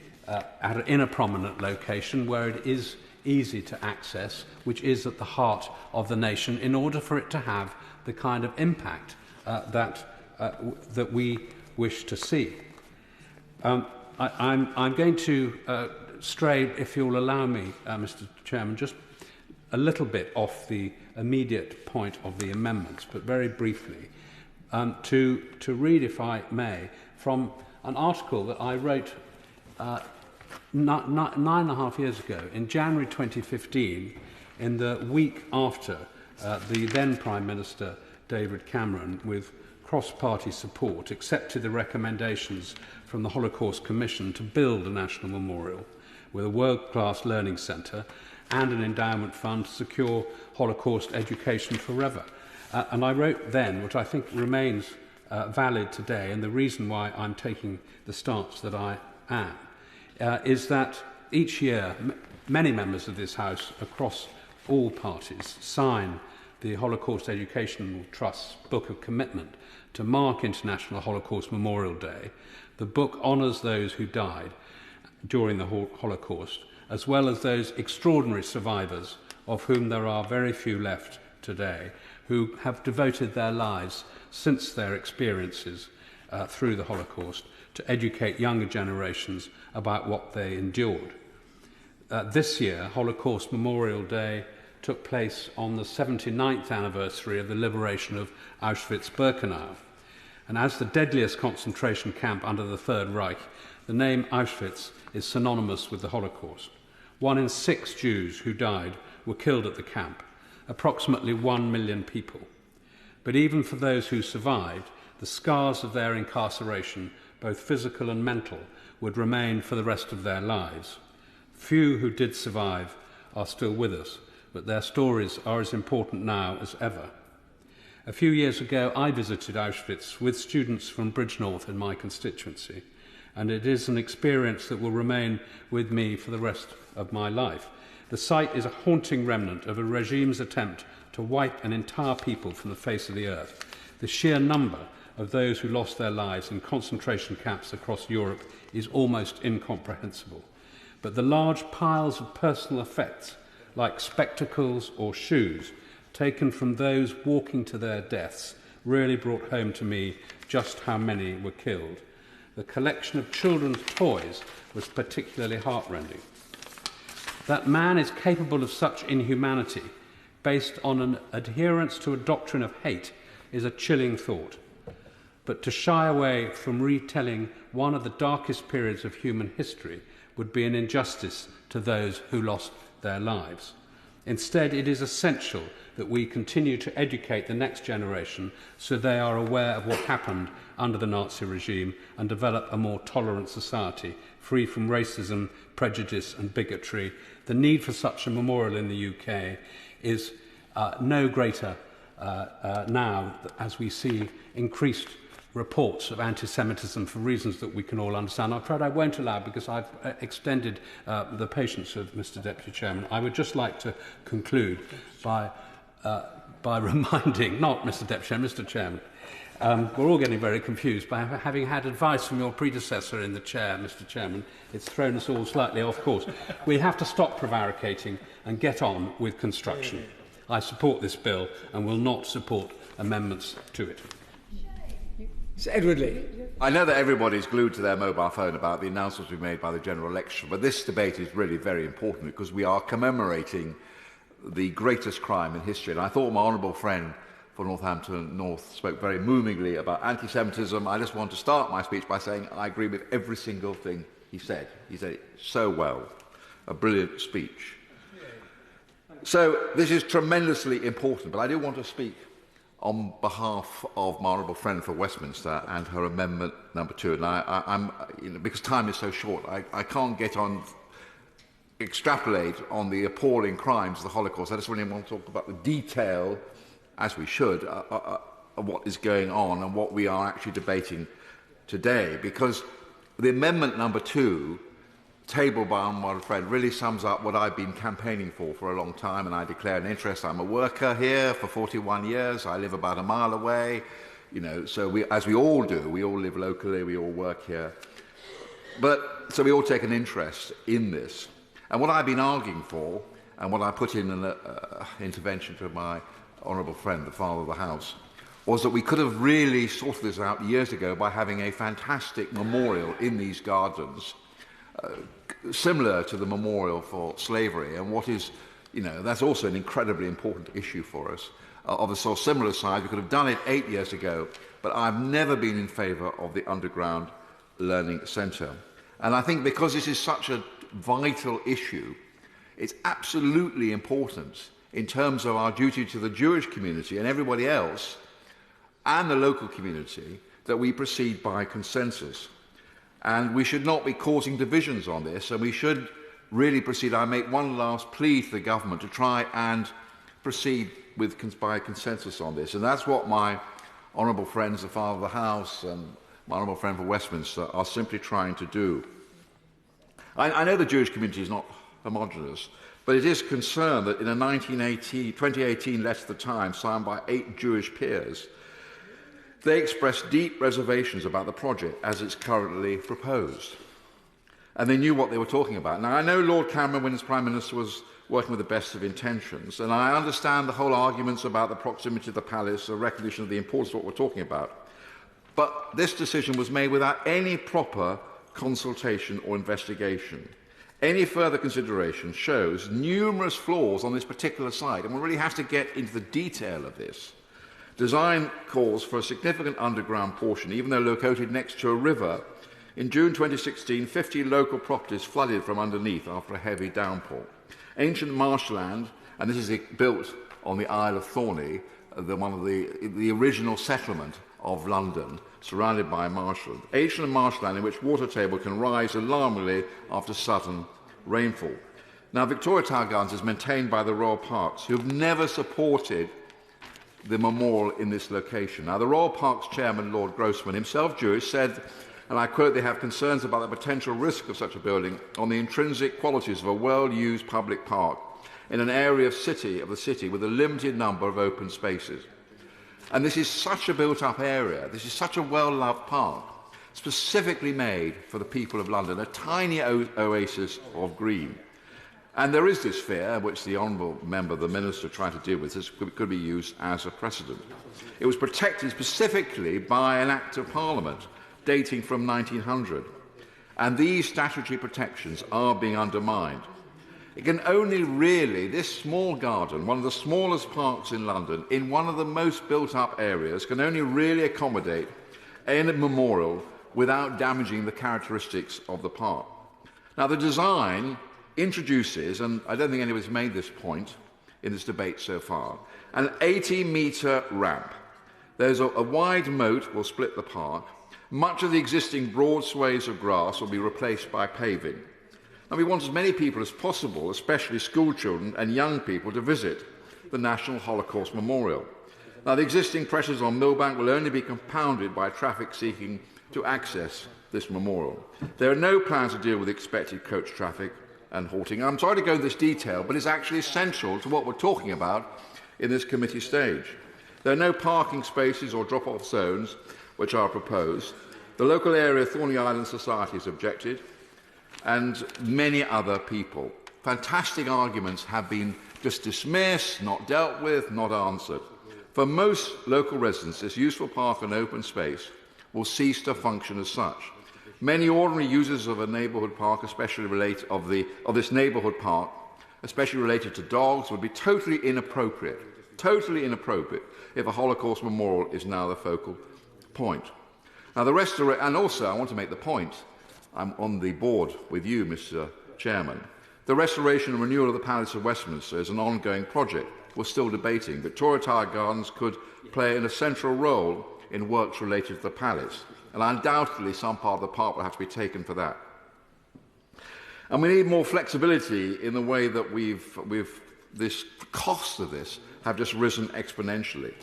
in a prominent location where it is easy to access, which is at the heart of the nation, in order for it to have the kind of impact that we wish to see. I'm going to stray, if you'll allow me, Mr. Chairman, just a little bit off the immediate point of the amendments, but very briefly, to read, if I may, from an article that I wrote 9.5 years ago, in January 2015, in the week after the then Prime Minister David Cameron, with cross-party support, accepted the recommendations from the Holocaust Commission to build a national memorial with a world-class learning centre and an endowment fund to secure Holocaust education forever. And I wrote then, which I think remains valid today, and the reason why I'm taking the stance that I am, is that each year many members of this House across all parties sign the Holocaust Educational Trust's Book of Commitment to mark International Holocaust Memorial Day. The book honours those who died during the Holocaust, as well as those extraordinary survivors, of whom there are very few left today, who have devoted their lives since their experiences through the Holocaust to educate younger generations about what they endured. This year, Holocaust Memorial Day took place on the 79th anniversary of the liberation of Auschwitz-Birkenau. And as the deadliest concentration camp under the Third Reich, the name Auschwitz is synonymous with the Holocaust. 1 in 6 Jews who died were killed at the camp, approximately 1 million people. But even for those who survived, the scars of their incarceration, both physical and mental, would remain for the rest of their lives. Few who did survive are still with us, but their stories are as important now as ever. A few years ago, I visited Auschwitz with students from Bridgnorth in my constituency, and it is an experience that will remain with me for the rest of my life. The site is a haunting remnant of a regime's attempt to wipe an entire people from the face of the earth. The sheer number of those who lost their lives in concentration camps across Europe is almost incomprehensible. But the large piles of personal effects, like spectacles or shoes, taken from those walking to their deaths, really brought home to me just how many were killed. The collection of children's toys was particularly heartrending. That man is capable of such inhumanity, based on an adherence to a doctrine of hate, is a chilling thought. But to shy away from retelling one of the darkest periods of human history would be an injustice to those who lost their lives. Instead, it is essential that we continue to educate the next generation so they are aware of what happened under the Nazi regime and develop a more tolerant society, free from racism, prejudice and bigotry. The need for such a memorial in the UK is no greater now as we see increased reports of anti-Semitism for reasons that we can all understand. I'm afraid I won't allow, because I've extended the patience of Mr. Deputy Chairman. I would just like to conclude by reminding, not Mr. Deputy Chairman, Mr. Chairman, we're all getting very confused by having had advice from your predecessor in the chair, Mr. Chairman. It's thrown us all slightly off course. We have to stop prevaricating and get on with construction. I support this bill and will not support amendments to it. Sir Edward Leigh. I know that everybody's glued to their mobile phone about the announcements we've made by the general election, but this debate is really very important because we are commemorating the greatest crime in history. And I thought my honourable friend for Northampton North spoke very movingly about anti-Semitism. I just want to start my speech by saying I agree with every single thing he said. He said it so well. A brilliant speech. So this is tremendously important, but I do want to speak on behalf of my honourable friend for Westminster and her amendment number 2. And I'm because time is so short, I can't extrapolate on the appalling crimes of the Holocaust. I just really want to talk about the detail, as we should, of what is going on and what we are actually debating today. Because the amendment number 2, tabled by my friend, really sums up what I've been campaigning for a long time, and I declare an interest. I'm a worker here for 41 years. I live about a mile away. So as we all do, we all live locally, we all work here. So we all take an interest in this. And what I've been arguing for, and what I put in an intervention to my honourable friend, the Father of the House, was that we could have really sorted this out years ago by having a fantastic memorial in these gardens, similar to the memorial for slavery, and what is, that's also an incredibly important issue for us. Of a sort of similar size, we could have done it 8 years ago, but I've never been in favour of the underground learning centre. And I think because this is such a vital issue, it's absolutely important in terms of our duty to the Jewish community and everybody else, and the local community, that we proceed by consensus. And we should not be causing divisions on this, and we should really proceed. I make one last plea to the government to try and proceed by consensus on this. And that's what my honourable friends, the Father of the House and my honourable friend for Westminster, are simply trying to do. I know the Jewish community is not homogenous, but it is concerned that in a 2018 letter to the Times, signed by 8 Jewish peers, they expressed deep reservations about the project as it's currently proposed. And they knew what they were talking about. Now, I know Lord Cameron, when he was Prime Minister, was working with the best of intentions, and I understand the whole arguments about the proximity of the palace, the recognition of the importance of what we're talking about. But this decision was made without any proper consultation or investigation. Any further consideration shows numerous flaws on this particular site, and we really have to get into the detail of this. Design calls for a significant underground portion, even though located next to a river. In June 2016, 50 local properties flooded from underneath after a heavy downpour. Ancient marshland, and this is built on the Isle of Thorney, one of the original settlement of London, surrounded by marshland. Ancient marshland in which water table can rise alarmingly after sudden rainfall. Now, Victoria Tower Gardens is maintained by the Royal Parks, who have never supported the memorial in this location. Now, the Royal Parks chairman, Lord Grossman, himself Jewish, said, and I quote, "They have concerns about the potential risk of such a building on the intrinsic qualities of a well-used public park in an area of the city with a limited number of open spaces. And this is such a built-up area, this is such a well-loved park, specifically made for the people of London, a tiny oasis of green. And there is this fear, which the Honourable Member, the Minister, tried to deal with, this could be used as a precedent. It was protected specifically by an Act of Parliament dating from 1900. And these statutory protections are being undermined. It can only really, this small garden, one of the smallest parks in London, in one of the most built-up areas, can only really accommodate a memorial without damaging the characteristics of the park. Now, the design introduces, and I don't think anybody's made this point in this debate so far, an 80-metre ramp. There's a wide moat will split the park. Much of the existing broad swathes of grass will be replaced by paving. And we want as many people as possible, especially school children and young people, to visit the National Holocaust Memorial. Now, the existing pressures on Millbank will only be compounded by traffic seeking to access this memorial. There are no plans to deal with expected coach traffic and halting. I'm sorry to go into this detail, but it's actually essential to what we're talking about in this committee stage. There are no parking spaces or drop-off zones which are proposed. The local area Thorney Island Society has objected, and many other people. Fantastic arguments have been just dismissed, not dealt with, not answered. For most local residents, this useful park and open space will cease to function as such. Many ordinary users of a neighbourhood park, especially this neighbourhood park, especially related to dogs, would be totally inappropriate if a Holocaust memorial is now the focal point. Now, and also I want to make the point, I'm on the board with you, Mr. Chairman. The restoration and renewal of the Palace of Westminster is an ongoing project. We're still debating. Victoria Tower Gardens could play a central role in works related to the palace, and undoubtedly some part of the park will have to be taken for that. And we need more flexibility in the way that this costs of this have just risen exponentially.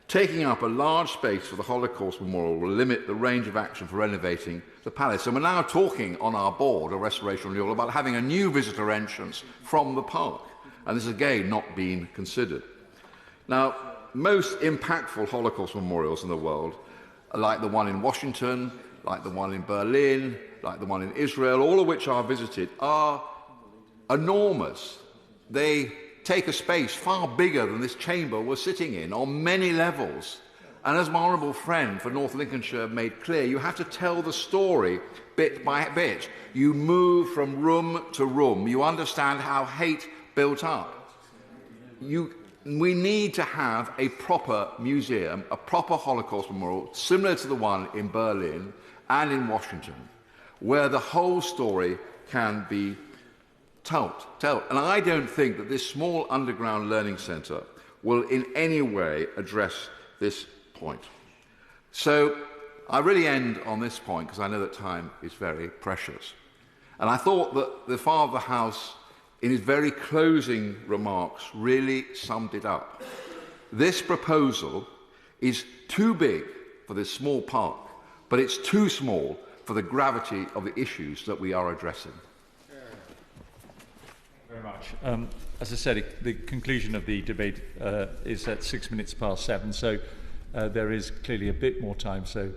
Taking up a large space for the Holocaust Memorial will limit the range of action for renovating the palace. And we're now talking on our board of Restoration Renewal about having a new visitor entrance from the park. And this is again not being considered. Now, most impactful Holocaust memorials in the world, like the one in Washington, like the one in Berlin, like the one in Israel, all of which are visited, are enormous. They take a space far bigger than this chamber we're sitting in on many levels. And as my honourable friend for North Lincolnshire made clear, you have to tell the story bit by bit. You move from room to room. You understand how hate built up. We need to have a proper museum, a proper Holocaust memorial, similar to the one in Berlin and in Washington, where the whole story can be told. And I don't think that this small underground learning centre will in any way address this point. So I really end on this point because I know that time is very precious. And I thought that the Father of the House, in his very closing remarks, really summed it up. This proposal is too big for this small park, but it's too small for the gravity of the issues that we are addressing. Very much. As I said, the conclusion of the debate is at 7:06, so there is clearly a bit more time, so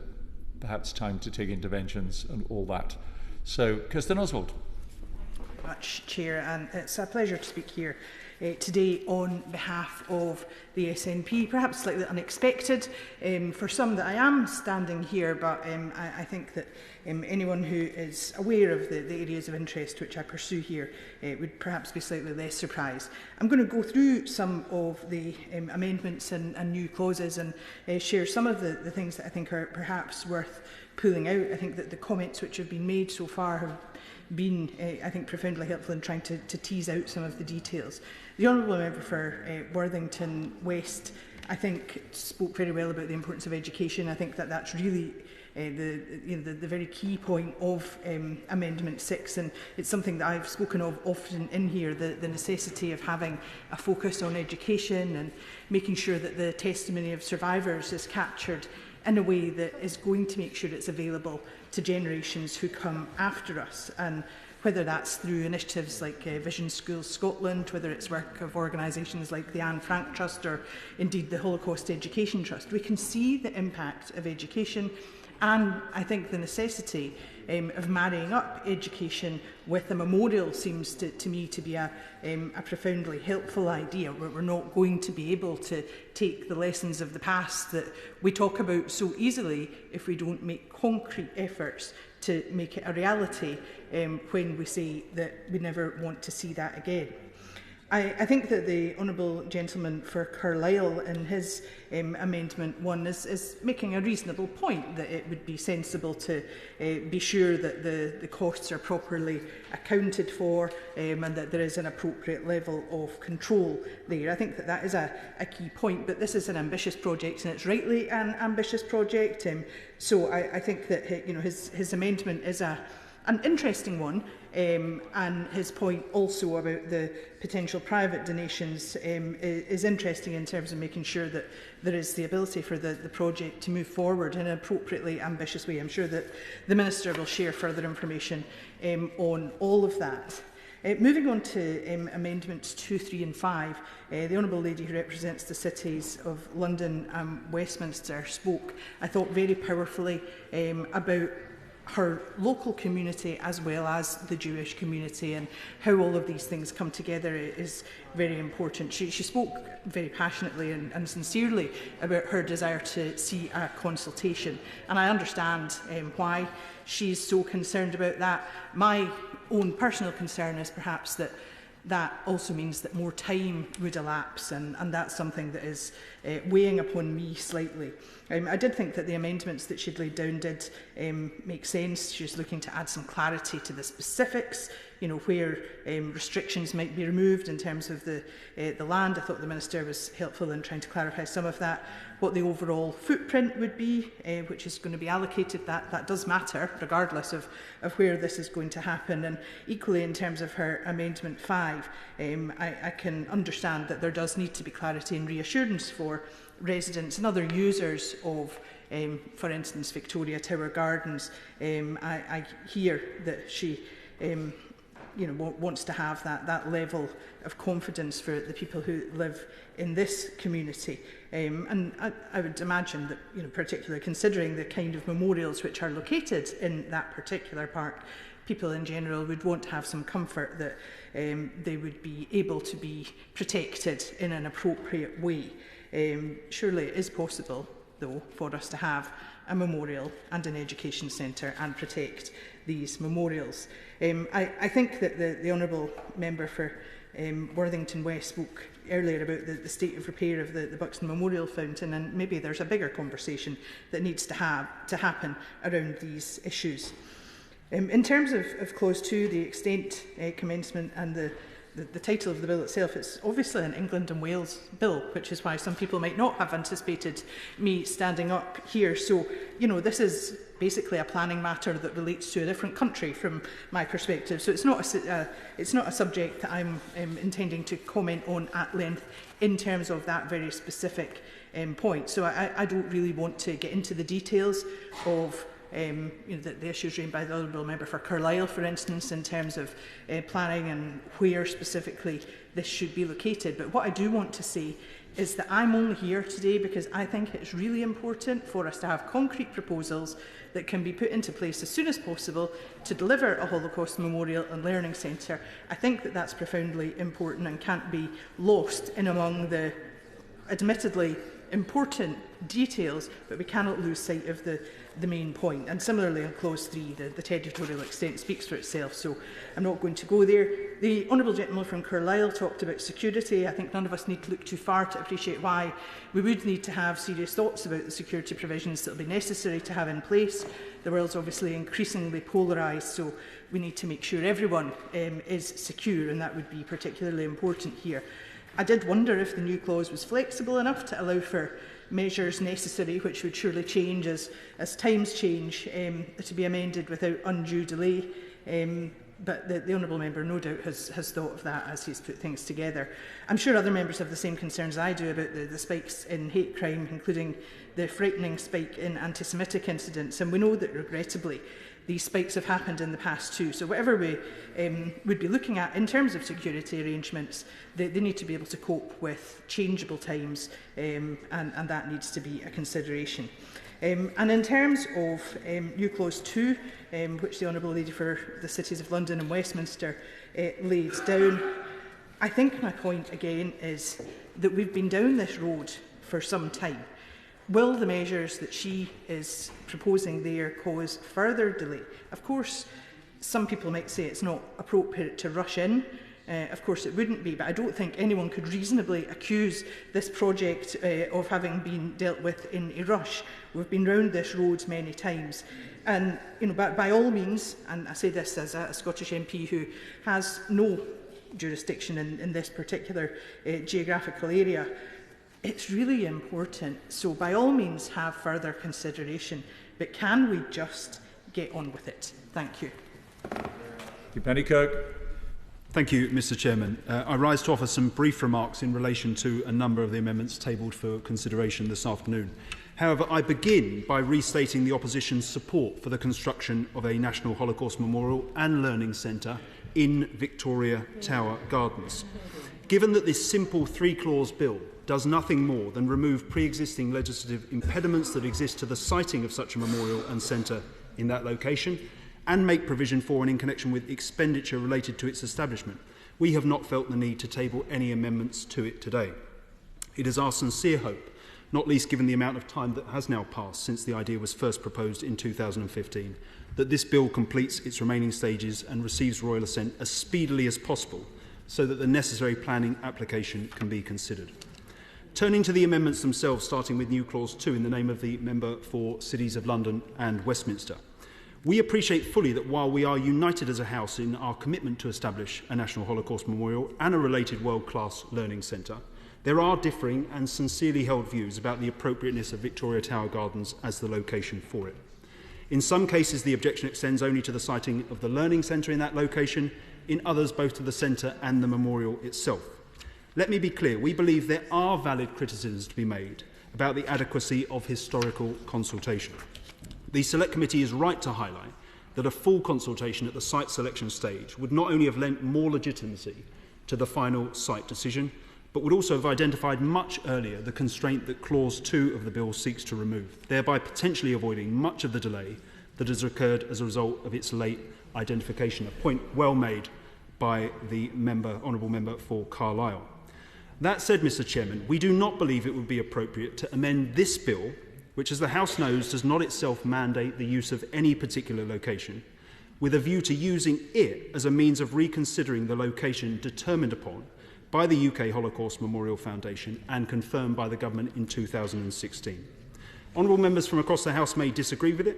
perhaps time to take interventions and all that. So, Kirsten Oswald. Much, Chair, and it's a pleasure to speak here today on behalf of the SNP. Perhaps slightly unexpected for some that I am standing here, but I think that anyone who is aware of the areas of interest which I pursue here would perhaps be slightly less surprised. I'm going to go through some of the amendments and new clauses and share some of the things that I think are perhaps worth pulling out. I think that the comments which have been made so far have been, I think, profoundly helpful in trying to tease out some of the details. The Honourable Member for Worthington West, I think, spoke very well about the importance of education. I think that that's really the very key point of Amendment 6, and it's something that I've spoken of often in here, the necessity of having a focus on education and making sure that the testimony of survivors is captured in a way that is going to make sure it's available to generations who come after us. And whether that's through initiatives like Vision Schools Scotland, whether it's work of organisations like the Anne Frank Trust or indeed the Holocaust Education Trust. We can see the impact of education, and I think the necessity of marrying up education with a memorial seems to me to be a profoundly helpful idea. We're not going to be able to take the lessons of the past that we talk about so easily if we don't make concrete efforts to make it a reality when we say that we never want to see that again. I think that the Honourable Gentleman for Carlisle in his Amendment 1 is making a reasonable point, that it would be sensible to be sure that the costs are properly accounted for and that there is an appropriate level of control there. I think that that is a key point, but this is an ambitious project, and it's rightly an ambitious project. So I think that his amendment is an interesting one, and his point also about the potential private donations is interesting in terms of making sure that there is the ability for the project to move forward in an appropriately ambitious way. I'm sure that the Minister will share further information on all of that. Moving on to Amendments 2, 3 and 5, the Honourable Lady who represents the cities of London and Westminster spoke, I thought, very powerfully about her local community as well as the Jewish community, and how all of these things come together is very important. She spoke very passionately and sincerely about her desire to see a consultation, and I understand why she's so concerned about that. My own personal concern is perhaps that also means that more time would elapse, and that's something that is weighing upon me slightly. I did think that the amendments that she'd laid down did make sense. She was looking to add some clarity to the specifics, where restrictions might be removed in terms of the land. I thought the Minister was helpful in trying to clarify some of that. What the overall footprint would be, which is going to be allocated, that does matter, regardless of where this is going to happen. And equally, in terms of her Amendment 5, I can understand that there does need to be clarity and reassurance for residents and other users of, for instance, Victoria Tower Gardens. I hear that she wants to have that level of confidence for the people who live in this community. And I would imagine that, particularly considering the kind of memorials which are located in that particular park, people in general would want to have some comfort that they would be able to be protected in an appropriate way. Surely it is possible, though, for us to have a memorial and an education centre and protect these memorials. I think that the Honourable Member for Worthington West spoke earlier about the state of repair of the Buxton Memorial Fountain, and maybe there's a bigger conversation that needs to happen around these issues. In terms of Clause 2, the extent, commencement and the title of the bill itself, it's obviously an England and Wales bill, which is why some people might not have anticipated me standing up here. So, this is basically a planning matter that relates to a different country from my perspective. So it's not a subject that I'm intending to comment on at length in terms of that very specific point. So I don't really want to get into the details of the issues raised by the Honourable Member for Carlisle, for instance, in terms of planning and where specifically this should be located. But what I do want to say is that I'm only here today because I think it's really important for us to have concrete proposals that can be put into place as soon as possible to deliver a Holocaust Memorial and Learning Centre. I think that that's profoundly important and can't be lost in among the admittedly important details, but we cannot lose sight of the main point. And similarly on Clause 3, the territorial extent speaks for itself, so I'm not going to go there. The Honourable Gentleman from Carlisle talked about security. I think none of us need to look too far to appreciate why we would need to have serious thoughts about the security provisions that will be necessary to have in place. The world's obviously increasingly polarised, so we need to make sure everyone is secure, and that would be particularly important here. I did wonder if the new clause was flexible enough to allow for measures necessary, which would surely change as times change, to be amended without undue delay. but the Honourable Member no doubt has thought of that as he's put things together. I'm sure other members have the same concerns I do about the spikes in hate crime, including the frightening spike in anti-Semitic incidents, and we know that regrettably these spikes have happened in the past too. So whatever we would be looking at in terms of security arrangements, they need to be able to cope with changeable times, and that needs to be a consideration. And in terms of new clause 2, which the Honourable Lady for the Cities of London and Westminster laid down, I think my point again is that we've been down this road for some time. Will the measures that she is proposing there cause further delay? Of course, some people might say it's not appropriate to rush in. Of course it wouldn't be, but I don't think anyone could reasonably accuse this project of having been dealt with in a rush. We've been round this road many times. And by all means, and I say this as a Scottish MP who has no jurisdiction in this particular geographical area, it's really important. So by all means have further consideration, but can we just get on with it? Thank you. Pennycook. Thank you, Mr. Chairman. I rise to offer some brief remarks in relation to a number of the amendments tabled for consideration this afternoon. However, I begin by restating the opposition's support for the construction of a National Holocaust Memorial and Learning Centre in Victoria Tower Gardens. Given that this simple three-clause bill does nothing more than remove pre-existing legislative impediments that exist to the siting of such a memorial and centre in that location, and make provision for and in connection with expenditure related to its establishment, we have not felt the need to table any amendments to it today. It is our sincere hope, not least given the amount of time that has now passed since the idea was first proposed in 2015, that this bill completes its remaining stages and receives royal assent as speedily as possible so that the necessary planning application can be considered. Turning to the amendments themselves, starting with new clause 2 in the name of the member for Cities of London and Westminster. We appreciate fully that while we are united as a House in our commitment to establish a National Holocaust Memorial and a related world-class learning centre, there are differing and sincerely held views about the appropriateness of Victoria Tower Gardens as the location for it. In some cases, the objection extends only to the siting of the learning centre in that location, in others both to the centre and the memorial itself. Let me be clear, we believe there are valid criticisms to be made about the adequacy of historical consultation. The Select Committee is right to highlight that a full consultation at the site selection stage would not only have lent more legitimacy to the final site decision, but would also have identified much earlier the constraint that Clause 2 of the bill seeks to remove, thereby potentially avoiding much of the delay that has occurred as a result of its late identification, a point well made by the Honourable Member for Carlisle. That said, Mr. Chairman, we do not believe it would be appropriate to amend this bill, which, as the House knows, does not itself mandate the use of any particular location, with a view to using it as a means of reconsidering the location determined upon by the UK Holocaust Memorial Foundation and confirmed by the Government in 2016. Honourable members from across the House may disagree with it,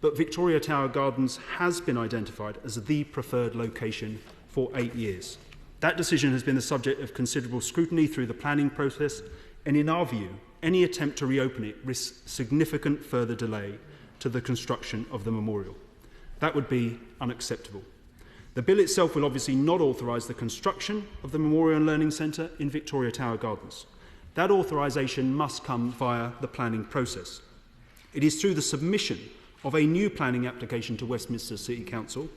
but Victoria Tower Gardens has been identified as the preferred location for 8 years. That decision has been the subject of considerable scrutiny through the planning process, and in our view, any attempt to reopen it risks significant further delay to the construction of the memorial. That would be unacceptable. The bill itself will obviously not authorise the construction of the Memorial and Learning Centre in Victoria Tower Gardens. That authorisation must come via the planning process. It is through the submission of a new planning application to Westminster City Council,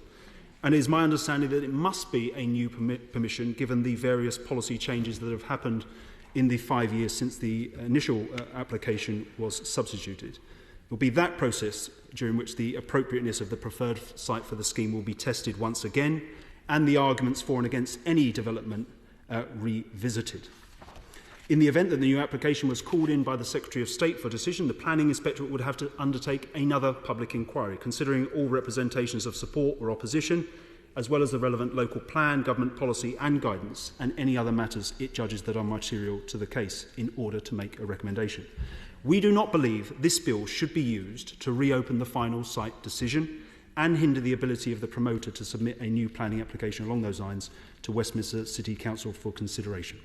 and it is my understanding that it must be a new permission given the various policy changes that have happened in the 5 years since the initial application was substituted. It will be that process during which the appropriateness of the preferred site for the scheme will be tested once again, and the arguments for and against any development revisited. In the event that the new application was called in by the Secretary of State for decision, the Planning Inspectorate would have to undertake another public inquiry, considering all representations of support or opposition, as well as the relevant local plan, government policy and guidance, and any other matters it judges that are material to the case in order to make a recommendation. We do not believe this bill should be used to reopen the final site decision and hinder the ability of the promoter to submit a new planning application along those lines to Westminster City Council for consideration.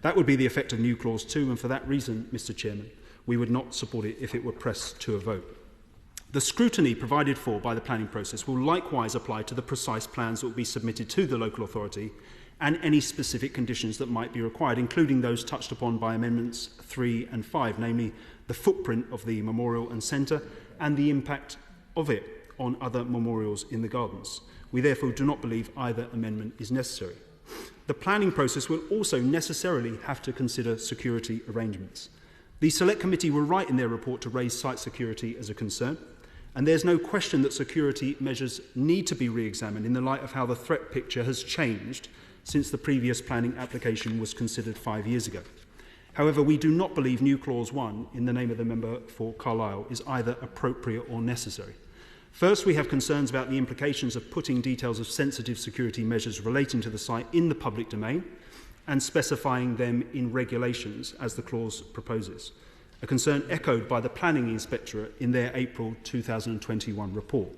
That would be the effect of new clause 2, and for that reason, Mr. Chairman, we would not support it if it were pressed to a vote. The scrutiny provided for by the planning process will likewise apply to the precise plans that will be submitted to the local authority and any specific conditions that might be required, including those touched upon by Amendments 3 and 5, namely the footprint of the memorial and centre and the impact of it on other memorials in the gardens. We therefore do not believe either amendment is necessary. The planning process will also necessarily have to consider security arrangements. The Select Committee were right in their report to raise site security as a concern, and there's no question that security measures need to be re-examined in the light of how the threat picture has changed since the previous planning application was considered 5 years ago. However, we do not believe new Clause 1, in the name of the member for Carlisle, is either appropriate or necessary. First, we have concerns about the implications of putting details of sensitive security measures relating to the site in the public domain and specifying them in regulations, as the clause proposes, a concern echoed by the Planning Inspectorate in their April 2021 report.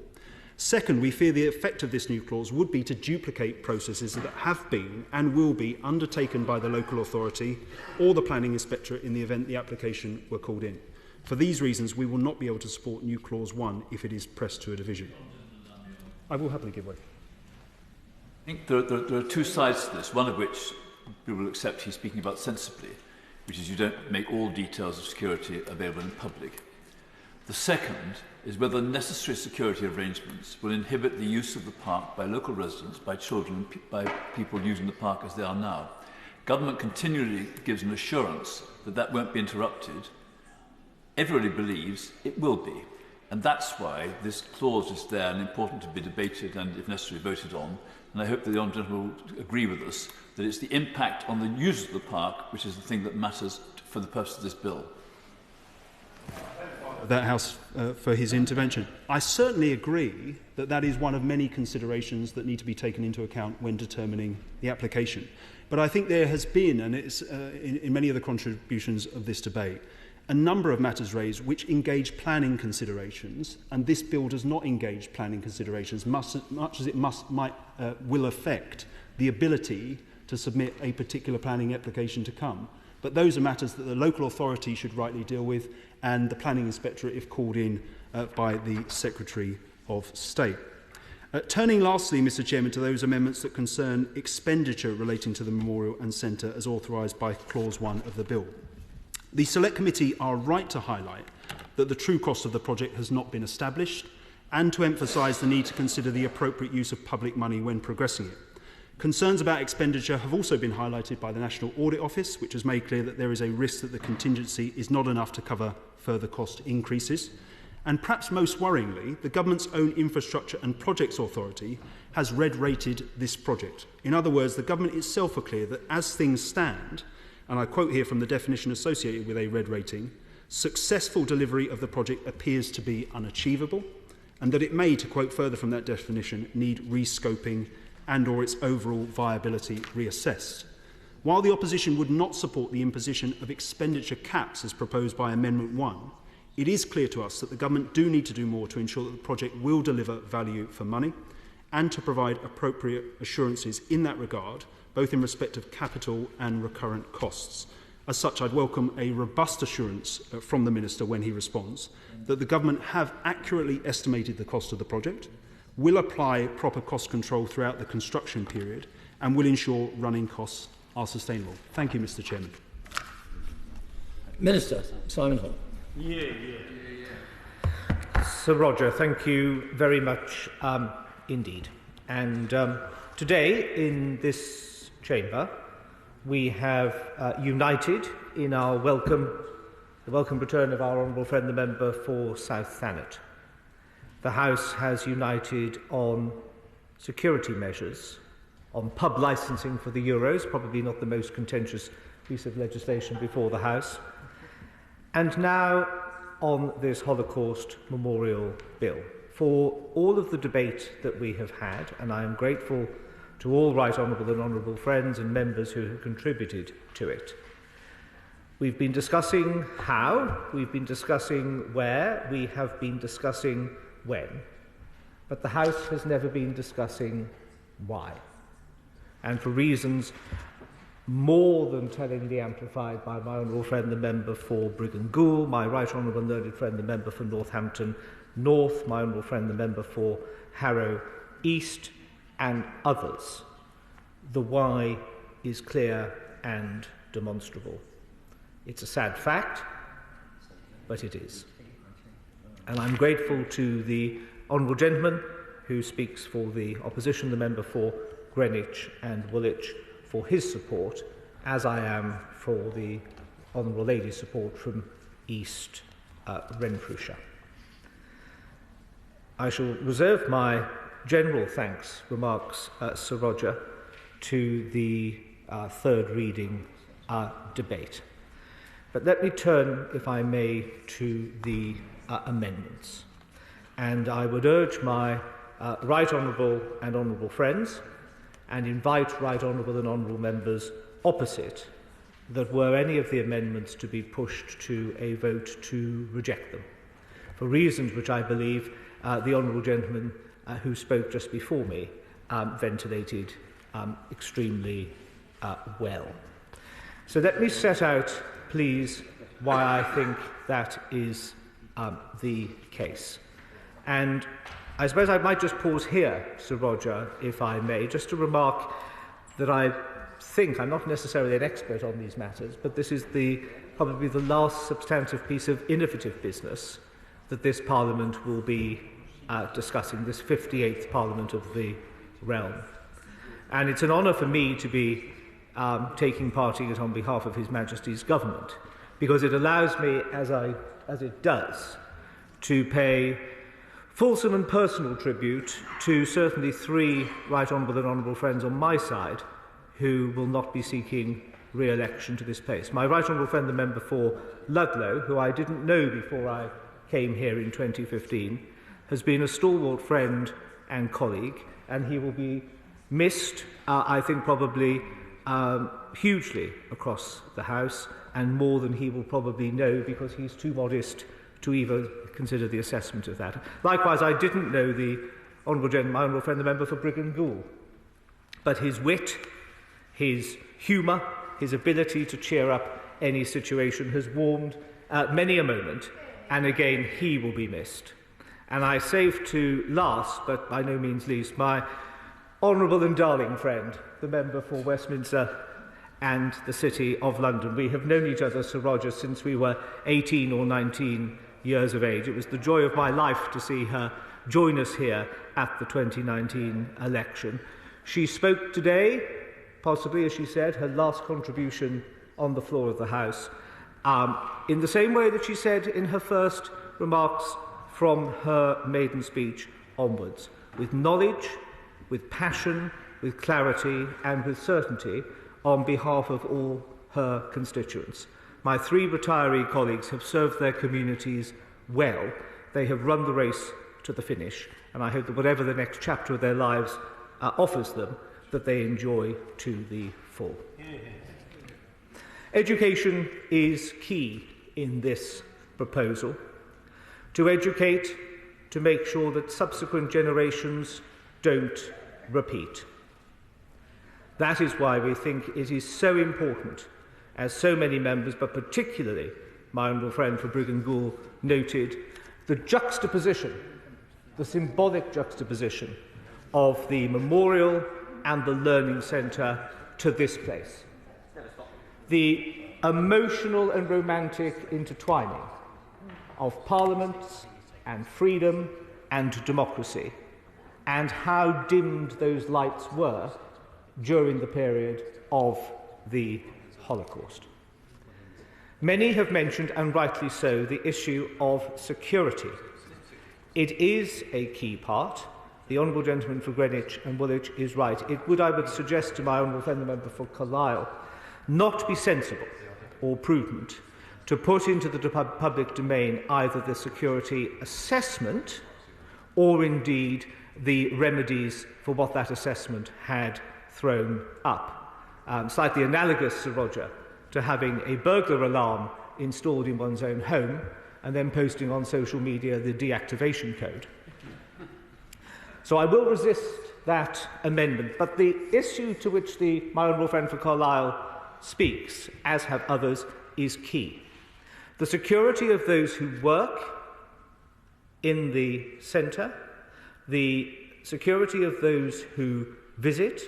Second, we fear the effect of this new clause would be to duplicate processes that have been and will be undertaken by the local authority or the Planning Inspectorate in the event the application were called in. For these reasons, we will not be able to support new Clause 1 if it is pressed to a division. I will happily give way. I think there are two sides to this, one of which we will accept he's speaking about sensibly, which is you don't make all details of security available in public. The second is whether necessary security arrangements will inhibit the use of the park by local residents, by children, by people using the park as they are now. Government continually gives an assurance that that won't be interrupted. Everybody believes it will be, and that's why this clause is there and important to be debated and, if necessary, voted on. And I hope that the honourable gentleman will agree with us that it's the impact on the users of the park which is the thing that matters for the purpose of this bill. That House for his intervention. I certainly agree that that is one of many considerations that need to be taken into account when determining the application. But I think there has been, and it's in many of the contributions of this debate, a number of matters raised which engage planning considerations, and this bill does not engage planning considerations, much as it will affect the ability to submit a particular planning application to come. But those are matters that the local authority should rightly deal with, and the Planning Inspectorate if called in by the Secretary of State. Turning lastly, Mr Chairman, to those amendments that concern expenditure relating to the memorial and centre as authorised by Clause 1 of the bill. The Select Committee are right to highlight that the true cost of the project has not been established and to emphasise the need to consider the appropriate use of public money when progressing it. Concerns about expenditure have also been highlighted by the National Audit Office, which has made clear that there is a risk that the contingency is not enough to cover further cost increases. And perhaps most worryingly, the Government's own Infrastructure and Projects Authority has red-rated this project. In other words, the Government itself are clear that as things stand, and I quote here from the definition associated with a red rating, successful delivery of the project appears to be unachievable, and that it may, to quote further from that definition, need rescoping and or its overall viability reassessed. While the opposition would not support the imposition of expenditure caps as proposed by Amendment 1, it is clear to us that the Government do need to do more to ensure that the project will deliver value for money and to provide appropriate assurances in that regard, both in respect of capital and recurrent costs. As such, I'd welcome a robust assurance from the Minister when he responds that the Government have accurately estimated the cost of the project, will apply proper cost control throughout the construction period and will ensure running costs are sustainable. Thank you, Mr Chairman. Minister Simon Hall. Sir Roger, thank you very much indeed. And today in this chamber we have united in our the welcome return of our honourable friend the member for South Thanet. The House has united on security measures, on pub licensing for the Euros, probably not the most contentious piece of legislation before the House, and now on this Holocaust Memorial Bill. For all of the debate that we have had, and I am grateful to all right honourable and honourable friends and members who have contributed to it. We've been discussing how, we've been discussing where, we have been discussing when, but the House has never been discussing why. And for reasons more than tellingly amplified by my honourable friend the member for Brigg and Goole, my right honourable and learned friend the member for Northampton, North, my honourable friend, the member for Harrow East, and others, the why is clear and demonstrable. It's a sad fact, but it is. And I'm grateful to the honourable gentleman who speaks for the opposition, the member for Greenwich and Woolwich, for his support, as I am for the honourable lady's support from East Renfrewshire. I shall reserve my general thanks, remarks Sir Roger, to the third reading debate. But let me turn, if I may, to the amendments. And I would urge my right honourable and honourable friends, and invite right honourable and honourable members opposite, that were any of the amendments to be pushed to a vote to reject them, for reasons which I believe the honourable gentleman who spoke just before me ventilated extremely well. So let me set out, please, why I think that is the case. And I suppose I might just pause here, Sir Roger, if I may, just to remark that I think, I'm not necessarily an expert on these matters, but this is probably the last substantive piece of innovative business that this Parliament will be discussing, this 58th Parliament of the realm. And it's an honour for me to be taking part in it on behalf of His Majesty's government, because it allows me, as it does, to pay fulsome and personal tribute to certainly three right honourable and honourable friends on my side who will not be seeking re-election to this place. My right honourable friend, the member for Ludlow, who I didn't know before I came here in 2015, has been a stalwart friend and colleague, and he will be missed, I think, probably hugely across the House, and more than he will probably know, because he's too modest to even consider the assessment of that. Likewise, I didn't know the honourable gentleman, my honourable friend, the member for Brigg and Goole, but his wit, his humour, his ability to cheer up any situation has warmed many a moment, and again he will be missed. And I save to last, but by no means least, my honourable and darling friend, the member for Westminster and the City of London. We have known each other, Sir Roger, since we were 18 or 19 years of age. It was the joy of my life to see her join us here at the 2019 election. She spoke today, possibly, as she said, her last contribution on the floor of the House, in the same way that she said in her first remarks from her maiden speech onwards, with knowledge, with passion, with clarity and with certainty on behalf of all her constituents. My three retiree colleagues have served their communities well. They have run the race to the finish, and I hope that whatever the next chapter of their lives offers them, that they enjoy to the full. Education is key in this proposal. To educate, to make sure that subsequent generations don't repeat. That is why we think it is so important, as so many members, but particularly my honourable friend for Brigg and Goole noted, the juxtaposition, the symbolic juxtaposition of the memorial and the learning centre to this place. The emotional and romantic intertwining of parliaments and freedom and democracy, and how dimmed those lights were during the period of the Holocaust. Many have mentioned, and rightly so, the issue of security. It is a key part. The honourable gentleman for Greenwich and Woolwich is right. It would, I would suggest to my honourable friend, the member for Carlisle, not be sensible or prudent to put into the public domain either the security assessment or indeed the remedies for what that assessment had thrown up. Slightly analogous, Sir Roger, to having a burglar alarm installed in one's own home and then posting on social media the deactivation code. So I will resist that amendment, but the issue to which my honourable friend for Carlisle speaks, as have others, is key. The security of those who work in the centre, the security of those who visit,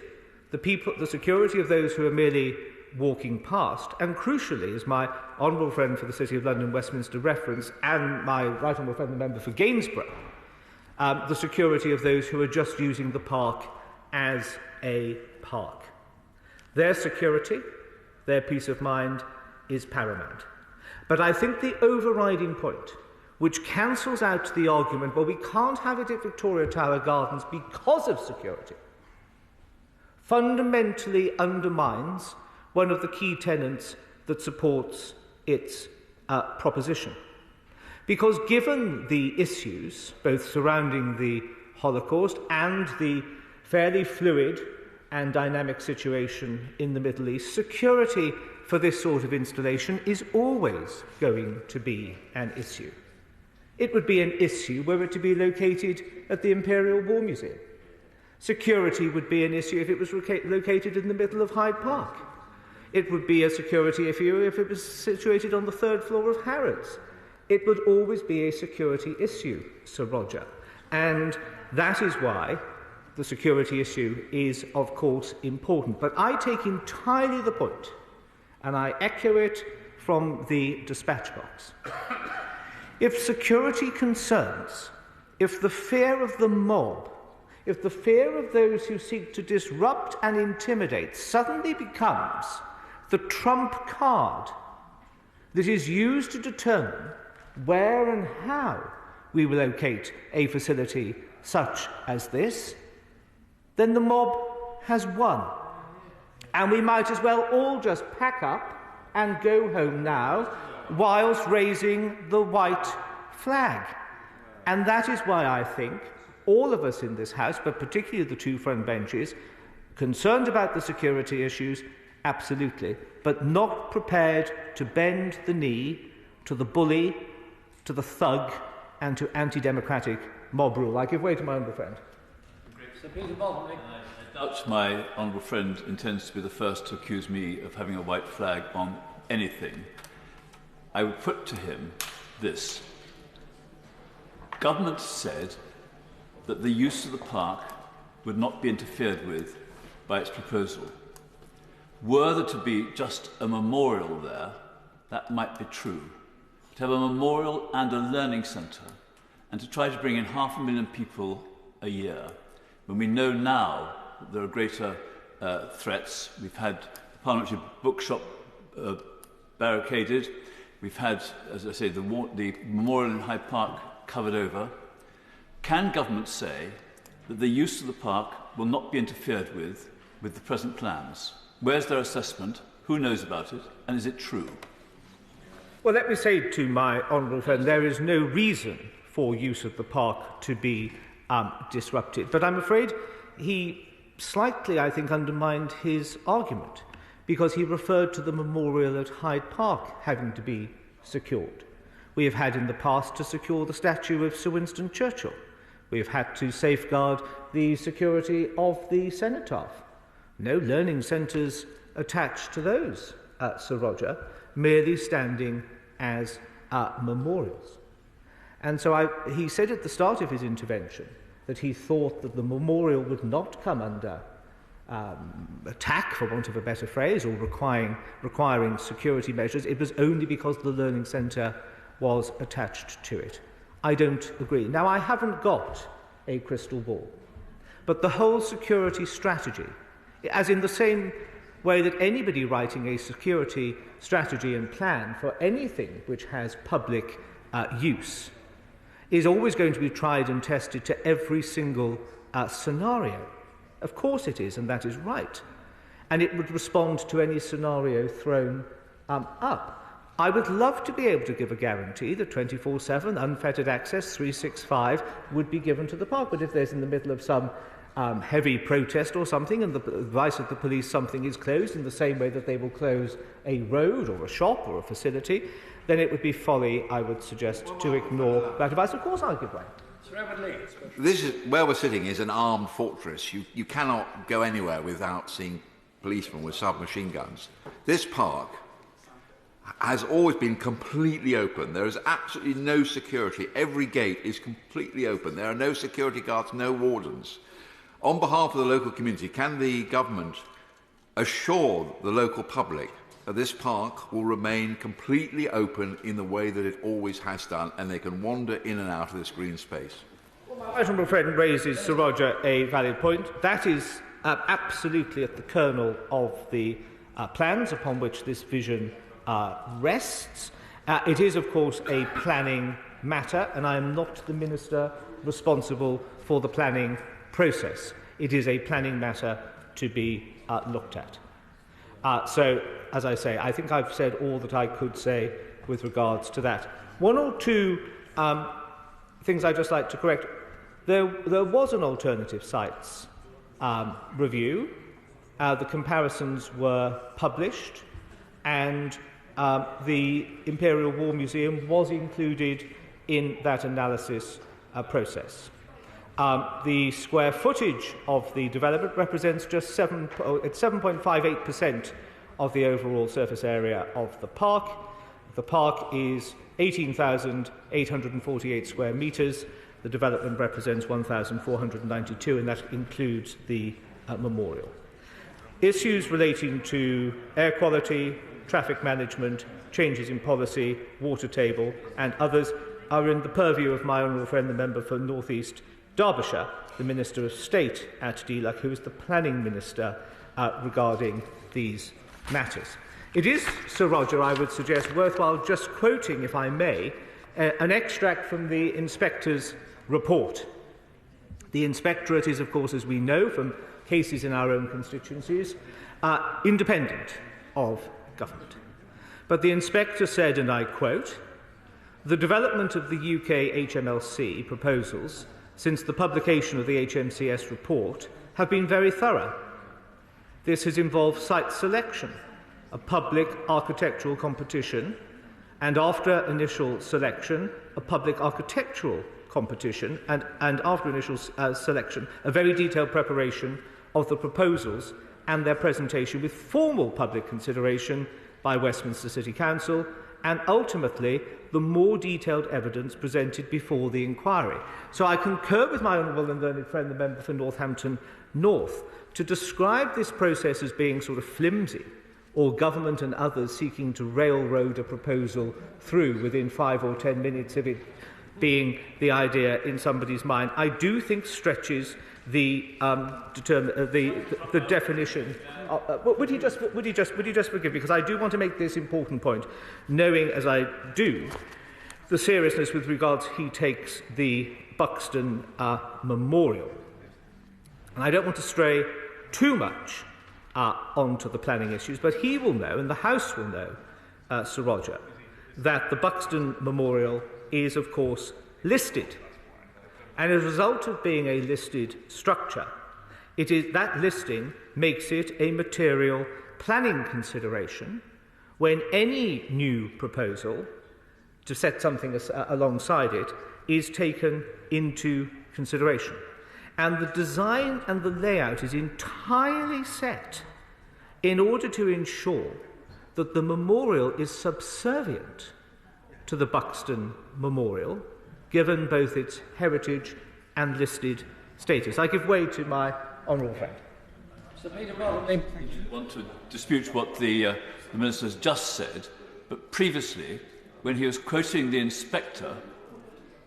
the security of those who are merely walking past, and crucially, as my honourable friend for the City of London, Westminster referenced, and my right honourable friend, the member for Gainsborough, the security of those who are just using the park as a park. Their security, their peace of mind is paramount. But I think the overriding point, which cancels out the argument, well, we can't have it at Victoria Tower Gardens because of security, fundamentally undermines one of the key tenets that supports its proposition. Because given the issues, both surrounding the Holocaust and the fairly fluid and dynamic situation in the Middle East, security for this sort of installation is always going to be an issue. It would be an issue were it to be located at the Imperial War Museum. Security would be an issue if it was located in the middle of Hyde Park. It would be a security issue if it was situated on the third floor of Harrow's. It would always be a security issue, Sir Roger. And that is why the security issue is, of course, important. But I take entirely the point, and I echo it from the dispatch box. If security concerns, if the fear of the mob, if the fear of those who seek to disrupt and intimidate suddenly becomes the trump card that is used to determine where and how we will locate a facility such as this, then the mob has won. And we might as well all just pack up and go home now whilst raising the white flag. And that is why I think all of us in this House, but particularly the two front benches, concerned about the security issues, absolutely, but not prepared to bend the knee to the bully, to the thug, and to anti-democratic mob rule. I give way to my honourable friend. I doubt my honourable friend intends to be the first to accuse me of having a white flag on anything. I would put to him this. Government said that the use of the park would not be interfered with by its proposal. Were there to be just a memorial there, that might be true. To have a memorial and a learning centre, and to try to bring in 500,000 people a year, when we know now that there are greater threats. We've had the Parliamentary bookshop barricaded. We've had, as I say, the memorial in Hyde Park covered over. Can government say that the use of the park will not be interfered with the present plans? Where's their assessment? Who knows about it? And is it true? Well, let me say to my honourable friend, there is no reason for use of the park to be disrupted. But I'm afraid he slightly, I think, undermined his argument because he referred to the memorial at Hyde Park having to be secured. We have had in the past to secure the statue of Sir Winston Churchill. We have had to safeguard the security of the cenotaph. No learning centres attached to those, Sir Roger, merely standing as memorials. And so he said at the start of his intervention that he thought that the memorial would not come under attack, for want of a better phrase, or requiring security measures. It was only because the learning centre was attached to it. I don't agree. Now, I haven't got a crystal ball, but the whole security strategy, as in the same way that anybody writing a security strategy and plan for anything which has public use is always going to be tried and tested to every single scenario. Of course it is, and that is right. And it would respond to any scenario thrown up. I would love to be able to give a guarantee that 24/7 unfettered access 365 would be given to the park, but if there's in the middle of some heavy protest or something and the advice of the police something is closed in the same way that they will close a road or a shop or a facility, then it would be folly, I would suggest, to ignore that advice. Of course I'll give way. This is where we're sitting is an armed fortress. You cannot go anywhere without seeing policemen with submachine guns. This park has always been completely open. There is absolutely no security. Every gate is completely open. There are no security guards, no wardens. On behalf of the local community, can the government assure the local public that this park will remain completely open in the way that it always has done, and they can wander in and out of this green space? Well, my honourable friend raises, Sir Roger, a valid point. That is absolutely at the kernel of the plans upon which this vision rests. It is, of course, a planning matter, and I am not the minister responsible for the planning process. It is a planning matter to be looked at. So, as I say, I think I've said all that I could say with regards to that. One or two things I'd just like to correct. There was an alternative sites review. The comparisons were published, and the Imperial War Museum was included in that analysis process. The square footage of the development represents just 7.58% of the overall surface area of the park. The park is 18,848 square metres. The development represents 1,492, and that includes the memorial. Issues relating to air quality, traffic management, changes in policy, water table, and others are in the purview of my honourable friend, the member for North East Derbyshire, the Minister of State at DLUC, who is the planning minister regarding these matters. It is, Sir Roger, I would suggest, worthwhile just quoting, if I may, an extract from the inspector's report. The inspectorate is, of course, as we know from cases in our own constituencies, independent of government. But the inspector said, and I quote, "The development of the UK HMLC proposals since the publication of the HMCS report have been very thorough. This has involved site selection, a public architectural competition, and after initial selection, a public architectural competition, and after initial selection, a very detailed preparation of the proposals and their presentation with formal public consideration by Westminster City Council, and ultimately the more detailed evidence presented before the inquiry." So I concur with my honourable and learned friend, the member for Northampton North, to describe this process as being sort of flimsy, or government and others seeking to railroad a proposal through within 5 or 10 minutes of it being the idea in somebody's mind, I do think stretches the definition. Would he just forgive me, because I do want to make this important point, knowing as I do the seriousness with regards he takes the Buxton Memorial, and I don't want to stray too much onto the planning issues, but he will know, and the House will know, Sir Roger, that the Buxton Memorial is, of course, listed. And as a result of being a listed structure, that listing makes it a material planning consideration when any new proposal to set something alongside it is taken into consideration. And the design and the layout is entirely set in order to ensure that the memorial is subservient to the Buxton Memorial, given both its heritage and listed status. I give way to my honourable friend. I want to dispute what the Minister has just said, but previously, when he was quoting the inspector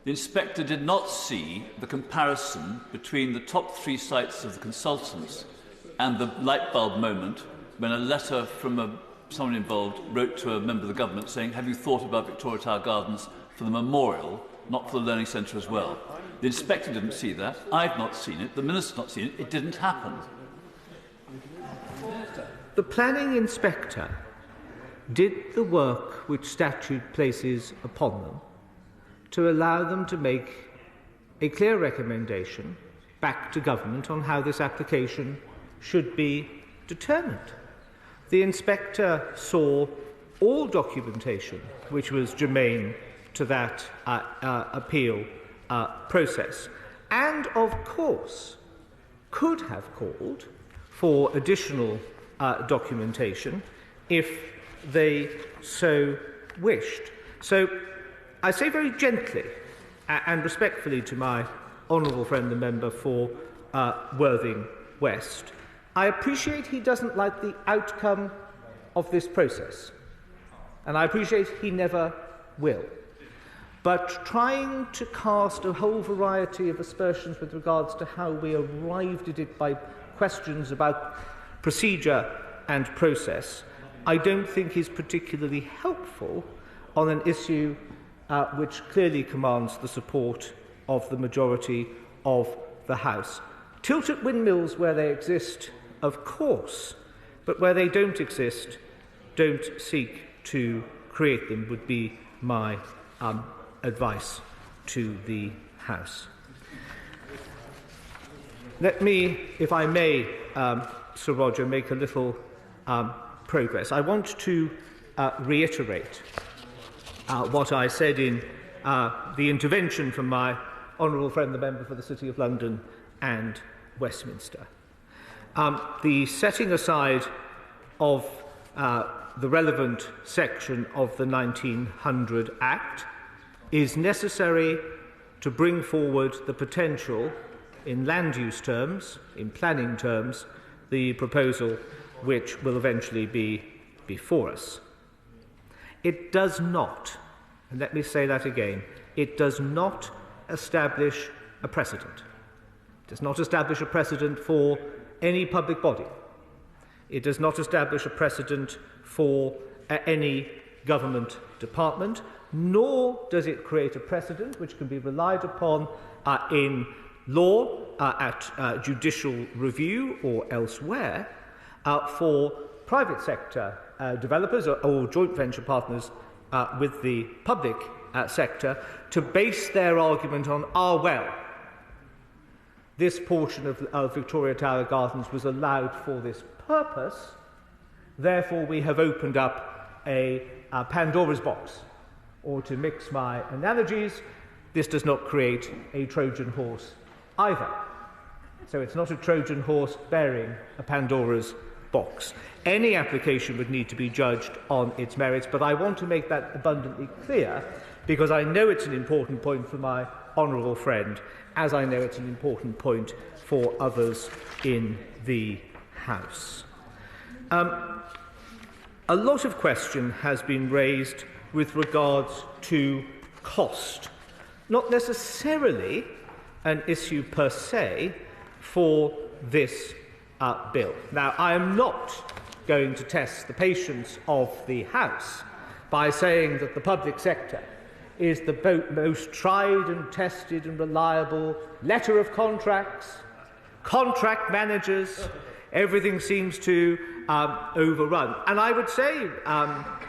did not see the comparison between the top 3 sites of the consultants and the light bulb moment when a letter from someone involved wrote to a member of the government saying, "Have you thought about Victoria Tower Gardens for the memorial, not for the learning centre as well?" The inspector didn't see that. I've not seen it. The minister's not seen it. It didn't happen. The planning inspector did the work which statute places upon them to allow them to make a clear recommendation back to government on how this application should be determined. The inspector saw all documentation which was germane to that appeal process, and of course could have called for additional documentation if they so wished. So I say very gently and respectfully to my honourable friend, the member for Worthing West, I appreciate he doesn't like the outcome of this process, and I appreciate he never will. But trying to cast a whole variety of aspersions with regards to how we arrived at it by questions about procedure and process, I don't think is particularly helpful on an issue which clearly commands the support of the majority of the House. Tilt at windmills where they exist, of course, but where they don't exist, don't seek to create them, would be my advice to the House. Let me, if I may, Sir Roger, make a little progress. I want to reiterate what I said in the intervention from my honourable friend, the member for the City of London and Westminster. The setting aside of the relevant section of the 1900 Act is necessary to bring forward the potential, in land use terms, in planning terms, the proposal which will eventually be before us. It does not, and let me say that again, it does not establish a precedent. It does not establish a precedent for any public body. It does not establish a precedent for any government department, nor does it create a precedent which can be relied upon in law, at judicial review or elsewhere, for private sector developers or joint venture partners with the public sector to base their argument on, well, this portion of Victoria Tower Gardens was allowed for this purpose, therefore we have opened up a Pandora's box. Or to mix my analogies, this does not create a Trojan horse either. So it's not a Trojan horse bearing a Pandora's box. Any application would need to be judged on its merits, but I want to make that abundantly clear because I know it's an important point for my honourable friend, as I know it's an important point for others in the House. A lot of question has been raised with regards to cost, not necessarily an issue per se for this bill. Now, I am not going to test the patience of the House by saying that the public sector is the most tried and tested and reliable letter of contracts, contract managers, everything seems to overrun. And I would say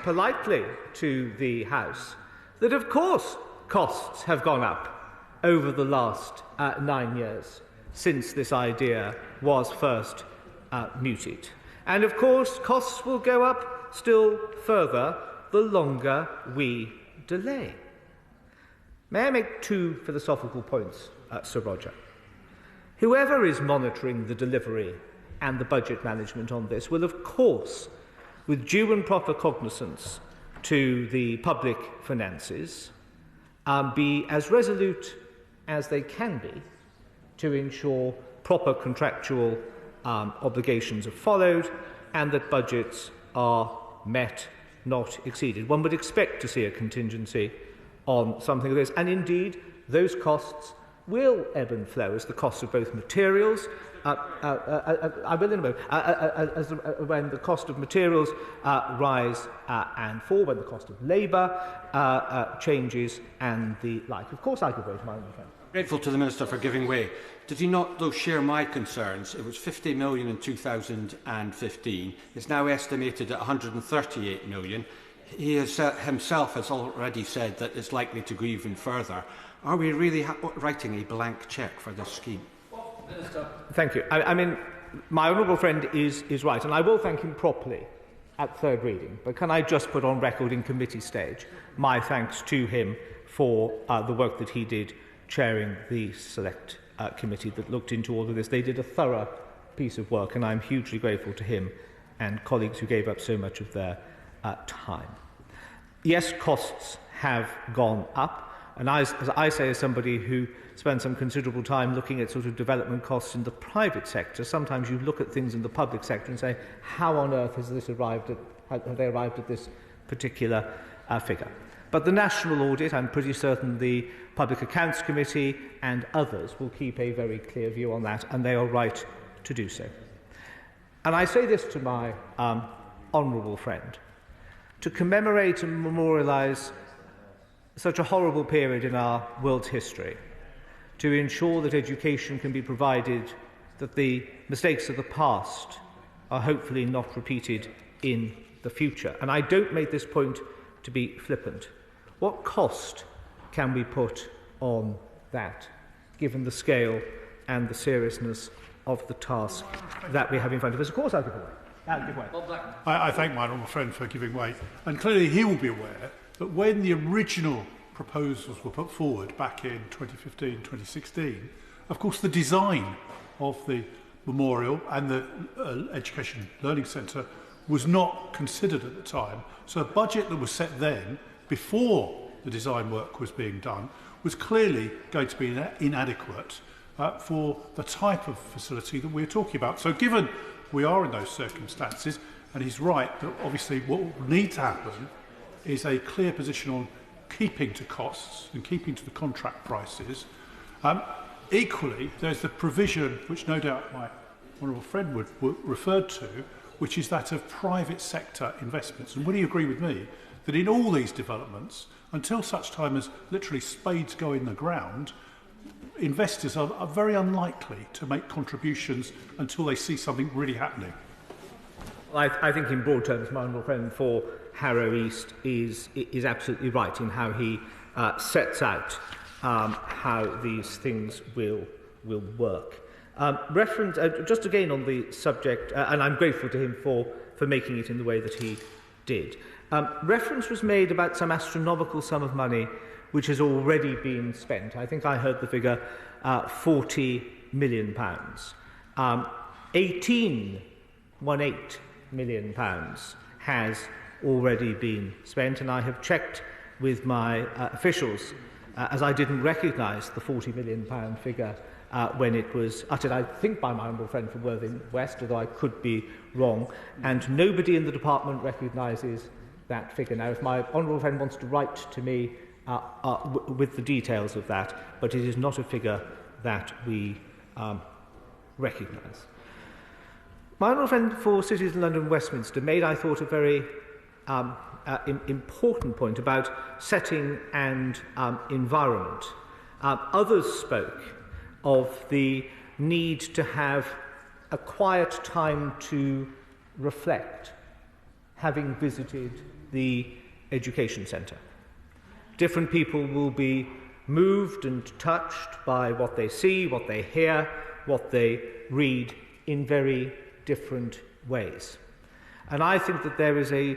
politely to the House that, of course, costs have gone up over the last 9 years since this idea was first mooted. And, of course, costs will go up still further the longer we delay. May I make two philosophical points, Sir Roger? Whoever is monitoring the delivery and the budget management on this will, of course, with due and proper cognizance to the public finances, be as resolute as they can be to ensure proper contractual obligations are followed and that budgets are met, not exceeded. One would expect to see a contingency on something like this, and indeed those costs will ebb and flow as the cost of both materials I will in a moment. When the cost of materials rise and fall, when the cost of labour changes and the like. Of course I could vote my own friend. Grateful to the Minister for giving way. Did he not, though, share my concerns? It was 50 million in 2015. It's now estimated at 138 million. He has, himself has already said that it's likely to go even further. Are we really writing a blank cheque for this scheme? Minister. Thank you. I mean, my honourable friend is right, and I will thank him properly at third reading. But can I just put on record in committee stage my thanks to him for the work that he did chairing the select committee that looked into all of this. They did a thorough piece of work, and I'm hugely grateful to him and colleagues who gave up so much of their time. Yes, costs have gone up, and as I say, as somebody who spent some considerable time looking at sort of development costs in the private sector, sometimes you look at things in the public sector and say, how on earth has this arrived at, have they arrived at this particular figure? But the National Audit, I'm pretty certain the Public Accounts Committee and others will keep a very clear view on that, and they are right to do so. And I say this to my honourable friend, to commemorate and memorialise such a horrible period in our world's history, to ensure that education can be provided, that the mistakes of the past are hopefully not repeated in the future. And I don't make this point to be flippant. What cost can we put on that, given the scale and the seriousness of the task that we have in front of us? Of course, I'll give away. I thank my honourable friend for giving way. And clearly he will be aware that when the original proposals were put forward back in 2015, 2016, of course the design of the memorial and the Education Learning Centre was not considered at the time. So the budget that was set then, before the design work was being done, was clearly going to be inadequate for the type of facility that we're talking about. So given we are in those circumstances, and he's right that obviously what will need to happen is a clear position on keeping to costs and keeping to the contract prices. Equally, there's the provision, which no doubt my honourable friend would refer to, which is that of private sector investments. And would he agree with me that in all these developments, until such time as literally spades go in the ground, investors are very unlikely to make contributions until they see something really happening? Well, I think in broad terms, my honourable friend for Harrow East is absolutely right in how he sets out how these things will work. Just again on the subject, and I'm grateful to him for making it in the way that he did. Reference was made about some astronomical sum of money which has already been spent. I think I heard the figure £40 million. £18 million has already been spent, and I have checked with my officials, as I didn't recognise the £40 million figure when it was uttered, I think by my honourable friend from Worthing West, although I could be wrong, and nobody in the department recognises that figure. Now, if my honourable friend wants to write to me with the details of that, but it is not a figure that we recognise. My honourable friend for Cities of London and Westminster made, I thought, a very important point about setting and environment. Others spoke of the need to have a quiet time to reflect, having visited the education centre. Different people will be moved and touched by what they see, what they hear, what they read in very different ways. And I think that there is a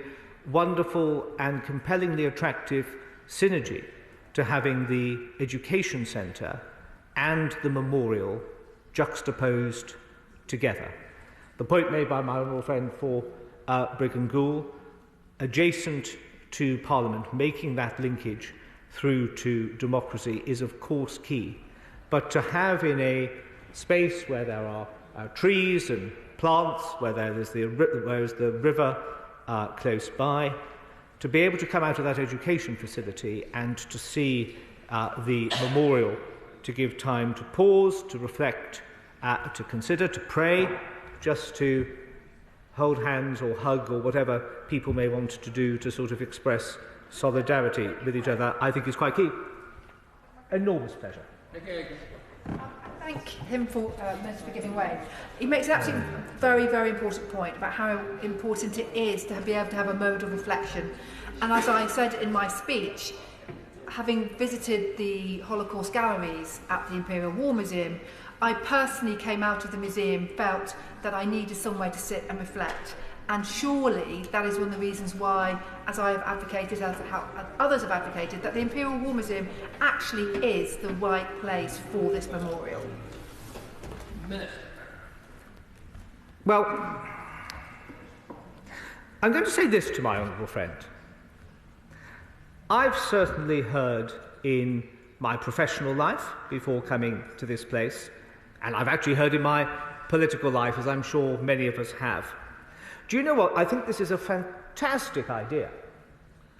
wonderful and compellingly attractive synergy to having the education centre and the memorial juxtaposed together. The point made by my honourable friend for Brigg and Goole, adjacent to Parliament, making that linkage through to democracy is of course key. But to have in a space where there are trees and plants, where there is the river close by, to be able to come out of that education facility and to see the memorial, to give time to pause, to reflect, to consider, to pray, just to hold hands or hug or whatever people may want to do to sort of express solidarity with each other, I think is quite key. Enormous pleasure. I thank him for giving way. He makes an absolutely very, very important point about how important it is to be able to have a moment of reflection. And as I said in my speech, having visited the Holocaust galleries at the Imperial War Museum, I personally came out of the museum, felt that I needed somewhere to sit and reflect. And surely that is one of the reasons why, as I have advocated, as others have advocated, that the Imperial War Museum actually is the right place for this memorial. Well, I'm going to say this to my honourable friend. I've certainly heard in my professional life before coming to this place, and I've actually heard in my political life, as I'm sure many of us have. Do you know what? I think this is a fantastic idea.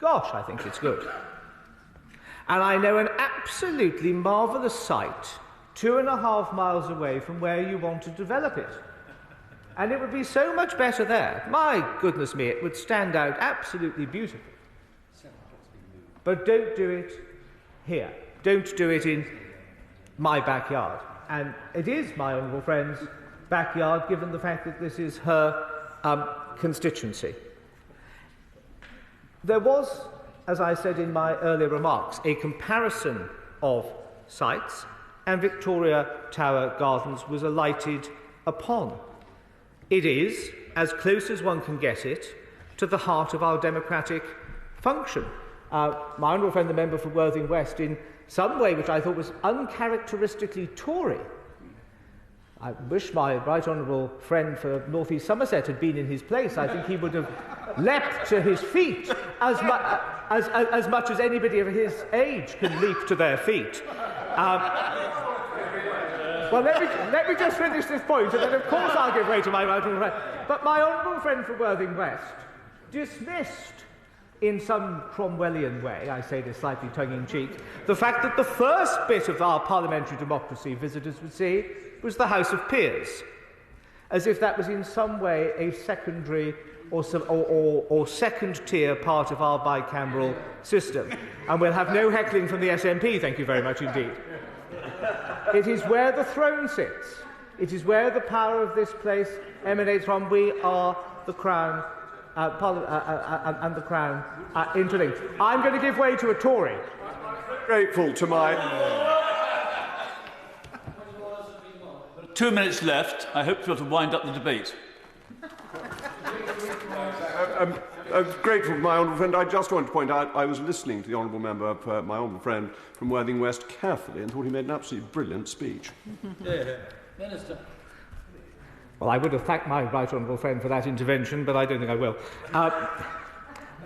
Gosh, I think it's good. And I know an absolutely marvellous site 2.5 miles away from where you want to develop it. And it would be so much better there. My goodness me, it would stand out absolutely beautiful. But don't do it here. Don't do it in my backyard. And it is my honourable friend's backyard, given the fact that this is her constituency. There was, as I said in my earlier remarks, a comparison of sites, and Victoria Tower Gardens was alighted upon. It is, as close as one can get it, to the heart of our democratic function. My honourable friend, the member for Worthing West, in some way which I thought was uncharacteristically Tory. I wish my right honourable friend for North East Somerset had been in his place. I think he would have leapt to his feet as much as anybody of his age can leap to their feet. Well, let me just finish this point, and then of course I'll give way to my right honourable friend. But my honourable friend for Worthing West dismissed, in some Cromwellian way, I say this slightly tongue-in-cheek, the fact that the first bit of our parliamentary democracy, visitors would see, was the House of Peers, as if that was in some way a secondary or second-tier part of our bicameral system. And we'll have no heckling from the SNP, thank you very much indeed. It is where the throne sits. It is where the power of this place emanates from. We are the Crown, and the Crown interlinked. I'm going to give way to a Tory. Grateful to my... 2 minutes left. I hope you're to wind up the debate. I'm grateful to my honourable friend. I just want to point out I was listening to the honourable member, my honourable friend from Worthing West, carefully, and thought he made an absolutely brilliant speech. Minister. Well, I would have thanked my right honourable friend for that intervention, but I don't think I will.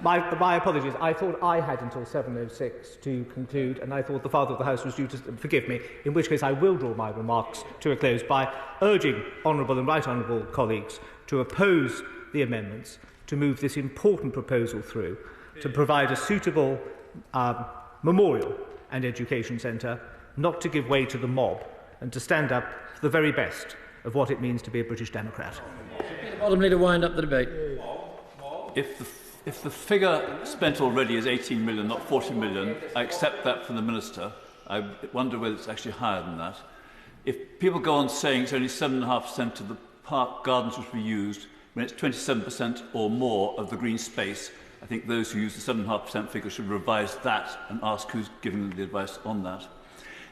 My apologies. I thought I had until 7:06 to conclude, and I thought the Father of the House was due to forgive me, in which case I will draw my remarks to a close by urging honourable and right honourable colleagues to oppose the amendments, to move this important proposal through, to provide a suitable memorial and education centre, not to give way to the mob, and to stand up for the very best of what it means to be a British Democrat. Bottomley to wind up the debate. If the figure spent already is 18 million, not 40 million, I accept that from the Minister. I wonder whether it's actually higher than that. If people go on saying it's only 7.5% of the park gardens which we used, when it's 27% or more of the green space, I think those who use the 7.5% figure should revise that and ask who's giving them the advice on that.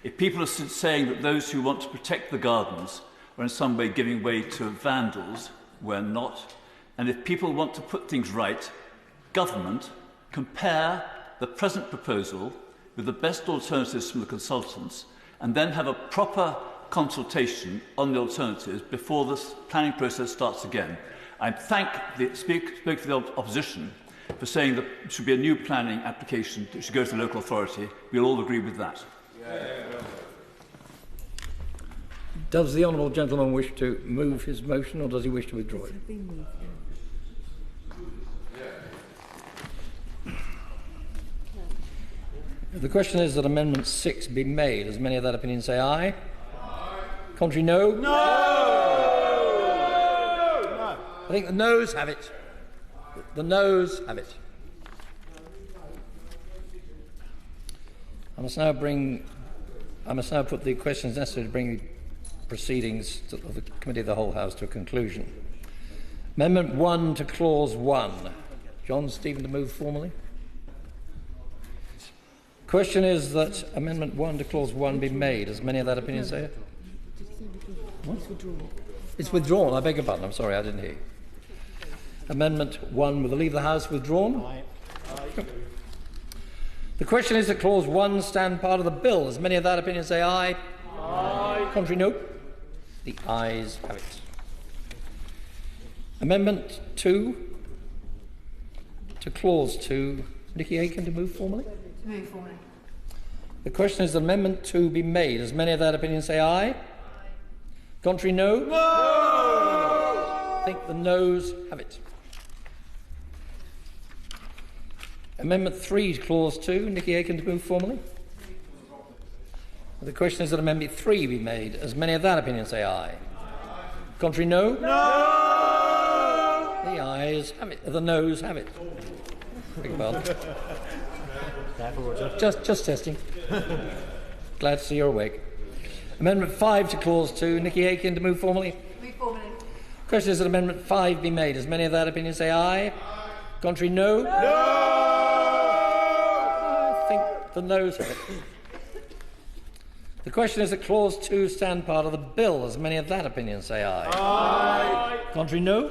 If people are saying that those who want to protect the gardens are in some way giving way to vandals, we're not. And if people want to put things right, government compare the present proposal with the best alternatives from the consultants and then have a proper consultation on the alternatives before the planning process starts again. I thank the Speaker for the Opposition for saying that there should be a new planning application that should go to the local authority. We'll all agree with that. Does the honourable gentleman wish to move his motion, or does he wish to withdraw it? The question is that Amendment 6 be made. As many of that opinion say aye. Aye. Contrary, no. No! I think the noes have it. The noes have it. I must now put the questions necessary to bring the proceedings of the Committee of the Whole House to a conclusion. Amendment 1 to Clause 1. John Stephen to move formally. Question is that Amendment 1 to Clause 1 be made. As many of that opinion say it? What? It's withdrawn. I beg your pardon. I'm sorry, I didn't hear you. Amendment 1 with the Leave the House withdrawn. Aye. The question is that Clause 1 stand part of the bill. As many of that opinion say aye. Aye. Contrary, no. The ayes have it. Amendment 2. to Clause 2. Nickie Aiken to move formally. To move formally. The question is that Amendment 2 be made. As many of that opinion say aye. Contrary, no. No! I think the noes have it. Amendment 3 to Clause 2. Nickie Aiken to move formally. The question is that Amendment 3 be made. As many of that opinion say aye. Contrary, no. No! The ayes have it. The noes have it. Beg your pardon. Just testing. Glad to see you're awake. Amendment 5 to Clause 2. Nickie Aiken to move formally. Move formally. The question is that Amendment 5 be made. As many of that opinion say aye. Contrary, no. No! I think the noes have it. The question is that Clause 2 stand part of the bill. As many of that opinion say aye. Aye. Contrary, no.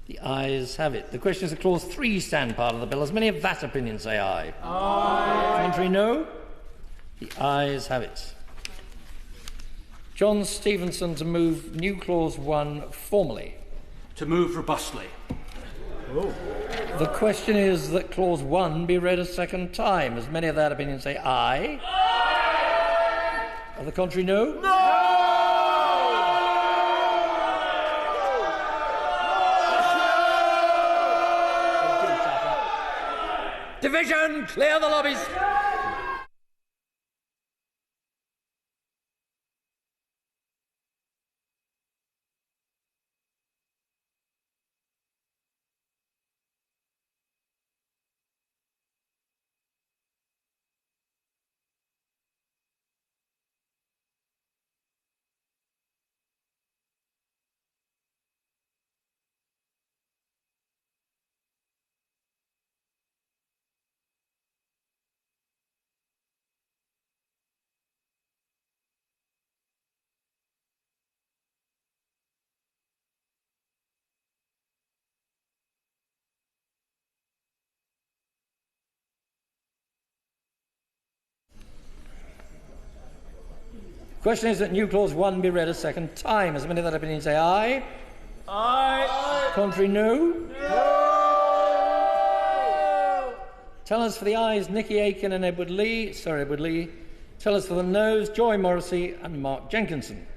The ayes have it. The question is that Clause 3 stand part of the bill. As many of that opinion say aye. Aye. Contrary, no. The ayes have it. John Stevenson to move new Clause 1 formally. To move robustly. Oh. The question is that Clause 1 be read a second time. As many of that opinion say aye. Aye. Of the contrary, no? No! Division! Clear the lobbies! The question is that new Clause 1 be read a second time. As many of that opinion say aye. Aye. Aye. Contrary, no. No. Tell us for the ayes, Nickie Aiken and Edward Leigh. Tell us for the noes, Joy Morrissey and Mark Jenkinson.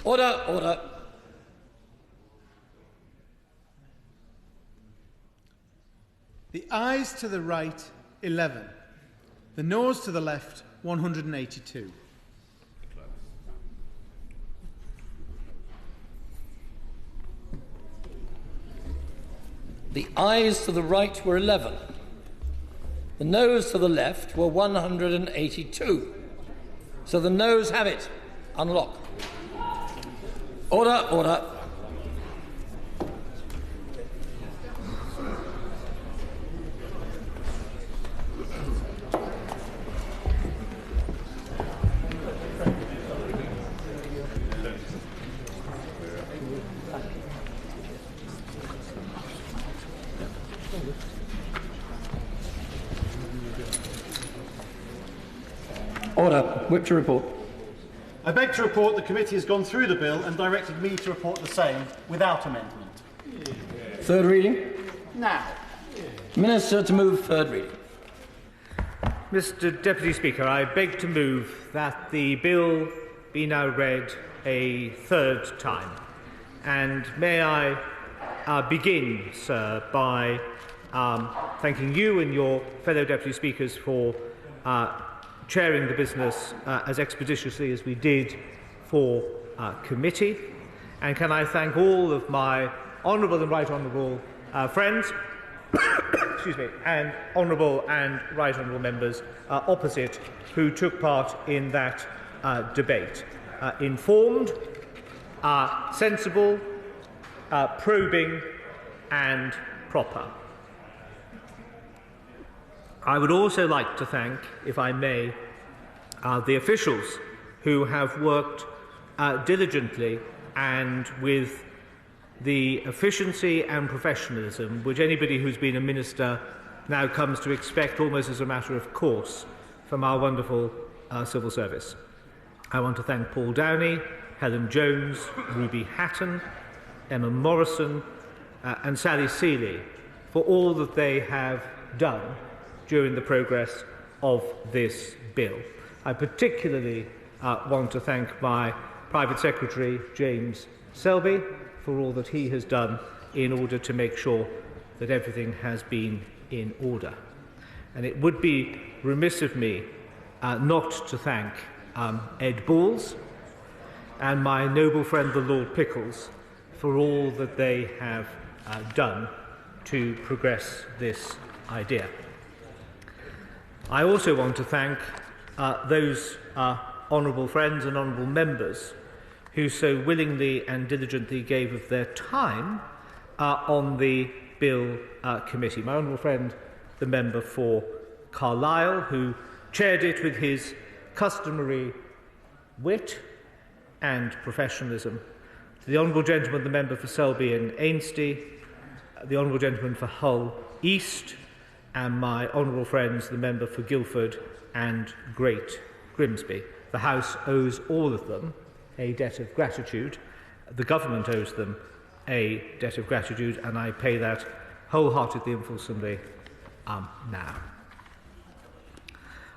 Order, order. The ayes to the right, 11. The noes to the left, 182. The ayes to the right were 11. The noes to the left were 182. So the noes have it. Unlock. Order, order. Order. Whip to report. I beg to report the committee has gone through the bill and directed me to report the same without amendment. Third reading. Now. Minister to move third reading. Mr Deputy Speaker, I beg to move that the bill be now read a third time. And may I begin, sir, by thanking you and your fellow Deputy Speakers for chairing the business as expeditiously as we did for committee. And can I thank all of my honourable and right honourable friends excuse me, and honourable and right honourable members opposite who took part in that debate. Informed, sensible, probing and proper. I would also like to thank, if I may, the officials who have worked diligently and with the efficiency and professionalism which anybody who's been a minister now comes to expect almost as a matter of course from our wonderful civil service. I want to thank Paul Downey, Helen Jones, Ruby Hatton, Emma Morrison and Sally Seeley for all that they have done during the progress of this bill. I particularly want to thank my Private Secretary, James Selby, for all that he has done in order to make sure that everything has been in order. And it would be remiss of me not to thank Ed Balls and my noble friend the Lord Pickles for all that they have done to progress this idea. I also want to thank those honourable friends and honourable members who so willingly and diligently gave of their time on the Bill Committee. My honourable friend, the member for Carlisle, who chaired it with his customary wit and professionalism. To the honourable gentleman, the member for Selby and Ainsty, the honourable gentleman for Hull East, and my honourable friends, the member for Guildford and Great Grimsby. The House owes all of them a debt of gratitude. The government owes them a debt of gratitude, and I pay that wholeheartedly and fulsomely now.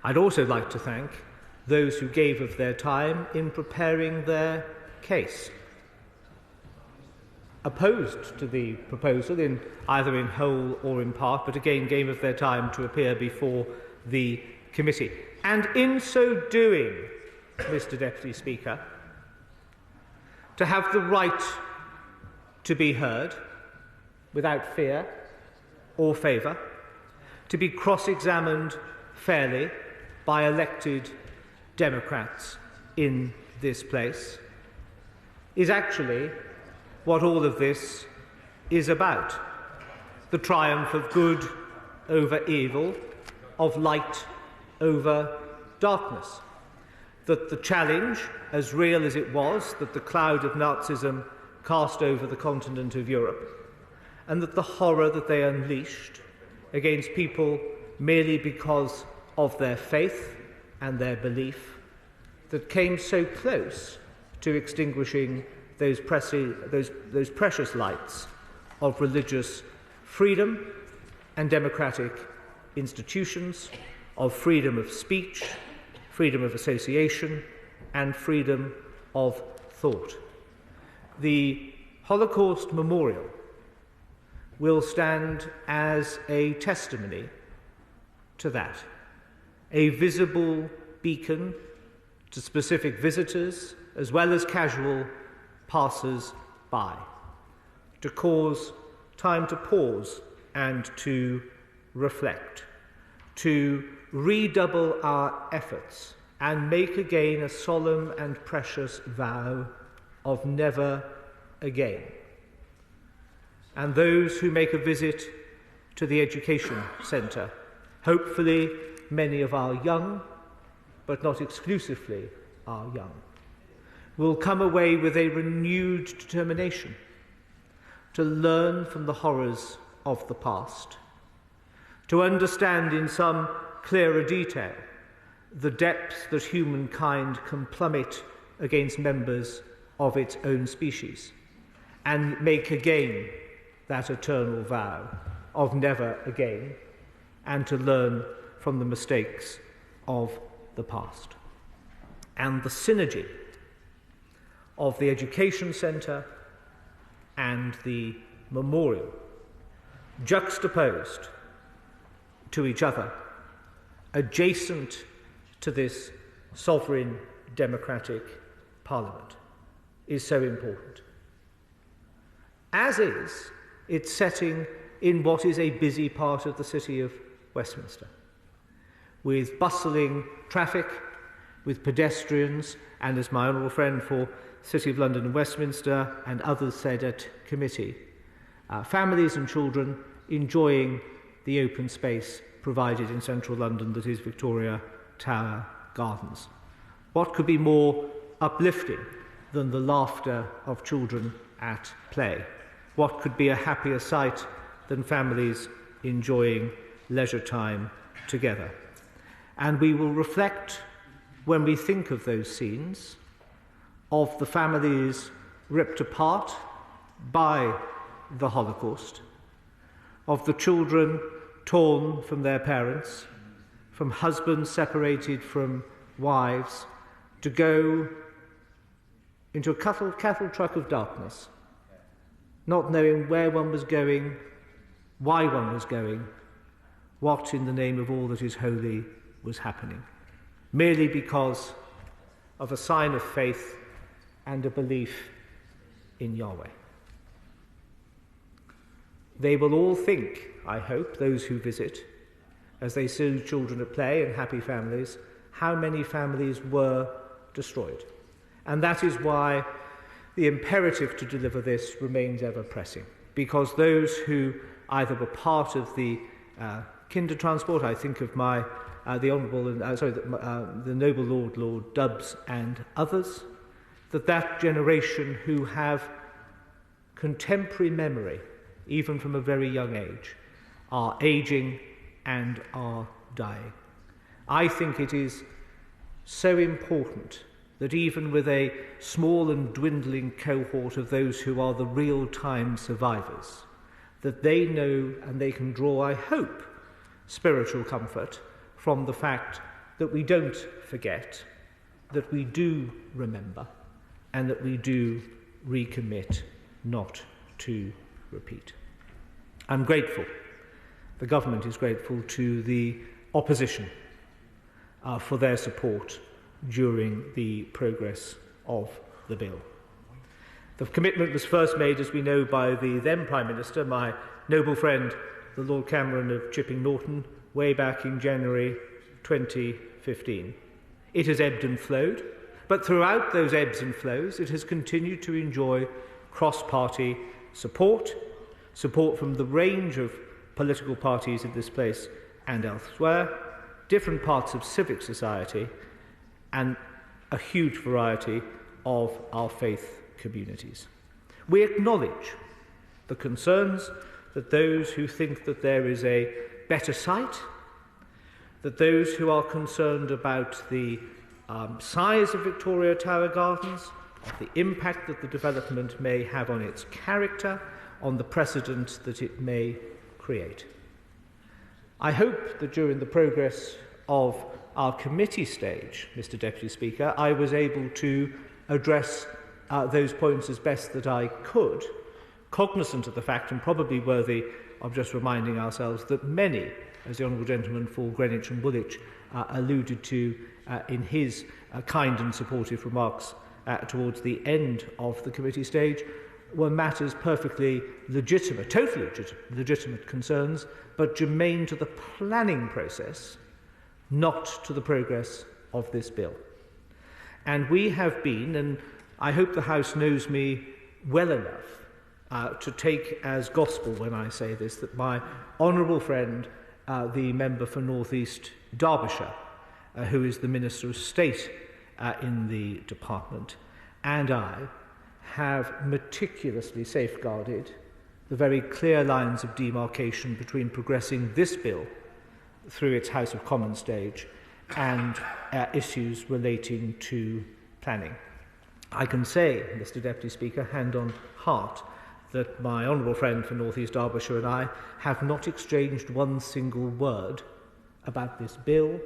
I'd also like to thank those who gave of their time in preparing their case. Opposed to the proposal, either in whole or in part, but again gave of their time to appear before the committee. And in so doing, Mr Deputy Speaker, to have the right to be heard without fear or favour, to be cross-examined fairly by elected Democrats in this place, is actually what all of this is about. The triumph of good over evil, of light over darkness. That the challenge, as real as it was, that the cloud of Nazism cast over the continent of Europe, and that the horror that they unleashed against people merely because of their faith and their belief, that came so close to extinguishing those precious lights of religious freedom and democratic institutions, of freedom of speech, freedom of association, and freedom of thought. the Holocaust Memorial will stand as a testimony to that, a visible beacon to specific visitors as well as casual passers-by, to cause time to pause and to reflect, to redouble our efforts and make again a solemn and precious vow of never again. And those who make a visit to the education centre, hopefully many of our young, but not exclusively our young, will come away with a renewed determination to learn from the horrors of the past, to understand in some clearer detail the depths that humankind can plummet against members of its own species, and make again that eternal vow of never again, and to learn from the mistakes of the past. And the synergy of the education centre and the memorial, juxtaposed to each other, adjacent to this sovereign democratic parliament, is so important. As is its setting in what is a busy part of the city of Westminster, with bustling traffic, with pedestrians, and as my honourable friend for City of London and Westminster and others said at committee, families and children enjoying the open space provided in central London that is Victoria Tower Gardens. What could be more uplifting than the laughter of children at play? What could be a happier sight than families enjoying leisure time together? And we will reflect, when we think of those scenes, of the families ripped apart by the Holocaust, of the children torn from their parents, from husbands separated from wives, to go into a cattle truck of darkness, not knowing where one was going, why one was going, what in the name of all that is holy was happening, merely because of a sign of faith and a belief in Yahweh. They will all think, I hope, those who visit, as they see children at play and happy families, how many families were destroyed. And that is why the imperative to deliver this remains ever pressing, because those who either were part of the kinder transport, I think of the noble Lord Dubbs and others, that generation who have contemporary memory, even from a very young age, are aging and are dying. I think it is so important that even with a small and dwindling cohort of those who are the real-time survivors, that they know and they can draw, I hope, spiritual comfort from the fact that we don't forget, that we do remember, and that we do recommit not to repeat. I'm grateful, the government is grateful to the opposition for their support during the progress of the bill. The commitment was first made, as we know, by the then Prime Minister, my noble friend, the Lord Cameron of Chipping Norton, way back in January 2015. It has ebbed and flowed, but throughout those ebbs and flows, it has continued to enjoy cross-party support from the range of political parties in this place and elsewhere, different parts of civic society, and a huge variety of our faith communities. We acknowledge the concerns that those who think that there is a better site, that those who are concerned about the size of Victoria Tower Gardens, of the impact that the development may have on its character, on the precedent that it may create. I hope that during the progress of our committee stage, Mr. Deputy Speaker, I was able to address those points as best that I could, cognizant of the fact, and probably worthy of just reminding ourselves, that many, as the Honourable Gentleman for Greenwich and Woolwich alluded to in his kind and supportive remarks towards the end of the committee stage, were matters perfectly legitimate, totally legitimate concerns, but germane to the planning process, not to the progress of this bill. And we have been, and I hope the House knows me well enough to take as gospel when I say this, that my honourable friend, the member for North East Derbyshire, who is the Minister of State in the department, and I have meticulously safeguarded the very clear lines of demarcation between progressing this bill through its House of Commons stage and issues relating to planning. I can say, Mr Deputy Speaker, hand on heart, that my honourable friend for North East Derbyshire and I have not exchanged one single word about this bill,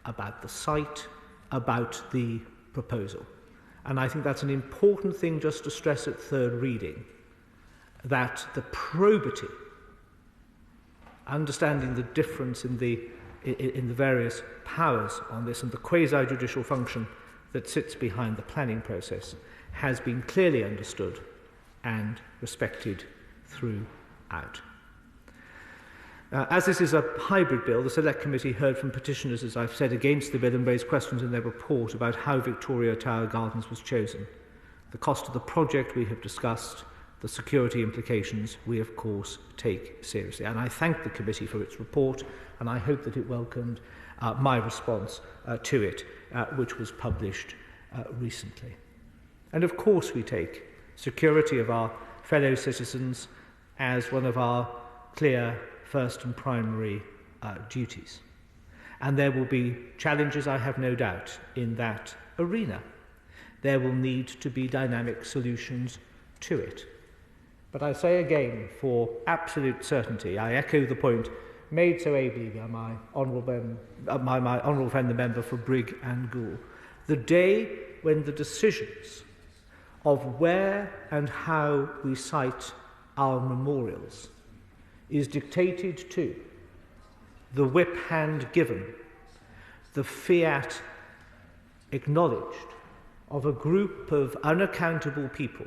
about the site, about the proposal. And I think that's an important thing just to stress at third reading, that the probity, understanding the difference in the various powers on this and the quasi-judicial function that sits behind the planning process, has been clearly understood and respected throughout. As this is a hybrid bill, the Select Committee heard from petitioners, as I've said, against the bill and raised questions in their report about how Victoria Tower Gardens was chosen. The cost of the project we have discussed, the security implications we, of course, take seriously. And I thank the committee for its report, and I hope that it welcomed my response to it, which was published recently. And of course we take security of our fellow citizens as one of our clear first and primary duties. And there will be challenges, I have no doubt, in that arena. There will need to be dynamic solutions to it. But I say again, for absolute certainty, I echo the point made so ably by my honourable friend, the member for Brigg and Goole. The day when the decisions of where and how we site our memorials is dictated to, the whip hand given, the fiat acknowledged of a group of unaccountable people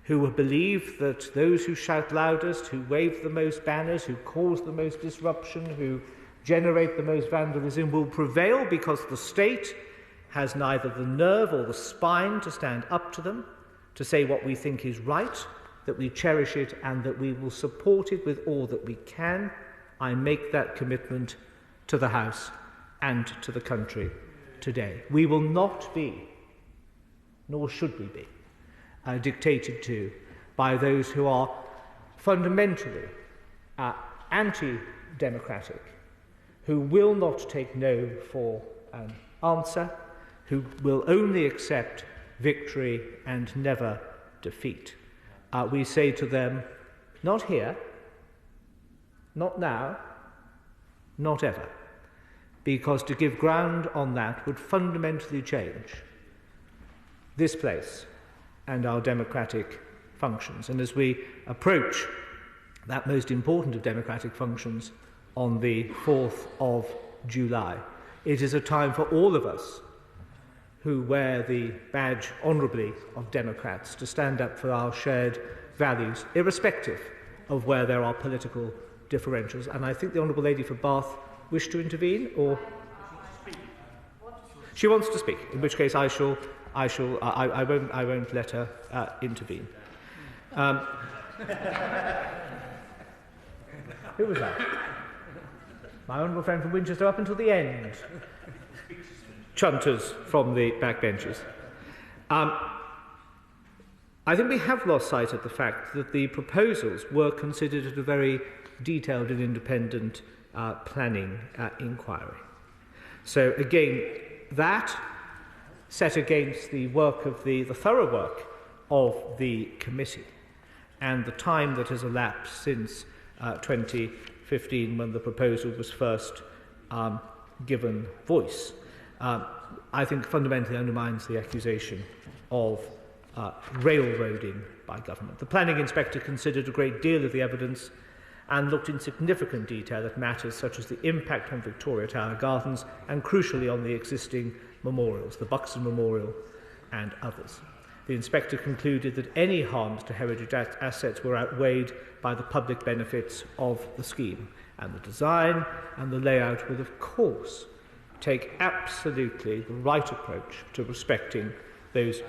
who believe that those who shout loudest, who wave the most banners, who cause the most disruption, who generate the most vandalism will prevail because the state has neither the nerve or the spine to stand up to them, to say what we think is right, that we cherish it and that we will support it with all that we can. I make that commitment to the House and to the country today. We will not be, nor should we be, dictated to by those who are fundamentally anti-democratic, who will not take no for an answer, who will only accept victory and never defeat. We say to them, not here, not now, not ever, because to give ground on that would fundamentally change this place and our democratic functions. And as we approach that most important of democratic functions on the 4th of July, it is a time for all of us who wear the badge honourably of Democrats to stand up for our shared values, irrespective of where there are political differentials. And I think the Honourable Lady for Bath wished to intervene, or she wants to speak, in which case I won't let her intervene. Who was that? My honourable friend from Winchester up until the end. Chunters from the backbenches. I think we have lost sight of the fact that the proposals were considered at a very detailed and independent planning inquiry. So again, that set against the work of the thorough work of the committee and the time that has elapsed since 2015 when the proposal was first given voice, I think fundamentally undermines the accusation of railroading by government. The planning inspector considered a great deal of the evidence and looked in significant detail at matters such as the impact on Victoria Tower Gardens and, crucially, on the existing memorials, the Buxton Memorial and others. The inspector concluded that any harms to heritage assets were outweighed by the public benefits of the scheme, and the design and the layout will, of course, take absolutely the right approach to respecting those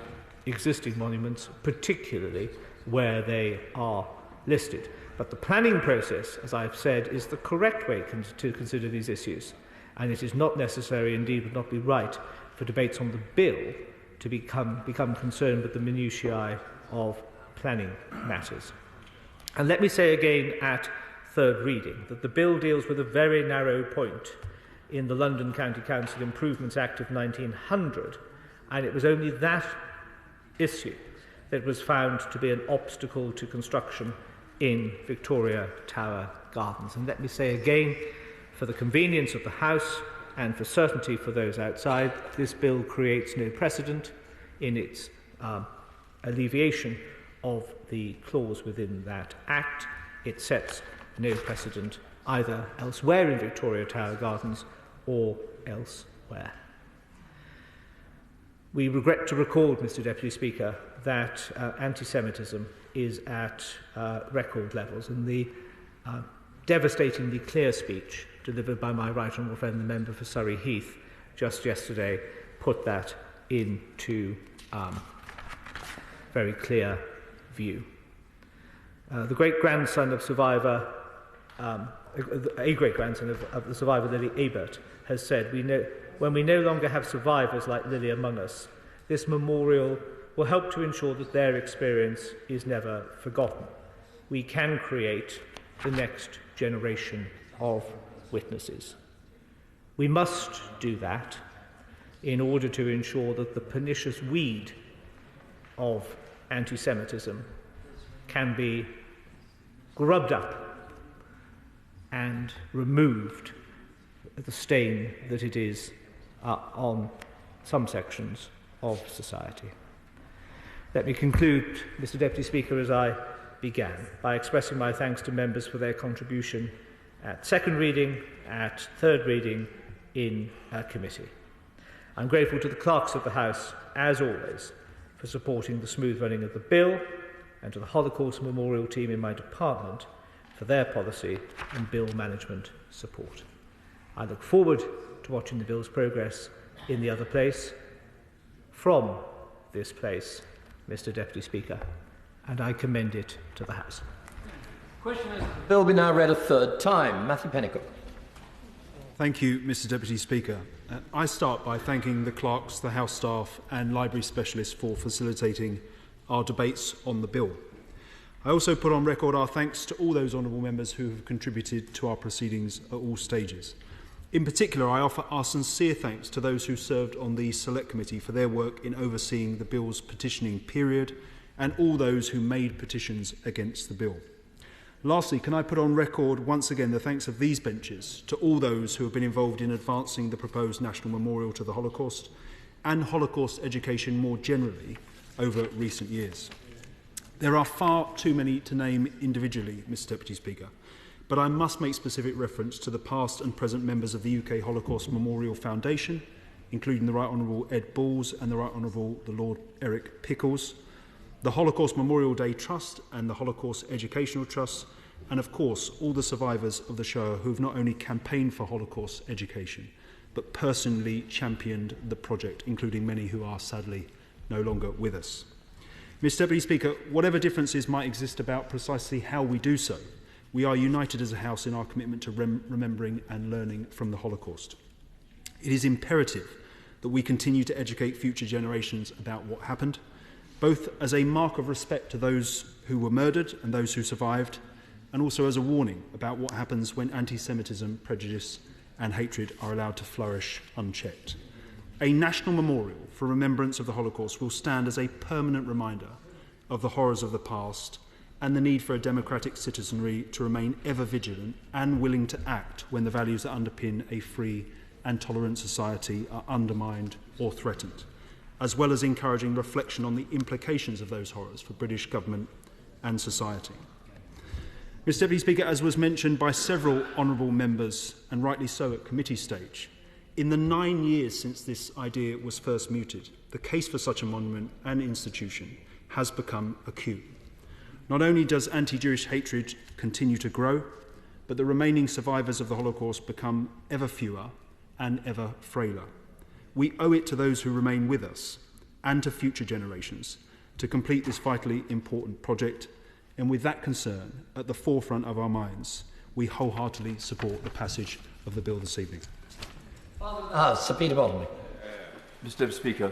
existing monuments, particularly where they are listed. But the planning process, as I've said, is the correct way to consider these issues, and it is not necessary, indeed would not be right, for debates on the bill to become concerned with the minutiae of planning matters. And let me say again at third reading that the bill deals with a very narrow point in the London County Council Improvements Act of 1900, and it was only that issue that was found to be an obstacle to construction in Victoria Tower Gardens. And let me say again, for the convenience of the House and for certainty for those outside, this bill creates no precedent in its alleviation of the clause within that Act. It sets no precedent either elsewhere in Victoria Tower Gardens or elsewhere. We regret to record, Mr Deputy Speaker, that anti-Semitism is at record levels, and the devastatingly clear speech delivered by my right honourable friend, the member for Surrey Heath, just yesterday put that into very clear view. The great-grandson of survivor, a great-grandson of the survivor Lily Ebert, has said, when we no longer have survivors like Lily among us, this memorial will help to ensure that their experience is never forgotten. We can create the next generation of witnesses. We must do that in order to ensure that the pernicious weed of anti-Semitism can be grubbed up and removed, the stain that it is on some sections of society. Let me conclude, Mr Deputy Speaker, as I began, by expressing my thanks to members for their contribution at second reading, at third reading in committee. I'm grateful to the clerks of the House, as always, for supporting the smooth running of the bill, and to the Holocaust Memorial team in my department for their policy and bill management support. I look forward to watching the bill's progress in the other place, from this place, Mr Deputy Speaker, and I commend it to the House. Question is, the bill be now read a third time. Matthew Pennycook. Thank you, Mr Deputy Speaker. I start by thanking the clerks, the House staff and library specialists for facilitating our debates on the bill. I also put on record our thanks to all those honourable members who have contributed to our proceedings at all stages. In particular, I offer our sincere thanks to those who served on the Select Committee for their work in overseeing the bill's petitioning period, and all those who made petitions against the bill. Lastly, can I put on record once again the thanks of these benches to all those who have been involved in advancing the proposed National Memorial to the Holocaust and Holocaust education more generally over recent years. There are far too many to name individually, Mr Deputy Speaker, but I must make specific reference to the past and present members of the UK Holocaust Memorial Foundation, including the Right Honourable Ed Balls and the Right Honourable the Lord Eric Pickles, the Holocaust Memorial Day Trust and the Holocaust Educational Trust, and of course all the survivors of the Shoah who have not only campaigned for Holocaust education, but personally championed the project, including many who are sadly no longer with us. Mr Deputy Speaker, whatever differences might exist about precisely how we do so, we are united as a House in our commitment to remembering and learning from the Holocaust. It is imperative that we continue to educate future generations about what happened, both as a mark of respect to those who were murdered and those who survived, and also as a warning about what happens when anti-Semitism, prejudice and hatred are allowed to flourish unchecked. A national memorial for remembrance of the Holocaust will stand as a permanent reminder of the horrors of the past and the need for a democratic citizenry to remain ever vigilant and willing to act when the values that underpin a free and tolerant society are undermined or threatened. as well as encouraging reflection on the implications of those horrors for British government and society. Mr. Deputy Speaker, as was mentioned by several honourable members, and rightly so at committee stage, in the 9 years since this idea was first mooted, the case for such a monument and institution has become acute. Not only does anti-Jewish hatred continue to grow, but the remaining survivors of the Holocaust become ever fewer and ever frailer. We owe it to those who remain with us and to future generations to complete this vitally important project, and with that concern at the forefront of our minds, we wholeheartedly support the passage of the bill this evening. Sir Peter Bottomley. Mr. Deputy Speaker,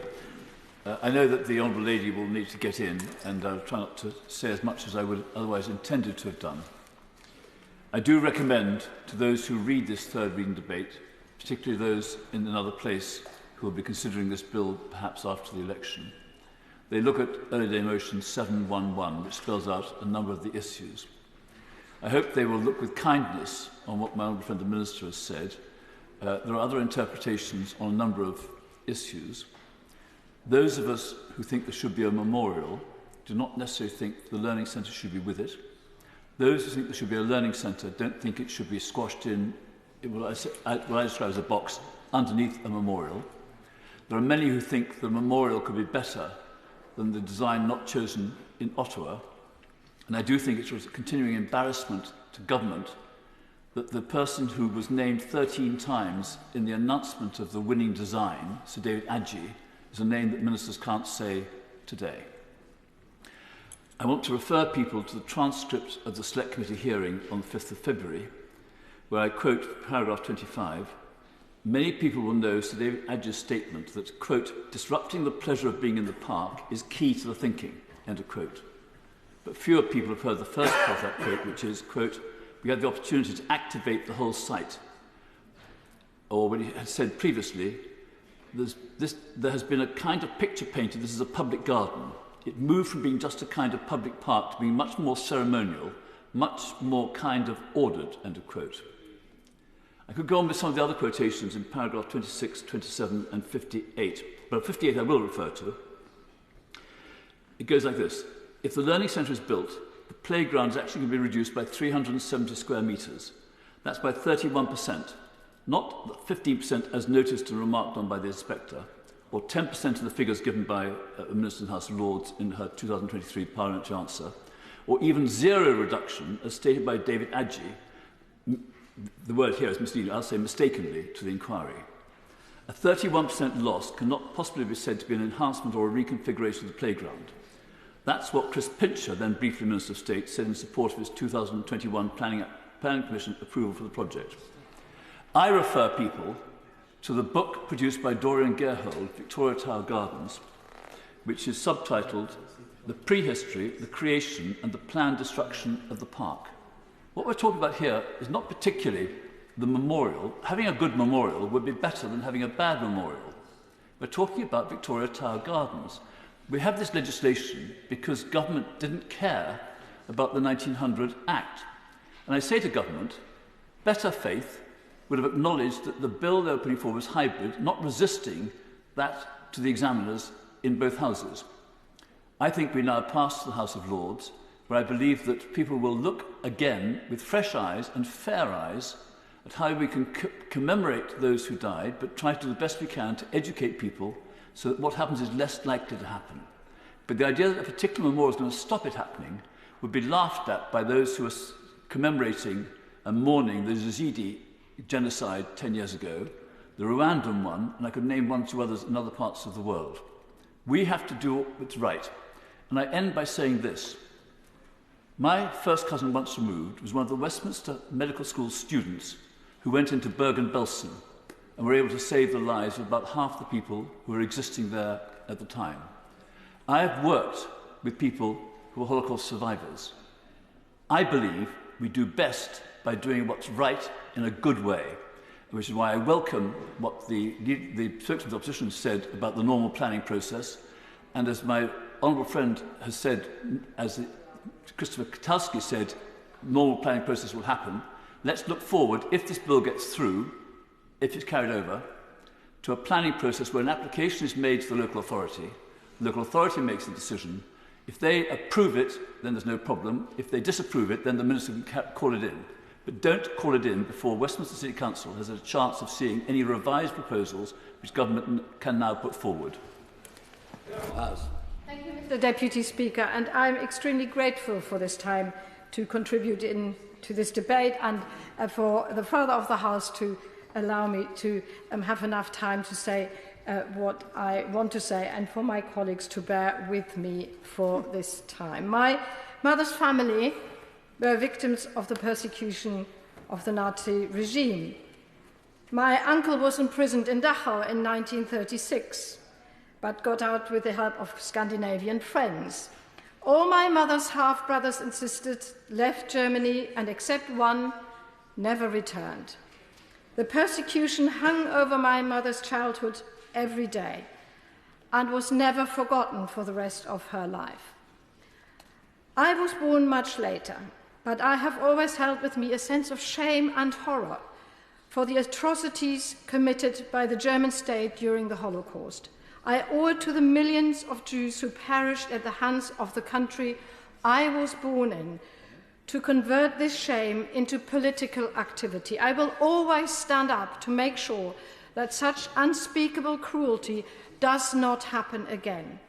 I know that the Honourable Lady will need to get in, and I'll try not to say as much as I would otherwise intended to have done. I do recommend to those who read this third reading debate, particularly those in another place who will be considering this bill perhaps after the election, they look at Early Day Motion 711, which spells out a number of the issues. I hope they will look with kindness on what my honourable friend the Minister has said. There are other interpretations on a number of issues. Those of us who think there should be a memorial do not necessarily think the Learning Centre should be with it. Those who think there should be a Learning Centre don't think it should be squashed in what I describe as a box underneath a memorial. There are many who think the memorial could be better than the design not chosen in Ottawa. And I do think it's a continuing embarrassment to government that the person who was named 13 times in the announcement of the winning design, Sir David Adjie, is a name that ministers can't say today. I want to refer people to the transcript of the Select Committee hearing on the 5th of February, where I quote paragraph 25, "Many people will know Sir David Adjie's statement that, quote, disrupting the pleasure of being in the park is key to the thinking, end of quote. But fewer people have heard the first part of that quote, which is, quote, we had the opportunity to activate the whole site. Or what he had said previously, there has been a kind of picture painted, this is a public garden. It moved from being just a kind of public park to being much more ceremonial, much more kind of ordered, end of quote. I could go on with some of the other quotations in paragraph 26, 27 and 58, but 58 I will refer to. It goes like this. If the Learning Centre is built, the playground is actually going to be reduced by 370 square metres. That's by 31%, not 15% as noticed and remarked on by the inspector, or 10% of the figures given by a Minister in the House of Lords in her 2023 Parliamentary answer, or even zero reduction as stated by David Adjie, the word here is misleading, I'll say mistakenly, to the inquiry. A 31% loss cannot possibly be said to be an enhancement or a reconfiguration of the playground. That's what Chris Pincher, then briefly Minister of State, said in support of his 2021 Planning Commission approval for the project. I refer people to the book produced by Dorian Gerhold, Victoria Tower Gardens, which is subtitled The Prehistory, the Creation and the Planned Destruction of the Park. What we're talking about here is not particularly the memorial. Having a good memorial would be better than having a bad memorial. We're talking about Victoria Tower Gardens. We have this legislation because government didn't care about the 1900 Act. And I say to government, better faith would have acknowledged that the bill they were putting forward was hybrid, not resisting that to the examiners in both houses. I think we now pass to the House of Lords, where I believe that people will look again with fresh eyes and fair eyes at how we can commemorate those who died, but try to do the best we can to educate people so that what happens is less likely to happen. But the idea that a particular memorial is going to stop it happening would be laughed at by those who are commemorating and mourning the Yazidi genocide 10 years ago, the Rwandan one, and I could name one or two others in other parts of the world. We have to do what's right. And I end by saying this. My first cousin, once removed, was one of the Westminster Medical School students who went into Bergen-Belsen and were able to save the lives of about half the people who were existing there at the time. I have worked with people who are Holocaust survivors. I believe we do best by doing what's right in a good way, which is why I welcome what the spokesman of the opposition said about the normal planning process. And as my honourable friend has said, as Christopher Katowski said, normal planning process will happen. Let's look forward, if this bill gets through, if it's carried over, to a planning process where an application is made to the local authority makes a decision. If they approve it, then there's no problem. If they disapprove it, then the Minister can call it in. But don't call it in before Westminster City Council has a chance of seeing any revised proposals which government can now put forward. Thank you, Mr. Deputy Speaker, and I'm extremely grateful for this time to contribute to this debate and for the Father of the House to allow me to have enough time to say what I want to say, and for my colleagues to bear with me for this time. My mother's family were victims of the persecution of the Nazi regime. My uncle was imprisoned in Dachau in 1936, but got out with the help of Scandinavian friends. All my mother's half-brothers and sisters left Germany, and except one, never returned. The persecution hung over my mother's childhood every day and was never forgotten for the rest of her life. I was born much later, but I have always held with me a sense of shame and horror for the atrocities committed by the German state during the Holocaust. I owe it to the millions of Jews who perished at the hands of the country I was born in to convert this shame into political activity. I will always stand up to make sure that such unspeakable cruelty does not happen again.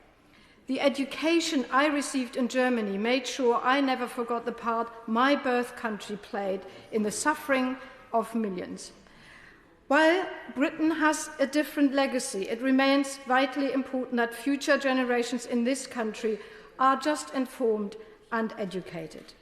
The education I received in Germany made sure I never forgot the part my birth country played in the suffering of millions. While Britain has a different legacy, it remains vitally important that future generations in this country are just informed and educated.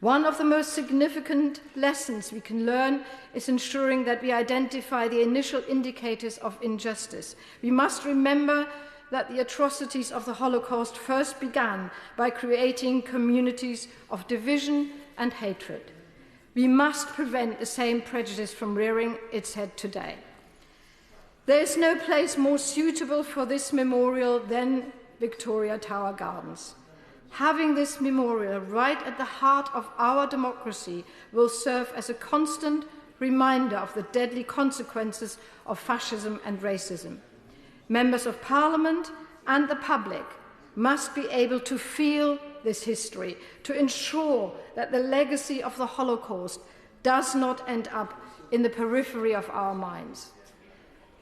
One of the most significant lessons we can learn is ensuring that we identify the initial indicators of injustice. We must remember that the atrocities of the Holocaust first began by creating communities of division and hatred. We must prevent the same prejudice from rearing its head today. There is no place more suitable for this memorial than Victoria Tower Gardens. Having this memorial right at the heart of our democracy will serve as a constant reminder of the deadly consequences of fascism and racism. Members of Parliament and the public must be able to feel this history, to ensure that the legacy of the Holocaust does not end up in the periphery of our minds.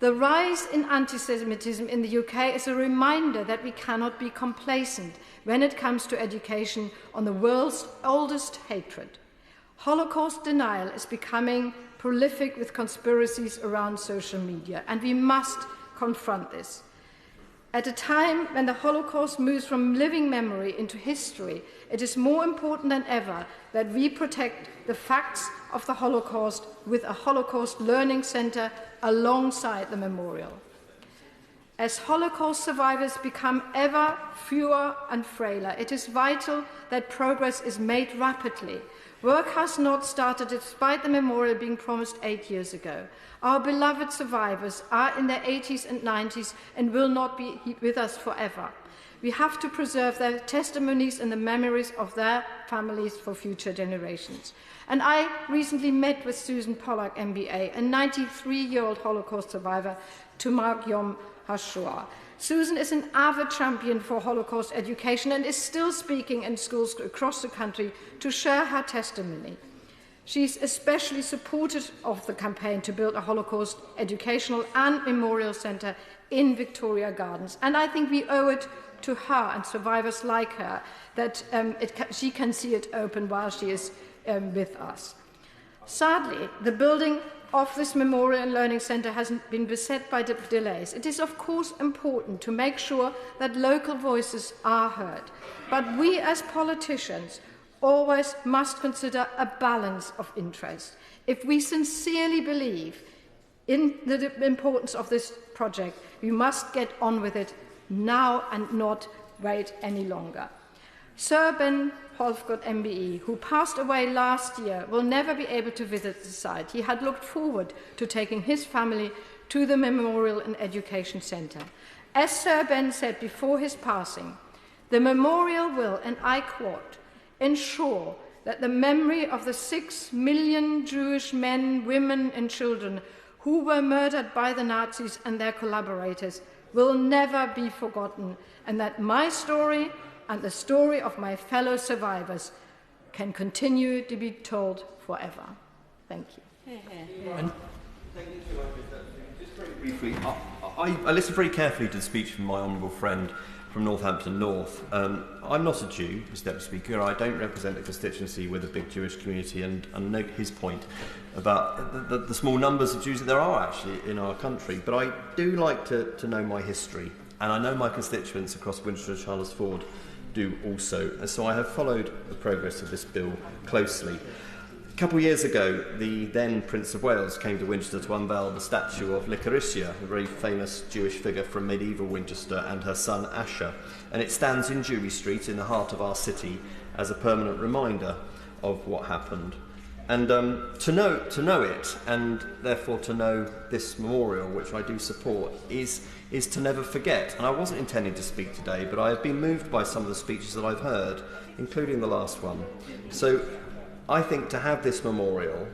The rise in anti-Semitism in the UK is a reminder that we cannot be complacent when it comes to education on the world's oldest hatred. Holocaust denial is becoming prolific with conspiracies around social media, and we must confront this. At a time when the Holocaust moves from living memory into history, it is more important than ever that we protect the facts of the Holocaust with a Holocaust Learning Centre alongside the memorial. As Holocaust survivors become ever fewer and frailer, it is vital that progress is made rapidly. Work has not started despite the memorial being promised 8 years ago. Our beloved survivors are in their 80s and 90s and will not be with us forever. We have to preserve their testimonies and the memories of their families for future generations. And I recently met with Susan Pollack, MBA, a 93-year-old Holocaust survivor, to mark Yom HaShoah. Susan is an avid champion for Holocaust education and is still speaking in schools across the country to share her testimony. She's especially supportive of the campaign to build a Holocaust educational and memorial centre in Victoria Gardens. And I think we owe it to her and survivors like her that she can see it open while she is with us. Sadly, the building of this Memorial and Learning Centre has been beset by delays. It is, of course, important to make sure that local voices are heard. But we as politicians always must consider a balance of interest. If we sincerely believe in the importance of this project, we must get on with it now and not wait any longer. Sir Ben Holfgott MBE, who passed away last year, will never be able to visit the site. He had looked forward to taking his family to the Memorial and Education Centre. As Sir Ben said before his passing, the memorial will, and I quote, ensure that the memory of the 6 million Jewish men, women and children who who were murdered by the Nazis and their collaborators will never be forgotten, and that my story and the story of my fellow survivors can continue to be told forever. Thank you. And just very briefly, I listened very carefully to the speech from my honourable friend from Northampton North. I'm not a Jew, Mr Deputy Speaker. I don't represent a constituency with a big Jewish community, and note his point about the small numbers of Jews that there are actually in our country. But I do like to know my history, and I know my constituents across Winchester and Charles Ford do also. And so I have followed the progress of this bill closely. A couple of years ago, the then Prince of Wales came to Winchester to unveil the statue of Licoricia, a very famous Jewish figure from medieval Winchester, and her son Asher. And it stands in Jewry Street in the heart of our city as a permanent reminder of what happened. And to know it, and therefore to know this memorial, which I do support, is to never forget. And I wasn't intending to speak today, but I have been moved by some of the speeches that I've heard, including the last one. So I think to have this memorial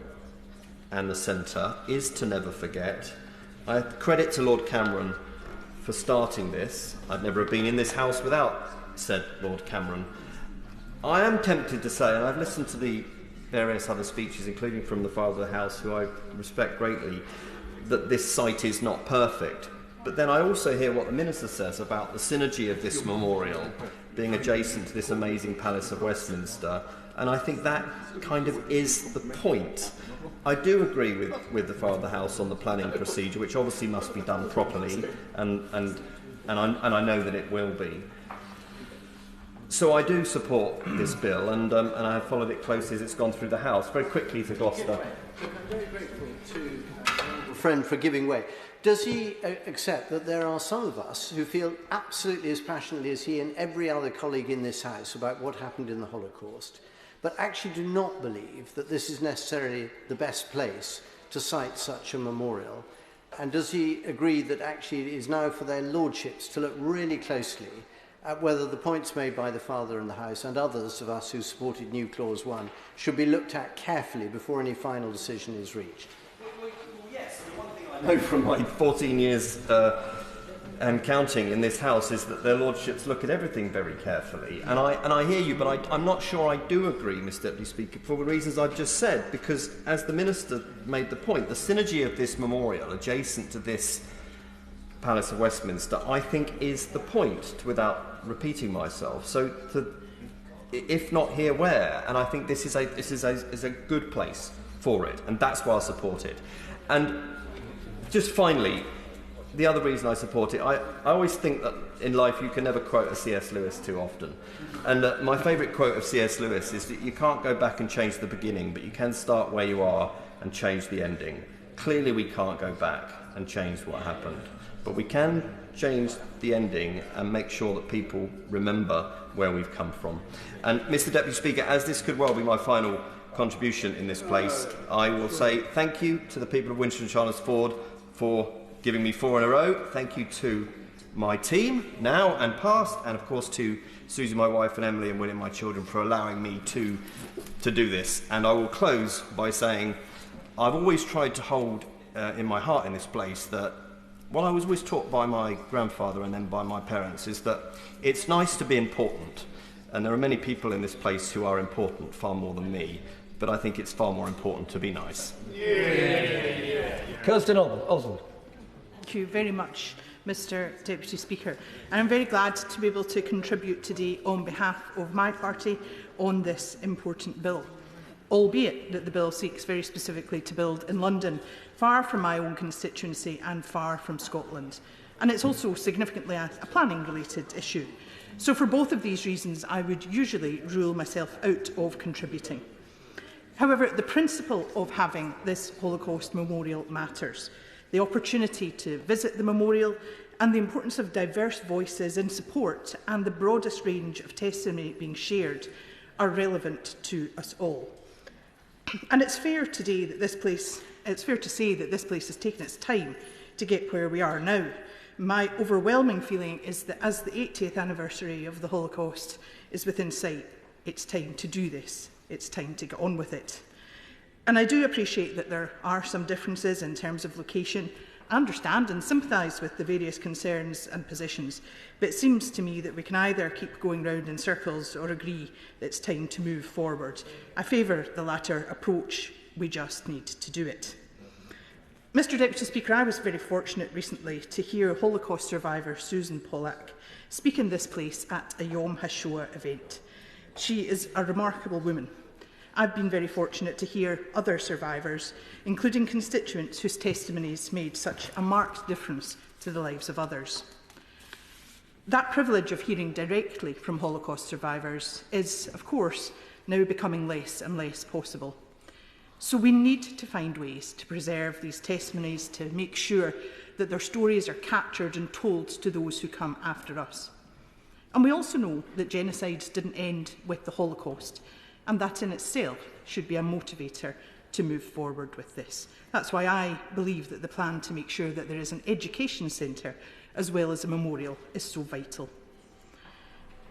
and the centre is to never forget. I credit to Lord Cameron for starting this. I'd never have been in this house without said Lord Cameron. I am tempted to say, and I've listened to the various other speeches, including from the Father of the House, who I respect greatly, that this site is not perfect. But then I also hear what the Minister says about the synergy of this memorial being adjacent to this amazing Palace of Westminster, and I think that kind of is the point. I do agree with the Father of the House on the planning procedure, which obviously must be done properly, and I know that it will be. So I do support this bill, and I have followed it closely as it's gone through the House. Very quickly to Gloucester. I'm very grateful to my friend for giving way. Does he accept that there are some of us who feel absolutely as passionately as he and every other colleague in this House about what happened in the Holocaust, but actually do not believe that this is necessarily the best place to cite such a memorial? And does he agree that actually it is now for their lordships to look really closely at whether the points made by the Father and the House and others of us who supported New Clause 1 should be looked at carefully before any final decision is reached? Well, yes, the one thing I know from my 14 years and counting in this House is that their lordships look at everything very carefully. And I hear you, but I'm not sure I do agree, Mr Deputy Speaker, for the reasons I've just said, because as the Minister made the point, the synergy of this memorial adjacent to this Palace of Westminster, I think, is the point, without repeating myself. So, if not here, where? And I think this is a good place for it, and that's why I support it. And just finally, the other reason I support it, I always think that in life you can never quote a C.S. Lewis too often. And my favourite quote of C.S. Lewis is that you can't go back and change the beginning, but you can start where you are and change the ending. Clearly we can't go back and change what happened, but we can change the ending and make sure that people remember where we've come from. And Mr Deputy Speaker, as this could well be my final contribution in this place, I will say thank you to the people of Winchester and Charles Ford for giving me 4 in a row. Thank you to my team, now and past, and of course to Susie, my wife, and Emily and William, my children, for allowing me to do this. And I will close by saying I've always tried to hold in my heart in this place that what I was always taught by my grandfather and then by my parents is that it's nice to be important. And there are many people in this place who are important, far more than me, but I think it's far more important to be nice. Kirsten Oswald. Thank you very much, Mr Deputy Speaker. And I'm very glad to be able to contribute today on behalf of my party on this important bill, albeit that the bill seeks very specifically to build in London, far from my own constituency and far from Scotland. And it's also significantly a planning-related issue. So for both of these reasons, I would usually rule myself out of contributing. However, the principle of having this Holocaust memorial matters. The opportunity to visit the memorial and the importance of diverse voices in support and the broadest range of testimony being shared are relevant to us all. And it's fair to say that this place has taken its time to get where we are now. My overwhelming feeling is that as the 80th anniversary of the Holocaust is within sight, it's time to do this. It's time to get on with it. And I do appreciate that there are some differences in terms of location. I understand and sympathise with the various concerns and positions, but it seems to me that we can either keep going round in circles or agree that it's time to move forward. I favour the latter approach. We just need to do it. Mr Deputy Speaker, I was very fortunate recently to hear Holocaust survivor Susan Pollack speak in this place at a Yom HaShoah event. She is a remarkable woman. I've been very fortunate to hear other survivors, including constituents whose testimonies made such a marked difference to the lives of others. That privilege of hearing directly from Holocaust survivors is, of course, now becoming less and less possible. So we need to find ways to preserve these testimonies, to make sure that their stories are captured and told to those who come after us. And we also know that genocide didn't end with the Holocaust, and that in itself should be a motivator to move forward with this. That's why I believe that the plan to make sure that there is an education centre as well as a memorial is so vital.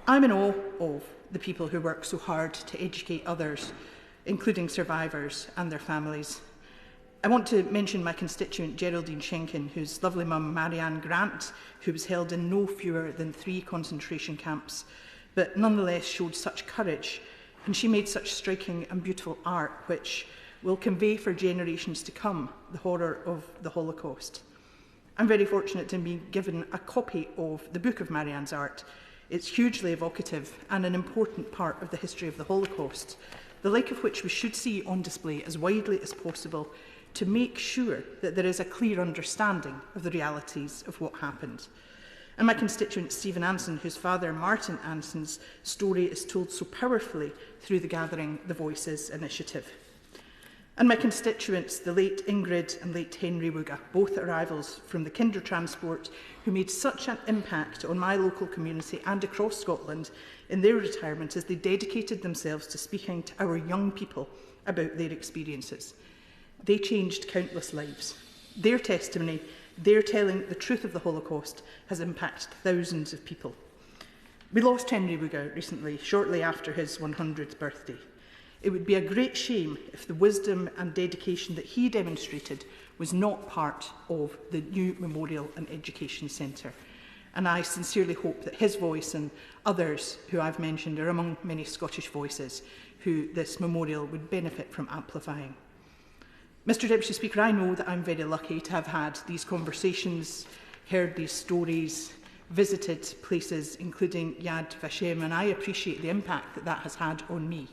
I'm in awe of the people who work so hard to educate others, including survivors and their families. I want to mention my constituent Geraldine Schenken, whose lovely mum Marianne Grant, who was held in no fewer than 3 concentration camps, but nonetheless showed such courage, and she made such striking and beautiful art which will convey for generations to come the horror of the Holocaust. I'm very fortunate to be given a copy of the book of Marianne's art. It's hugely evocative and an important part of the history of the Holocaust, the like of which we should see on display as widely as possible to make sure that there is a clear understanding of the realities of what happened. And my constituent Stephen Anson, whose father Martin Anson's story is told so powerfully through the Gathering the Voices initiative. And my constituents, the late Ingrid and late Henry Wooga, both arrivals from the Kinder Transport, who made such an impact on my local community and across Scotland in their retirement as they dedicated themselves to speaking to our young people about their experiences. They changed countless lives. Their testimony, their telling the truth of the Holocaust, has impacted thousands of people. We lost Henry Wooga recently, shortly after his 100th birthday. It would be a great shame if the wisdom and dedication that he demonstrated was not part of the new Memorial and Education Centre. And I sincerely hope that his voice and others who I've mentioned are among many Scottish voices who this memorial would benefit from amplifying. Mr Deputy Speaker, I know that I'm very lucky to have had these conversations, heard these stories, visited places including Yad Vashem, and I appreciate the impact that that has had on me.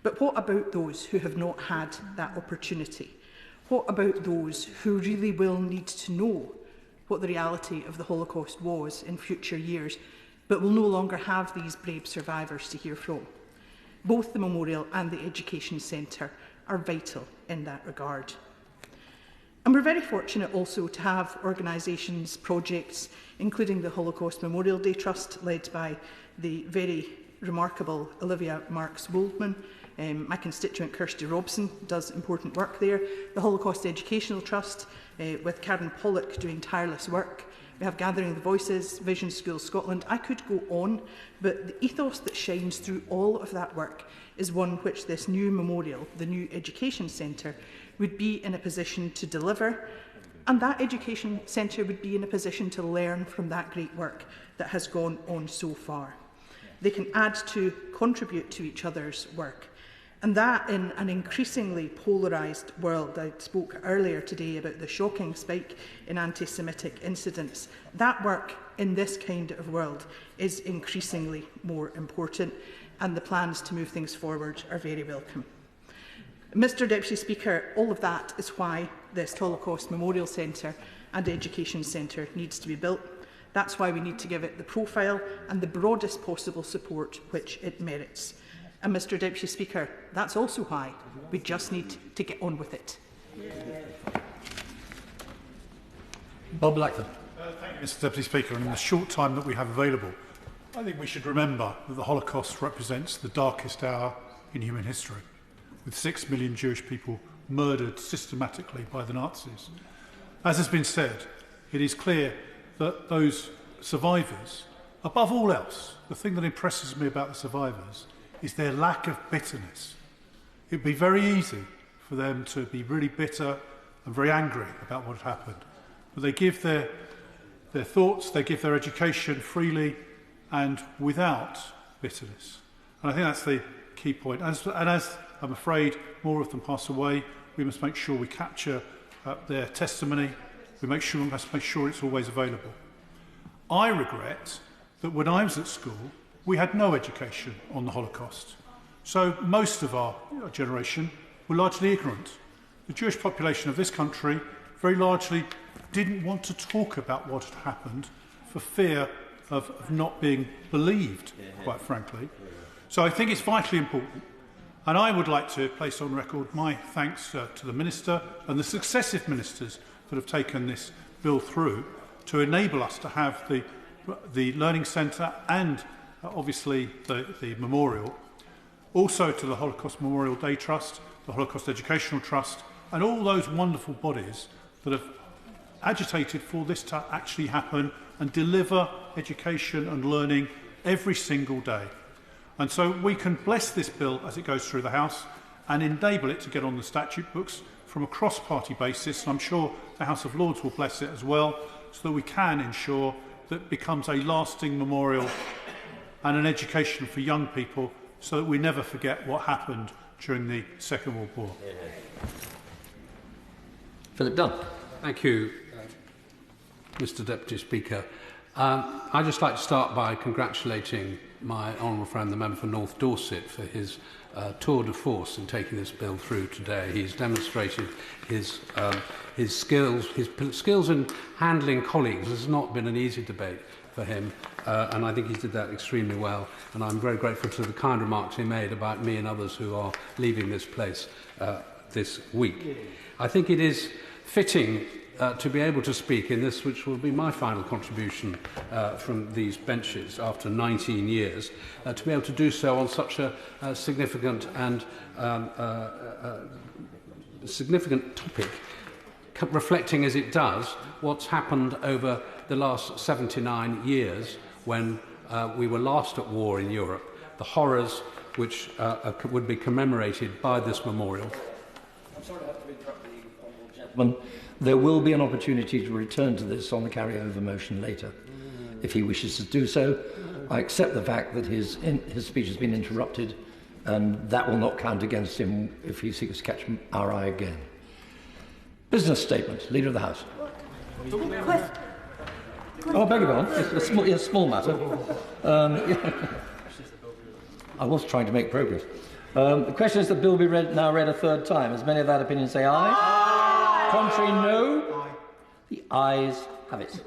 But what about those who have not had that opportunity? What about those who really will need to know what the reality of the Holocaust was in future years, but will no longer have these brave survivors to hear from? Both the Memorial and the Education Centre are vital in that regard. And we're very fortunate also to have organisations, projects, including the Holocaust Memorial Day Trust, led by the very remarkable Olivia Marks-Woldman. My constituent Kirsty Robson does important work there. The Holocaust Educational Trust, with Karen Pollock doing tireless work. We have Gathering the Voices, Vision Schools Scotland. I could go on, but the ethos that shines through all of that work is one which this new memorial, the new education centre, would be in a position to deliver, and that education centre would be in a position to learn from that great work that has gone on so far. They can add to, contribute to each other's work. And that in an increasingly polarised world, I spoke earlier today about the shocking spike in anti-Semitic incidents. That work in this kind of world is increasingly more important, and the plans to move things forward are very welcome. Mr Deputy Speaker, all of that is why this Holocaust Memorial Centre and Education Centre needs to be built. That's why we need to give it the profile and the broadest possible support which it merits. And Mr Deputy Speaker, that's also why we just need to get on with it. Bob Blackman. Thank you, Mr Deputy Speaker. And in the short time that we have available, I think we should remember that the Holocaust represents the darkest hour in human history, with 6 million Jewish people murdered systematically by the Nazis. As has been said, it is clear that those survivors, above all else, the thing that impresses me about the survivors is their lack of bitterness. It would be very easy for them to be really bitter and very angry about what had happened. But they give their thoughts, they give their education freely and without bitterness. And I think that's the key point. And as I'm afraid more of them pass away, we must make sure we capture their testimony. We must make sure it's always available. I regret that when I was at school, we had no education on the Holocaust. So most of our generation were largely ignorant. The Jewish population of this country very largely didn't want to talk about what had happened for fear of not being believed, quite frankly. So I think it's vitally important. And I would like to place on record my thanks to the Minister and the successive ministers that have taken this bill through to enable us to have the Learning Centre and obviously the memorial. Also to the Holocaust Memorial Day Trust, the Holocaust Educational Trust, and all those wonderful bodies that have agitated for this to actually happen and deliver education and learning every single day. And so we can bless this bill as it goes through the House and enable it to get on the statute books from a cross-party basis. And I'm sure the House of Lords will bless it as well, so that we can ensure that it becomes a lasting memorial and an education for young people, so that we never forget what happened during the Second World War. Philip Dunne. Thank you, Mr Deputy Speaker. I'd just like to start by congratulating my honourable friend, the member for North Dorset, for his tour de force in taking this bill through today. He's demonstrated his skills in handling colleagues. This has not been an easy debate for him, and I think he did that extremely well. And I'm very grateful to the kind remarks he made about me and others who are leaving this place this week. I think it is fitting to be able to speak in this, which will be my final contribution from these benches after 19 years, to be able to do so on such a significant and significant topic, reflecting as it does what's happened over the last 79 years when we were last at war in Europe, the horrors which would be commemorated by this memorial. I'm sorry to have to interrupt the honourable gentleman. There will be an opportunity to return to this on the carryover motion later, if he wishes to do so. I accept the fact that his speech has been interrupted, and that will not count against him if he seeks to catch our eye again. Business statement, Leader of the House. Oh, I beg your pardon. It's a small matter. I was trying to make progress. The question is that the bill be now read a third time. As many of that opinion say aye. Contrary, no. The ayes have it.